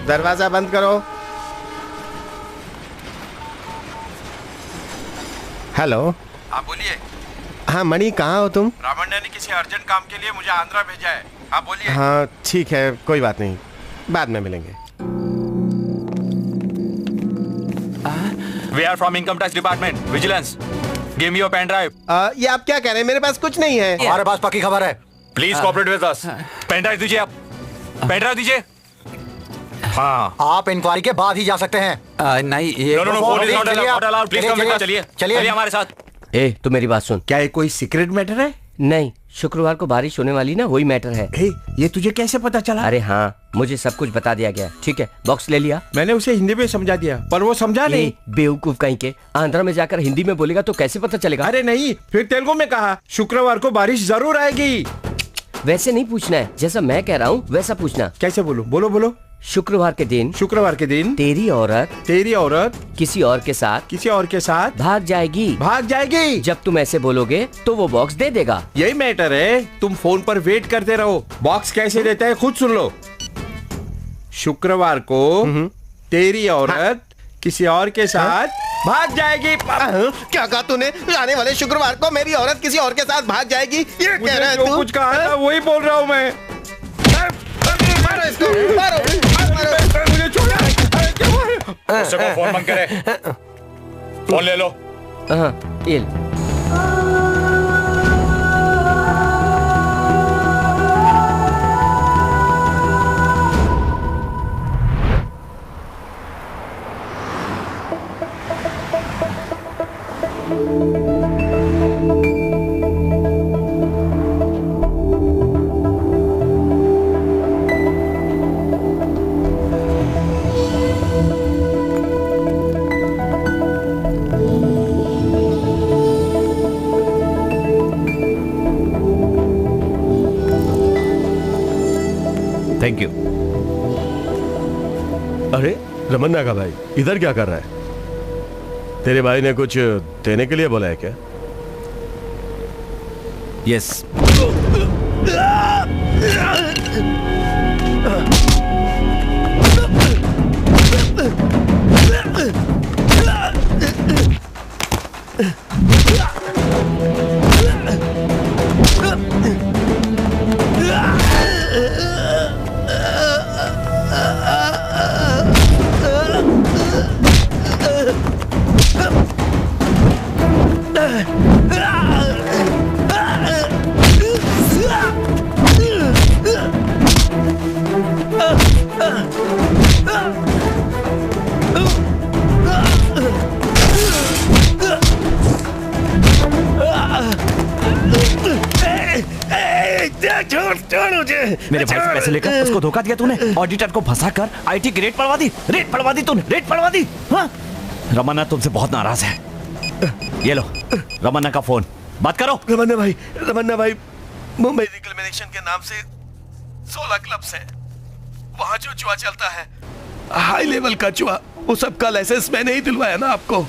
दरवाजा बंद करो। हेलो। हाँ बोलिए। हाँ मणि, कहाँ हो तुम? रामन्ना ने किसी अर्जेंट काम के लिए मुझे आंध्रा भेजा है। हाँ बोलिए। हाँ ठीक है, कोई बात नहीं, बाद में मिलेंगे। We are from Income Tax Department, Vigilance. Give me your pen drive. ये आप क्या कह रहे हैं? मेरे पास कुछ नहीं है। हमारे पास पक्की खबर है। Please cooperate with us. Pen drive दीजिए आप। पेन ड्राइव दीजिए। हाँ। आप इंक्वायरी के बाद ही जा सकते हैं। नहीं ये no, phone is not allowed. Please come with us. चलिए हमारे साथ। तो मेरी बात सुन। क्या ये कोई सीक्रेट मैटर है? नहीं, शुक्रवार को बारिश होने वाली ना, वही मैटर है। ये तुझे कैसे पता चला? अरे हाँ, मुझे सब कुछ बता दिया गया। ठीक है, बॉक्स ले लिया। मैंने उसे हिंदी में समझा दिया पर वो समझा नहीं। बेवकूफ कहीं के, आंध्रा में जाकर हिंदी में बोलेगा तो कैसे पता चलेगा? अरे नहीं, फिर तेलुगु में कहा शुक्रवार को बारिश जरूर आएगी। वैसे नहीं पूछना है, जैसा मैं कह रहा हूँ वैसा पूछना। कैसे बोलूं? बोलो बोलो। शुक्रवार के दिन तेरी औरत किसी और के साथ भाग जाएगी। जब तुम ऐसे बोलोगे तो वो बॉक्स दे देगा। यही मैटर है, तुम फोन पर वेट करते रहो। बॉक्स कैसे देता है खुद सुन लो। शुक्रवार को तेरी औरत किसी और के साथ भाग जाएगी। क्या कहा तूने? आने वाले शुक्रवार को मेरी औरत किसी और के साथ भाग जाएगी, ये कह रहा है तू? कुछ कहा था वही बोल रहा हूँ मैं। मारो इसको, मारो, मुझे छोड़ा। उससे को फोन बंद करे, फोन ले लो। ये थैंक यू। अरे रमन्ना का भाई इधर क्या कर रहा है? तेरे भाई ने कुछ देने के लिए बोला है क्या? यस। मेरे भाई से पैसे लेकर उसको धोखा दिया तूने, ऑडिटर को फंसाकर आईटी की रेट पड़वा दी तूने, रेट पड़वा दी। हाँ? रमन्ना तुमसे बहुत नाराज है। ये लो रमन्ना का फोन, बात करो। रमन्ना भाई मुंबई रिकलमेनेशन के नाम से 16 क्लब्स हैं, वहां जो जुआ चलता है, हाई लेवल का जुआ, वो सब का लाइसेंस मैंने ही दिलवाया ना आपको।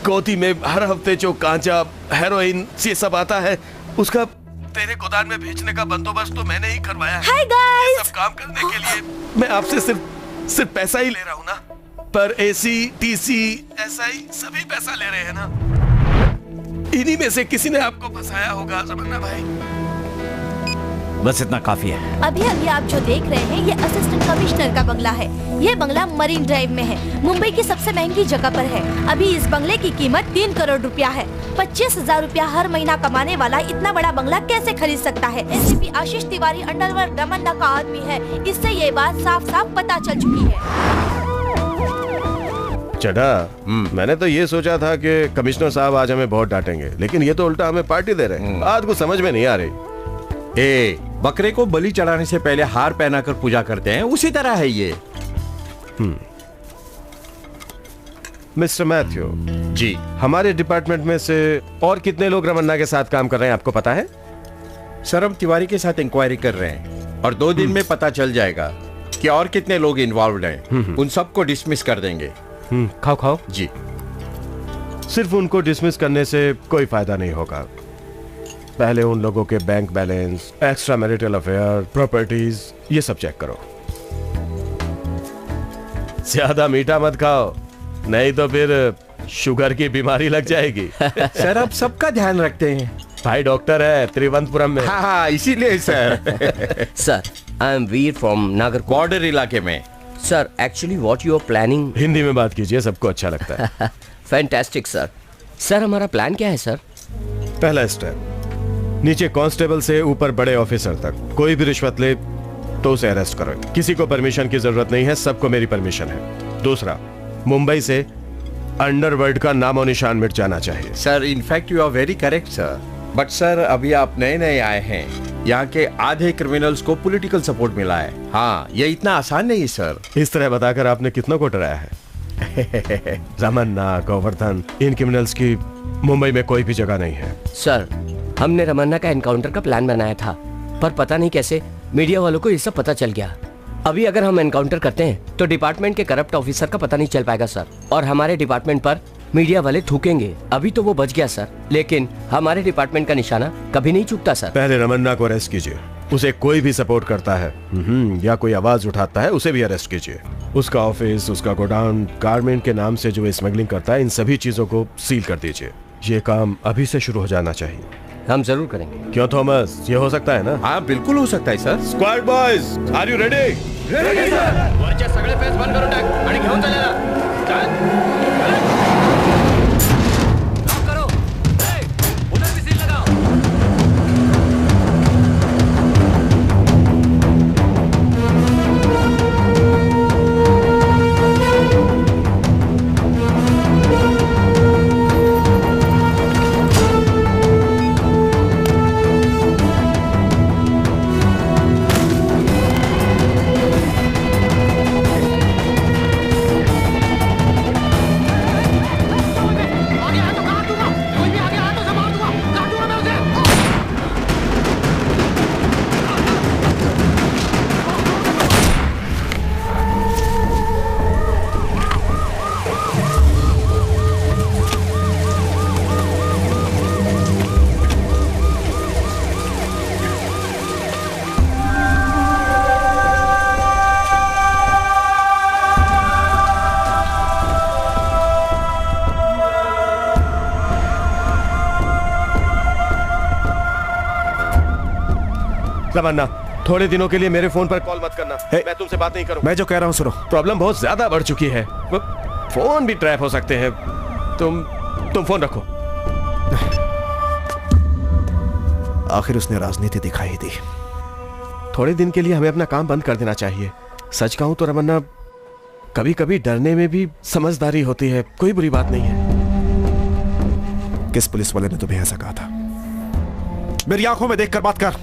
गोदी में हर हफ्ते जो गांजा, हेरोइन ये सब आता है, उसका तेरे गोदान में भेजने का बंदोबस्त तो मैंने ही करवाया है। Hi guys! ये सब काम करने के लिए मैं आपसे सिर्फ पैसा ही ले रहा हूँ ना, पर एसी, टीसी, एसआई सभी पैसा ले रहे हैं ना। इन्हीं में से किसी ने आपको फंसाया होगा रमन्ना भाई। बस इतना काफी है। अभी आप जो देख रहे हैं ये असिस्टेंट कमिश्नर का बंगला है। ये बंगला मरीन ड्राइव में है, मुंबई की सबसे महंगी जगह पर है। अभी इस बंगले की कीमत 3 करोड़ रुपया है। 25,000 रुपया हर महीना कमाने वाला इतना बड़ा बंगला कैसे खरीद सकता है? एसीपी आशीष तिवारी अंडरवर्ल्ड रमन्ना का आदमी है, इससे ये बात साफ साफ पता चल चुकी है। चढ़ा, मैंने तो ये सोचा था कि कमिश्नर साहब आज हमें बहुत डांटेंगे, लेकिन ये तो उल्टा हमें पार्टी दे रहे हैं। आज को समझ में नहीं आ रही। बकरे को बलि चढ़ाने से पहले हार पहनाकर पूजा करते हैं, उसी तरह है ये। मिस्टर मैथ्यू जी, हमारे डिपार्टमेंट में से और कितने लोग रमन्ना के साथ काम कर रहे हैं आपको पता है? सर हम तिवारी के साथ इंक्वायरी कर रहे हैं और 2 दिन में पता चल जाएगा कि और कितने लोग इन्वॉल्व हैं। उन सबको डिसमिस कर देंगे। खाओ जी। सिर्फ उनको डिसमिस करने से कोई फायदा नहीं होगा। पहले उन लोगों के bank balance, extra marital affair, properties, ये सब चेक करो। ज्यादा मीठा मत खाओ, नहीं तो फिर शुगर की बीमारी लग जाएगी। सर आप सबका ध्यान रखते हैं। भाई डॉक्टर है त्रिवंतपुरम में। हाँ इसीलिए sir. Sir I am Veer from Nagar border इलाके में। Sir actually what you are planning. Hindi में बात कीजिए, सबको अच्छा लगता है। Fantastic sir. सर हमारा प्लान क्या है सर? पहला स्टेप, नीचे कांस्टेबल से ऊपर बड़े ऑफिसर तक कोई भी रिश्वत ले तो उसे अरेस्ट करो। किसी को परमिशन की जरूरत नहीं है, सबको मेरी परमिशन है। दूसरा, मुंबई से अंडरवर्ल्ड का नामो निशान मिट जाना चाहिए। Sir in fact you are very correct sir, but sir अभी आप नए आए हैं, यहाँ के आधे क्रिमिनल्स को पॉलिटिकल सपोर्ट मिला है। हाँ ये इतना आसान नहीं है सर। इस तरह बताकर आपने कितनों को डराया है। रमन्ना, गोवर्धन, इन क्रिमिनल्स की मुंबई में कोई भी जगह नहीं है। सर हमने रमन्ना का एनकाउंटर का प्लान बनाया था, पर पता नहीं कैसे मीडिया वालों को ये सब पता चल गया। अभी अगर हम एनकाउंटर करते हैं तो डिपार्टमेंट के करप्ट ऑफिसर का पता नहीं चल पाएगा सर, और हमारे डिपार्टमेंट पर मीडिया वाले थूकेंगे। अभी तो वो बच गया सर, लेकिन हमारे डिपार्टमेंट का निशाना कभी नहीं चूकता सर। पहले रमन्ना को अरेस्ट कीजिए, उसे कोई भी सपोर्ट करता है या कोई आवाज उठाता है, उसे भी अरेस्ट कीजिए। उसका ऑफिस, उसका गोडाउन, गारमेंट के नाम से जो स्मगलिंग करता है, इन सभी चीजों को सील कर दीजिए। ये काम अभी से शुरू हो जाना चाहिए। हम जरूर करेंगे। क्यों थॉमस, ये हो सकता है ना? हाँ बिल्कुल हो सकता है sir. Squad boys, are you ready? Ready sir. वरचे सगळे फेस बंद करून टाक आणि घेऊन चला। चल। तमन्ना, थोड़े दिनों के लिए मेरे फोन पर कॉल मत करना। मैं तुमसे बात नहीं करूं। मैं जो कह रहा हूं सुनो। प्रॉब्लम बहुत ज्यादा बढ़ चुकी है, फोन भी ट्रैप हो सकते हैं। तुम फोन रखो। आखिर उसने राजनीति दिखाई दी। थोड़े दिन के लिए हमें अपना काम बंद कर देना चाहिए। सच कहूं तो रमन्ना, कभी कभी डरने में भी समझदारी होती है। कोई बुरी बात नहीं है। किस पुलिस वाले ने तुम्हें ऐसा कहा था? मेरी आंखों में देखकर बात कर।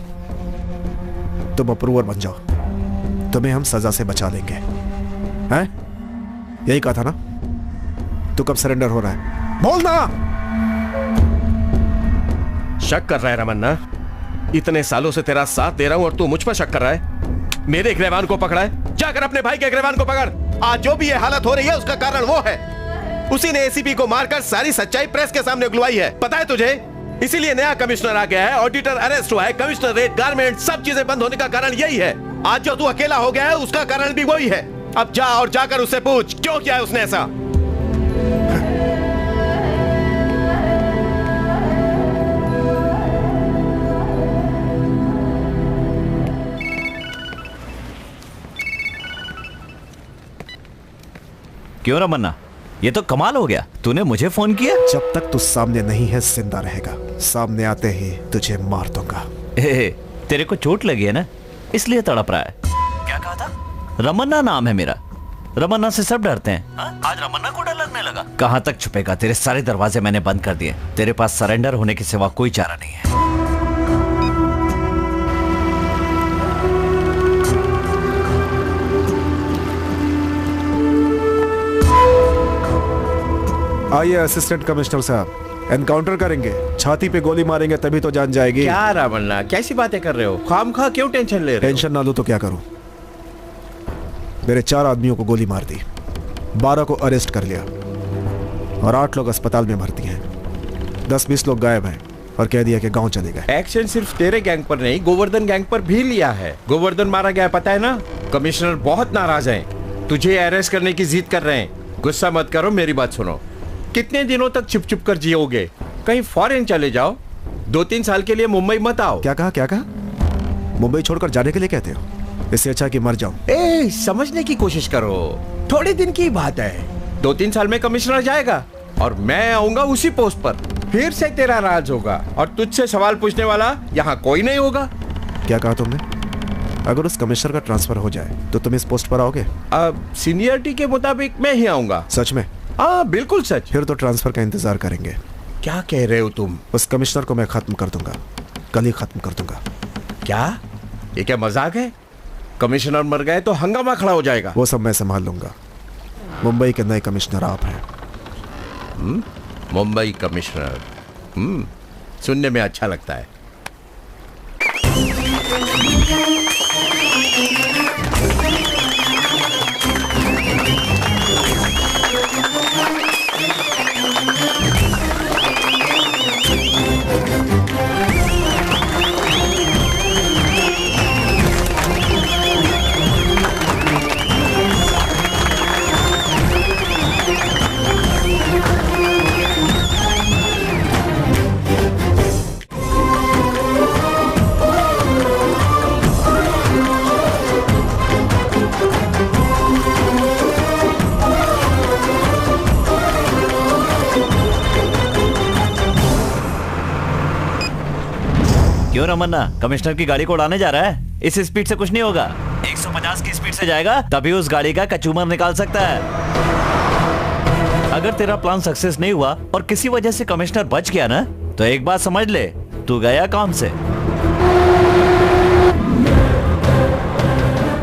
तुम अप्रूवर बन जाओ, तुम्हें हम सजा से बचा लेंगे। हैं? यही कहा था ना? तू कब सरेंडर हो रहा है? बोलना। शक कर रहा है रमन्ना? इतने सालों से तेरा साथ दे रहा हूं और तू मुझ पर शक कर रहा है? मेरे गिरफ्तार को पकड़ा है, जाकर अपने भाई के गिरफ्तार को पकड़। आज जो भी ये हालत हो रही है उसका कारण वो है। उसी ने एसीपी को मारकर सारी सच्चाई प्रेस के सामने उगलवाई है। पता है तुझे? इसीलिए नया कमिश्नर आ गया है, ऑडिटर अरेस्ट हुआ है, कमिश्नरेट, गारमेंट, सब चीजें बंद होने का कारण यही है। आज जो तू अकेला हो गया है उसका कारण भी वही है। अब जा और जाकर उससे पूछ क्यों किया है उसने ऐसा। क्यों रमन्ना, ये तो कमाल हो गया। तूने मुझे फोन किया? जब तक तू सामने नहीं है जिंदा रहेगा। सामने आते ही तुझे मार दूंगा। तेरे को चोट लगी है ना, इसलिए तड़प रहा है। क्या कहा था? रमन्ना नाम है मेरा। रमन्ना से सब डरते हैं। आज रमन्ना को डर लगने लगा। कहां तक छुपेगा? तेरे सारे दरवाजे मैंने बंद कर दिए। तेरे पास सरेंडर होने के सिवा कोई चारा नहीं है। आइए असिस्टेंट कमिश्नर साहब, एनकाउंटर करेंगे, छाती पे गोली मारेंगे तभी तो जान जाएगी। क्या रमन्ना, कैसी बातें कर रहे हो? खामखा क्यों टेंशन ले रहे हो? टेंशन ना लो तो क्या करूं? मेरे 4 आदमियों को गोली मार दी, 12 को अरेस्ट कर लिया और 8 लोग अस्पताल में भर्ती हैं। 10-20 लोग गायब हैं और कह दिया कि गांव चले गए। एक्शन सिर्फ तेरे गैंग पर नहीं, गोवर्धन गैंग पर भी लिया है। गोवर्धन मारा गया, पता है ना? कमिश्नर बहुत नाराज हैं, तुझे अरेस्ट करने की जिद कर रहे हैं। गुस्सा मत करो, मेरी बात सुनो। कितने दिनों तक चुप चुप कर जियोगे? कहीं फॉरेन चले जाओ, 2-3 साल के लिए मुंबई मत आओ। क्या कहा? क्या कहा? मुंबई छोड़कर जाने के लिए कहते हो? इससे अच्छा कि मर जाऊं। समझने की कोशिश करो, थोड़े दिन की बात है। 2-3 साल में कमिश्नर जाएगा और मैं आऊंगा उसी पोस्ट पर। फिर से तेरा राज होगा और तुझसे सवाल पूछने वाला यहाँ कोई नहीं होगा। क्या कहा तुमने? अगर उस कमिश्नर का ट्रांसफर हो जाए तो तुम इस पोस्ट पर आओगे? सीनियरिटी के मुताबिक मैं ही आऊंगा। सच में? हाँ बिल्कुल सच। फिर तो ट्रांसफर का इंतजार करेंगे। क्या कह रहे हो तुम? उस कमिश्नर को मैं खत्म कर दूंगा, कल ही खत्म कर दूंगा। क्या ये क्या मजाक है? कमिश्नर मर गए तो हंगामा खड़ा हो जाएगा। वो सब मैं संभाल लूंगा। मुंबई के नए कमिश्नर आप हैं। मुंबई कमिश्नर, सुनने में अच्छा लगता है। क्यों रमन्ना, कमिश्नर की गाड़ी को उड़ाने जा रहा है? इस स्पीड से कुछ नहीं होगा। 150 की स्पीड से जाएगा तभी उस गाड़ी का कचूमर निकाल सकता है। अगर तेरा प्लान सक्सेस नहीं हुआ और किसी वजह से कमिश्नर बच गया ना, तो एक बात समझ ले, तू गया काम से।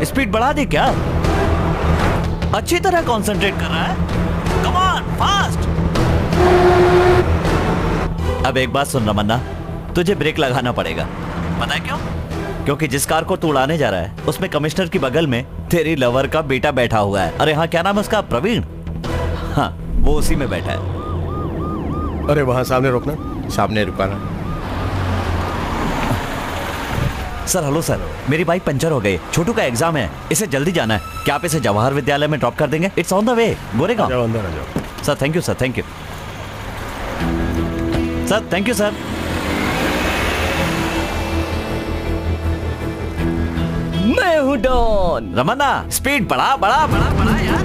स्पीड बढ़ा दी क्या? अच्छी तरह कंसंट्रेट कर रहा है। Come on, fast. अब एक बात सुन रमन्ना, तुझे ब्रेक लगाना पड़ेगा। पता है क्यों? क्योंकि जिस कार को तू उड़ाने जा रहा है उसमें कमिश्नर की बगल में तेरी लवर का बेटा बैठा हुआ है। अरे हाँ, क्या नाम है उसका? प्रवीण। हाँ, वो उसी में बैठा है। अरे वहां सामने रोकना। सामने रुकाना। सर हेलो सर, मेरी बाइक पंचर हो गई। छोटू का एग्जाम है, इसे जल्दी जाना है। क्या आप इसे जवाहर विद्यालय में ड्रॉप कर देंगे? It's on the way, Goregaon. अंदर आ जाओ। Sir thank you sir, thank you sir, thank you sir. मैं हूँ डॉन। रमन्ना, स्पीड बढ़ा बढ़ा बढ़ा बढ़ा यार।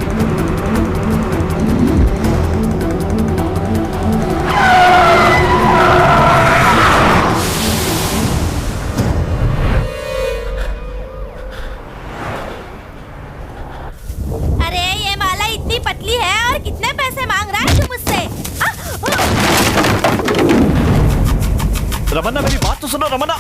अरे ये माला इतनी पतली है और कितने पैसे मांग रहा है तू मुझसे? रमन्ना मेरी बात तो सुनो रमन्ना।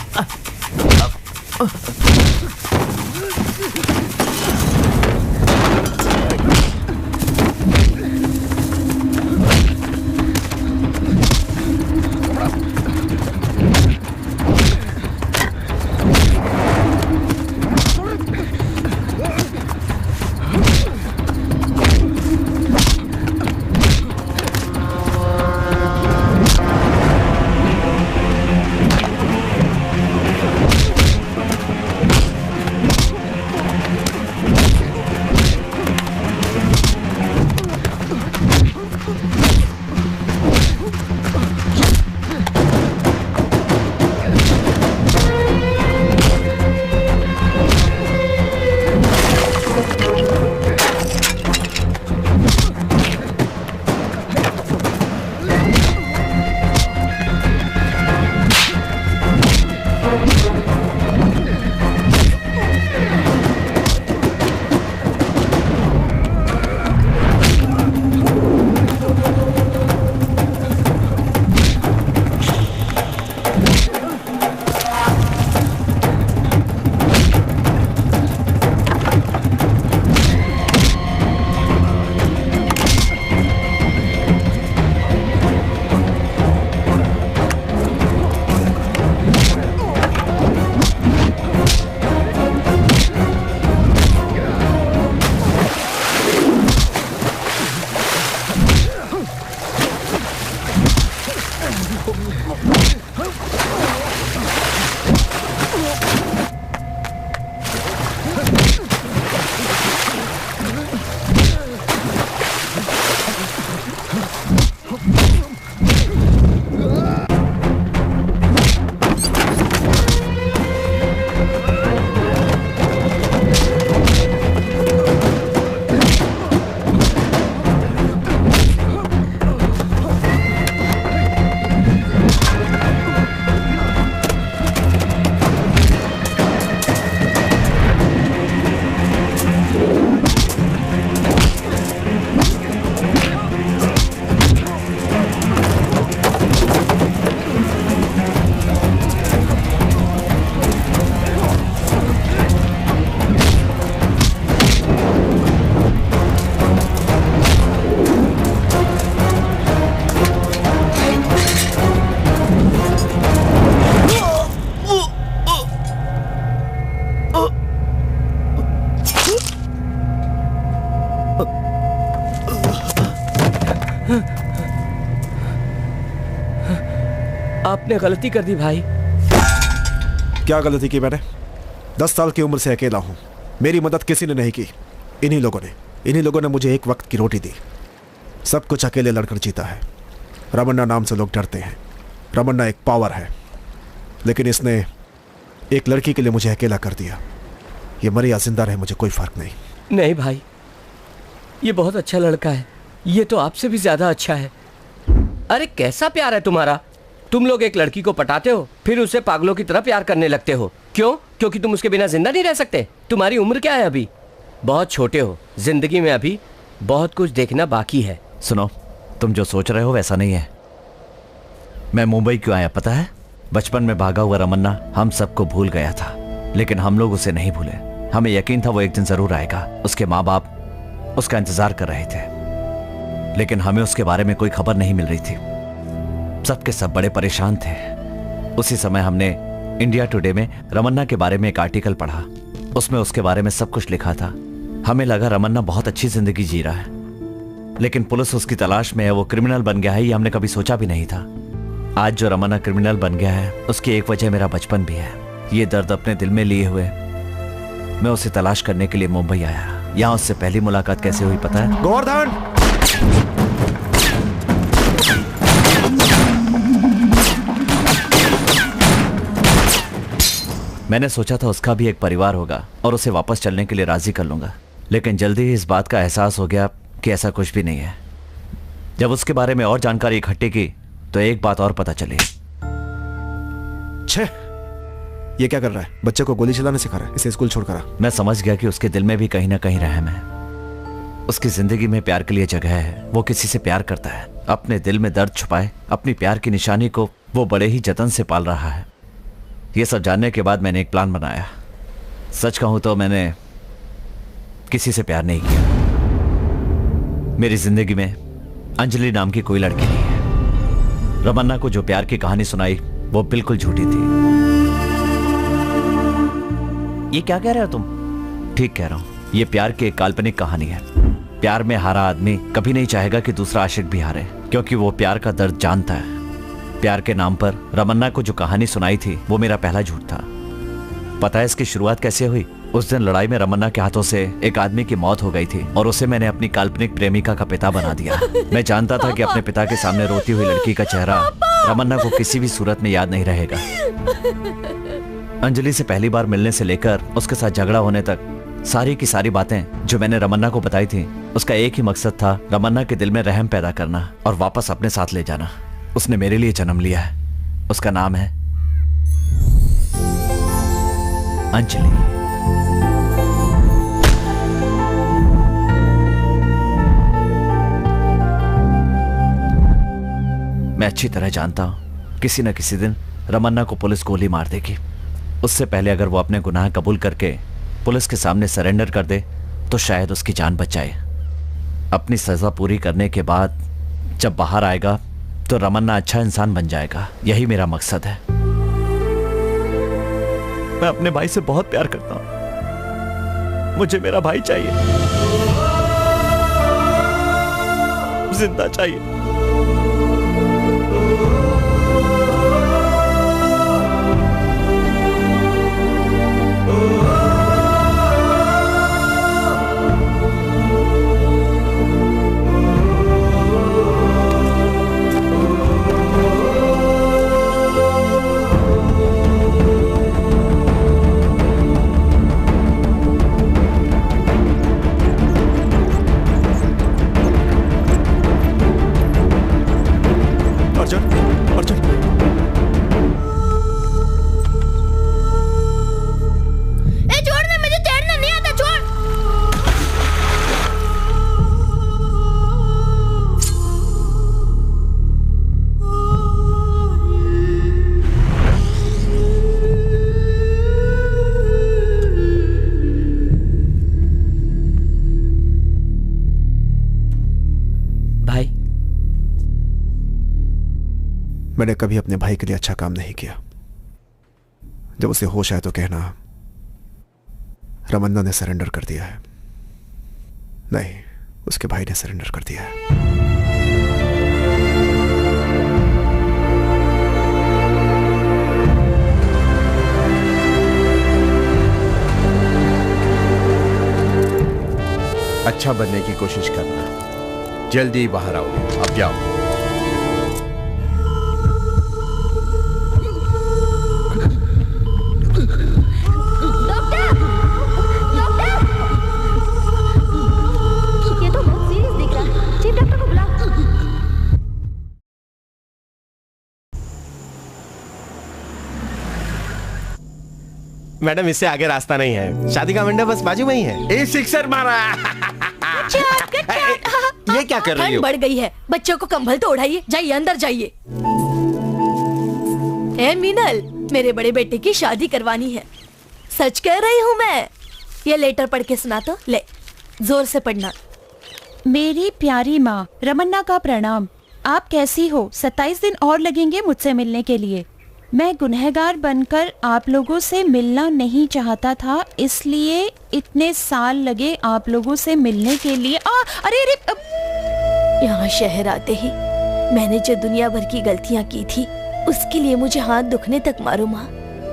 आपने गलती कर दी भाई। क्या गलती की मैंने? 10 साल की उम्र से अकेला हूं। मेरी मदद किसी ने नहीं की। इन्हीं लोगों ने मुझे एक वक्त की रोटी दी। सब कुछ अकेले लड़कर जीता है। रमन्ना नाम से लोग डरते हैं। रमन्ना एक पावर है, लेकिन इसने एक लड़की के लिए मुझे अकेला कर दिया। ये मरे या जिंदा रहे मुझे कोई फर्क नहीं। नहीं भाई, ये बहुत अच्छा लड़का है। ये तो आपसे भी ज्यादा अच्छा है। अरे कैसा प्यार है तुम्हारा। तुम लोग एक लड़की को पटाते हो, फिर उसे पागलों की तरह प्यार करने लगते हो। क्यों? क्योंकि तुम उसके बिना जिंदा नहीं रह सकते। तुम्हारी उम्र क्या है अभी? बहुत छोटे हो। जिंदगी में अभी बहुत कुछ देखना बाकी है। सुनो, तुम जो सोच रहे हो वैसा नहीं है। मैं मुंबई क्यों आया पता है? बचपन में भागा हुआ रमन्ना हम सबको भूल गया था, लेकिन हम लोग उसे नहीं भूले। हमें यकीन था वो एक दिन जरूर आएगा। उसके माँ बाप उसका इंतजार कर रहे थे, लेकिन हमें उसके बारे में कोई खबर नहीं मिल रही थी। सबके सब बड़े परेशान थे। उसी समय हमने इंडिया टुडे में रमन्ना के बारे में एक आर्टिकल पढ़ा। उसमें उसके बारे में सब कुछ लिखा था। हमें लगा रमन्ना बहुत अच्छी जिंदगी जी रहा है, लेकिन पुलिस उसकी तलाश में है। वो क्रिमिनल बन गया है, ये हमने कभी सोचा भी नहीं था। आज जो रमन्ना क्रिमिनल बन गया है, उसकी एक वजह मेरा बचपन भी है। ये दर्द अपने दिल में लिए हुए मैं उसे तलाश करने के लिए मुंबई आया। यहाँ उससे पहली मुलाकात कैसे हुई पता है? गोवर्धन! मैंने सोचा था उसका भी एक परिवार होगा और उसे वापस चलने के लिए राजी कर लूंगा, लेकिन जल्दी ही इस बात का एहसास हो गया कि ऐसा कुछ भी नहीं है। जब उसके बारे में और जानकारी इकट्ठी की तो एक बात और पता चली। छे, ये क्या कर रहा है? बच्चे को गोली चलाने सिखा रहा है। इसे स्कूल छोड़कर आ। मैं समझ गया कि उसके दिल में भी कहीं ना कहीं रहम है। उसकी जिंदगी में प्यार के लिए जगह है। वो किसी से प्यार करता है, अपने दिल में दर्द छुपाए अपनी प्यार की निशानी को वो बड़े ही जतन से पाल रहा है। ये सब जानने के बाद मैंने एक प्लान बनाया। सच कहूं तो मैंने किसी से प्यार नहीं किया। मेरी जिंदगी में अंजलि नाम की कोई लड़की नहीं है। रमन्ना को जो प्यार की कहानी सुनाई वो बिल्कुल झूठी थी। ये क्या कह रहे हो तुम? ठीक कह रहा हूं। ये प्यार की एक काल्पनिक कहानी है। प्यार में हारा आदमी कभी नहीं चाहेगा कि दूसरा आशिक भी हारे, क्योंकि वो प्यार का दर्द जानता है। प्यार के नाम पर रमन्ना को जो कहानी सुनाई थी वो मेरा पहला झूठ था। पता है इसकी शुरुआत कैसे हुई? उस दिन लड़ाई में रमन्ना के हाथों से एक आदमी की मौत हो गई थी और उसे मैंने अपनी काल्पनिक प्रेमिका का पिता बना दिया। मैं जानता था कि अपने पिता के सामने रोती हुई लड़की का चेहरा रमन्ना को किसी भी सूरत में याद नहीं रहेगा। अंजलि से पहली बार मिलने से लेकर उसके साथ झगड़ा होने तक सारी की सारी बातें जो मैंने रमन्ना को बताई थी, उसका एक ही मकसद था, रमन्ना के दिल में रहम पैदा करना और वापस अपने साथ ले जाना। उसने मेरे लिए जन्म लिया है। उसका नाम है अंजलि। मैं अच्छी तरह जानता हूं किसी न किसी दिन रमन्ना को पुलिस गोली मार देगी। उससे पहले अगर वो अपने गुनाह कबूल करके पुलिस के सामने सरेंडर कर दे तो शायद उसकी जान बच जाए। अपनी सजा पूरी करने के बाद जब बाहर आएगा तो रमन्ना अच्छा इंसान बन जाएगा। यही मेरा मकसद है। मैं अपने भाई से बहुत प्यार करता हूं। मुझे मेरा भाई चाहिए, जिंदा चाहिए। मैंने कभी अपने भाई के लिए अच्छा काम नहीं किया। जब उसे होश आया तो कहना रमन्ना ने सरेंडर कर दिया है। नहीं, उसके भाई ने सरेंडर कर दिया है। अच्छा बनने की कोशिश करना। जल्दी बाहर आओ। अब जाओ। मैडम इससे आगे रास्ता नहीं है, शादी का मंडप बस बाजू में ही है। ए सिक्सर मारा। ये क्या कर रही ठंड हो? बढ़ गई है, बच्चों को कंबल तो उड़ाइए, जाइए अंदर जाइए। ए मीनल, मेरे बड़े बेटे की शादी करवानी है, सच कह रही हूँ मैं। ये लेटर पढ़ के सुना तो, ले जोर से पढ़ना। मेरी प्यारी माँ रमन्ना का प्रणाम। आप कैसी हो? 27 दिन और लगेंगे मुझसे मिलने के लिए। मैं गुनहगार बनकर आप लोगों से मिलना नहीं चाहता था, इसलिए इतने साल लगे आप लोगों से मिलने के लिए। अरे यहाँ शहर आते ही मैंने जो दुनिया भर की गलतियाँ की थी, उसके लिए मुझे हाथ दुखने तक मारो माँ।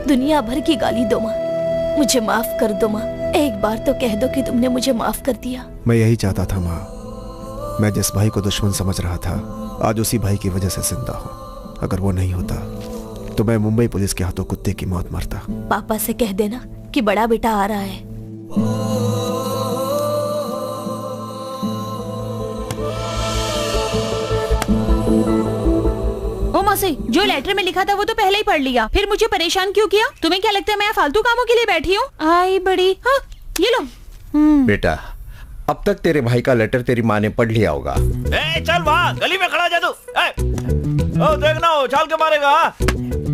दुनिया भर की गाली दो माँ, मुझे माफ कर दो माँ। एक बार तो कह दो कि तुमने मुझे माफ कर दिया। मैं यही चाहता था माँ। मैं जिस भाई को दुश्मन समझ रहा था, आज उसी भाई की वजह से जिंदा हूँ। अगर वो नहीं होता तो मैं मुंबई पुलिस के हाथों कुत्ते की मौत मरता। पापा से कह देना कि बड़ा बेटा आ रहा है। ओ मौसी, जो लेटर में लिखा था वो तो पहले ही पढ़ लिया, फिर मुझे परेशान क्यों किया? तुम्हें क्या लगता है मैं फालतू कामों के लिए बैठी हूँ? आई बड़ी। हाँ, ये लो। बेटा, अब तक तेरे भाई का लेटर तेरी माँ ने पढ़ लिया होगा। ए, चल वहाँ गली में खड़ा जा तू। ओ देखना, उछाल के मारेगा।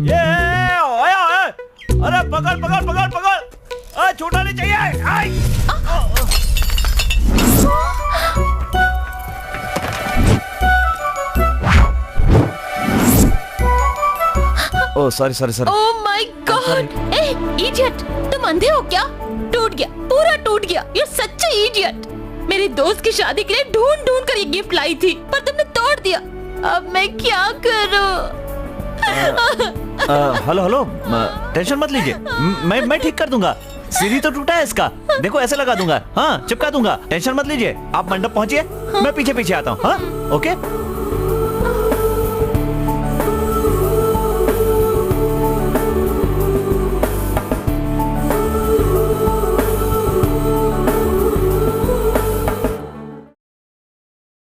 ये आया। अरे पकड़ पकड़ पकड़ पकड़, छूटा नहीं चाहिए। ओ sorry sorry sorry. Oh my god, ए इडियट, तुम अंधे हो क्या? टूट गया, पूरा टूट गया। ये सच्चे इडियट। मेरी दोस्त की शादी के लिए ढूंढ ढूंढ कर ये गिफ्ट लाई थी, पर तुमने तोड़ दिया। अब मैं क्या करूं? हेलो हेलो, टेंशन मत लीजिए, मैं ठीक कर दूंगा। सीढ़ी तो टूटा है इसका, देखो ऐसे लगा दूंगा। हाँ, चिपका दूंगा, टेंशन मत लीजिए। आप मंडप पहुंचिए, मैं पीछे पीछे आता हूँ। हाँ, ओके।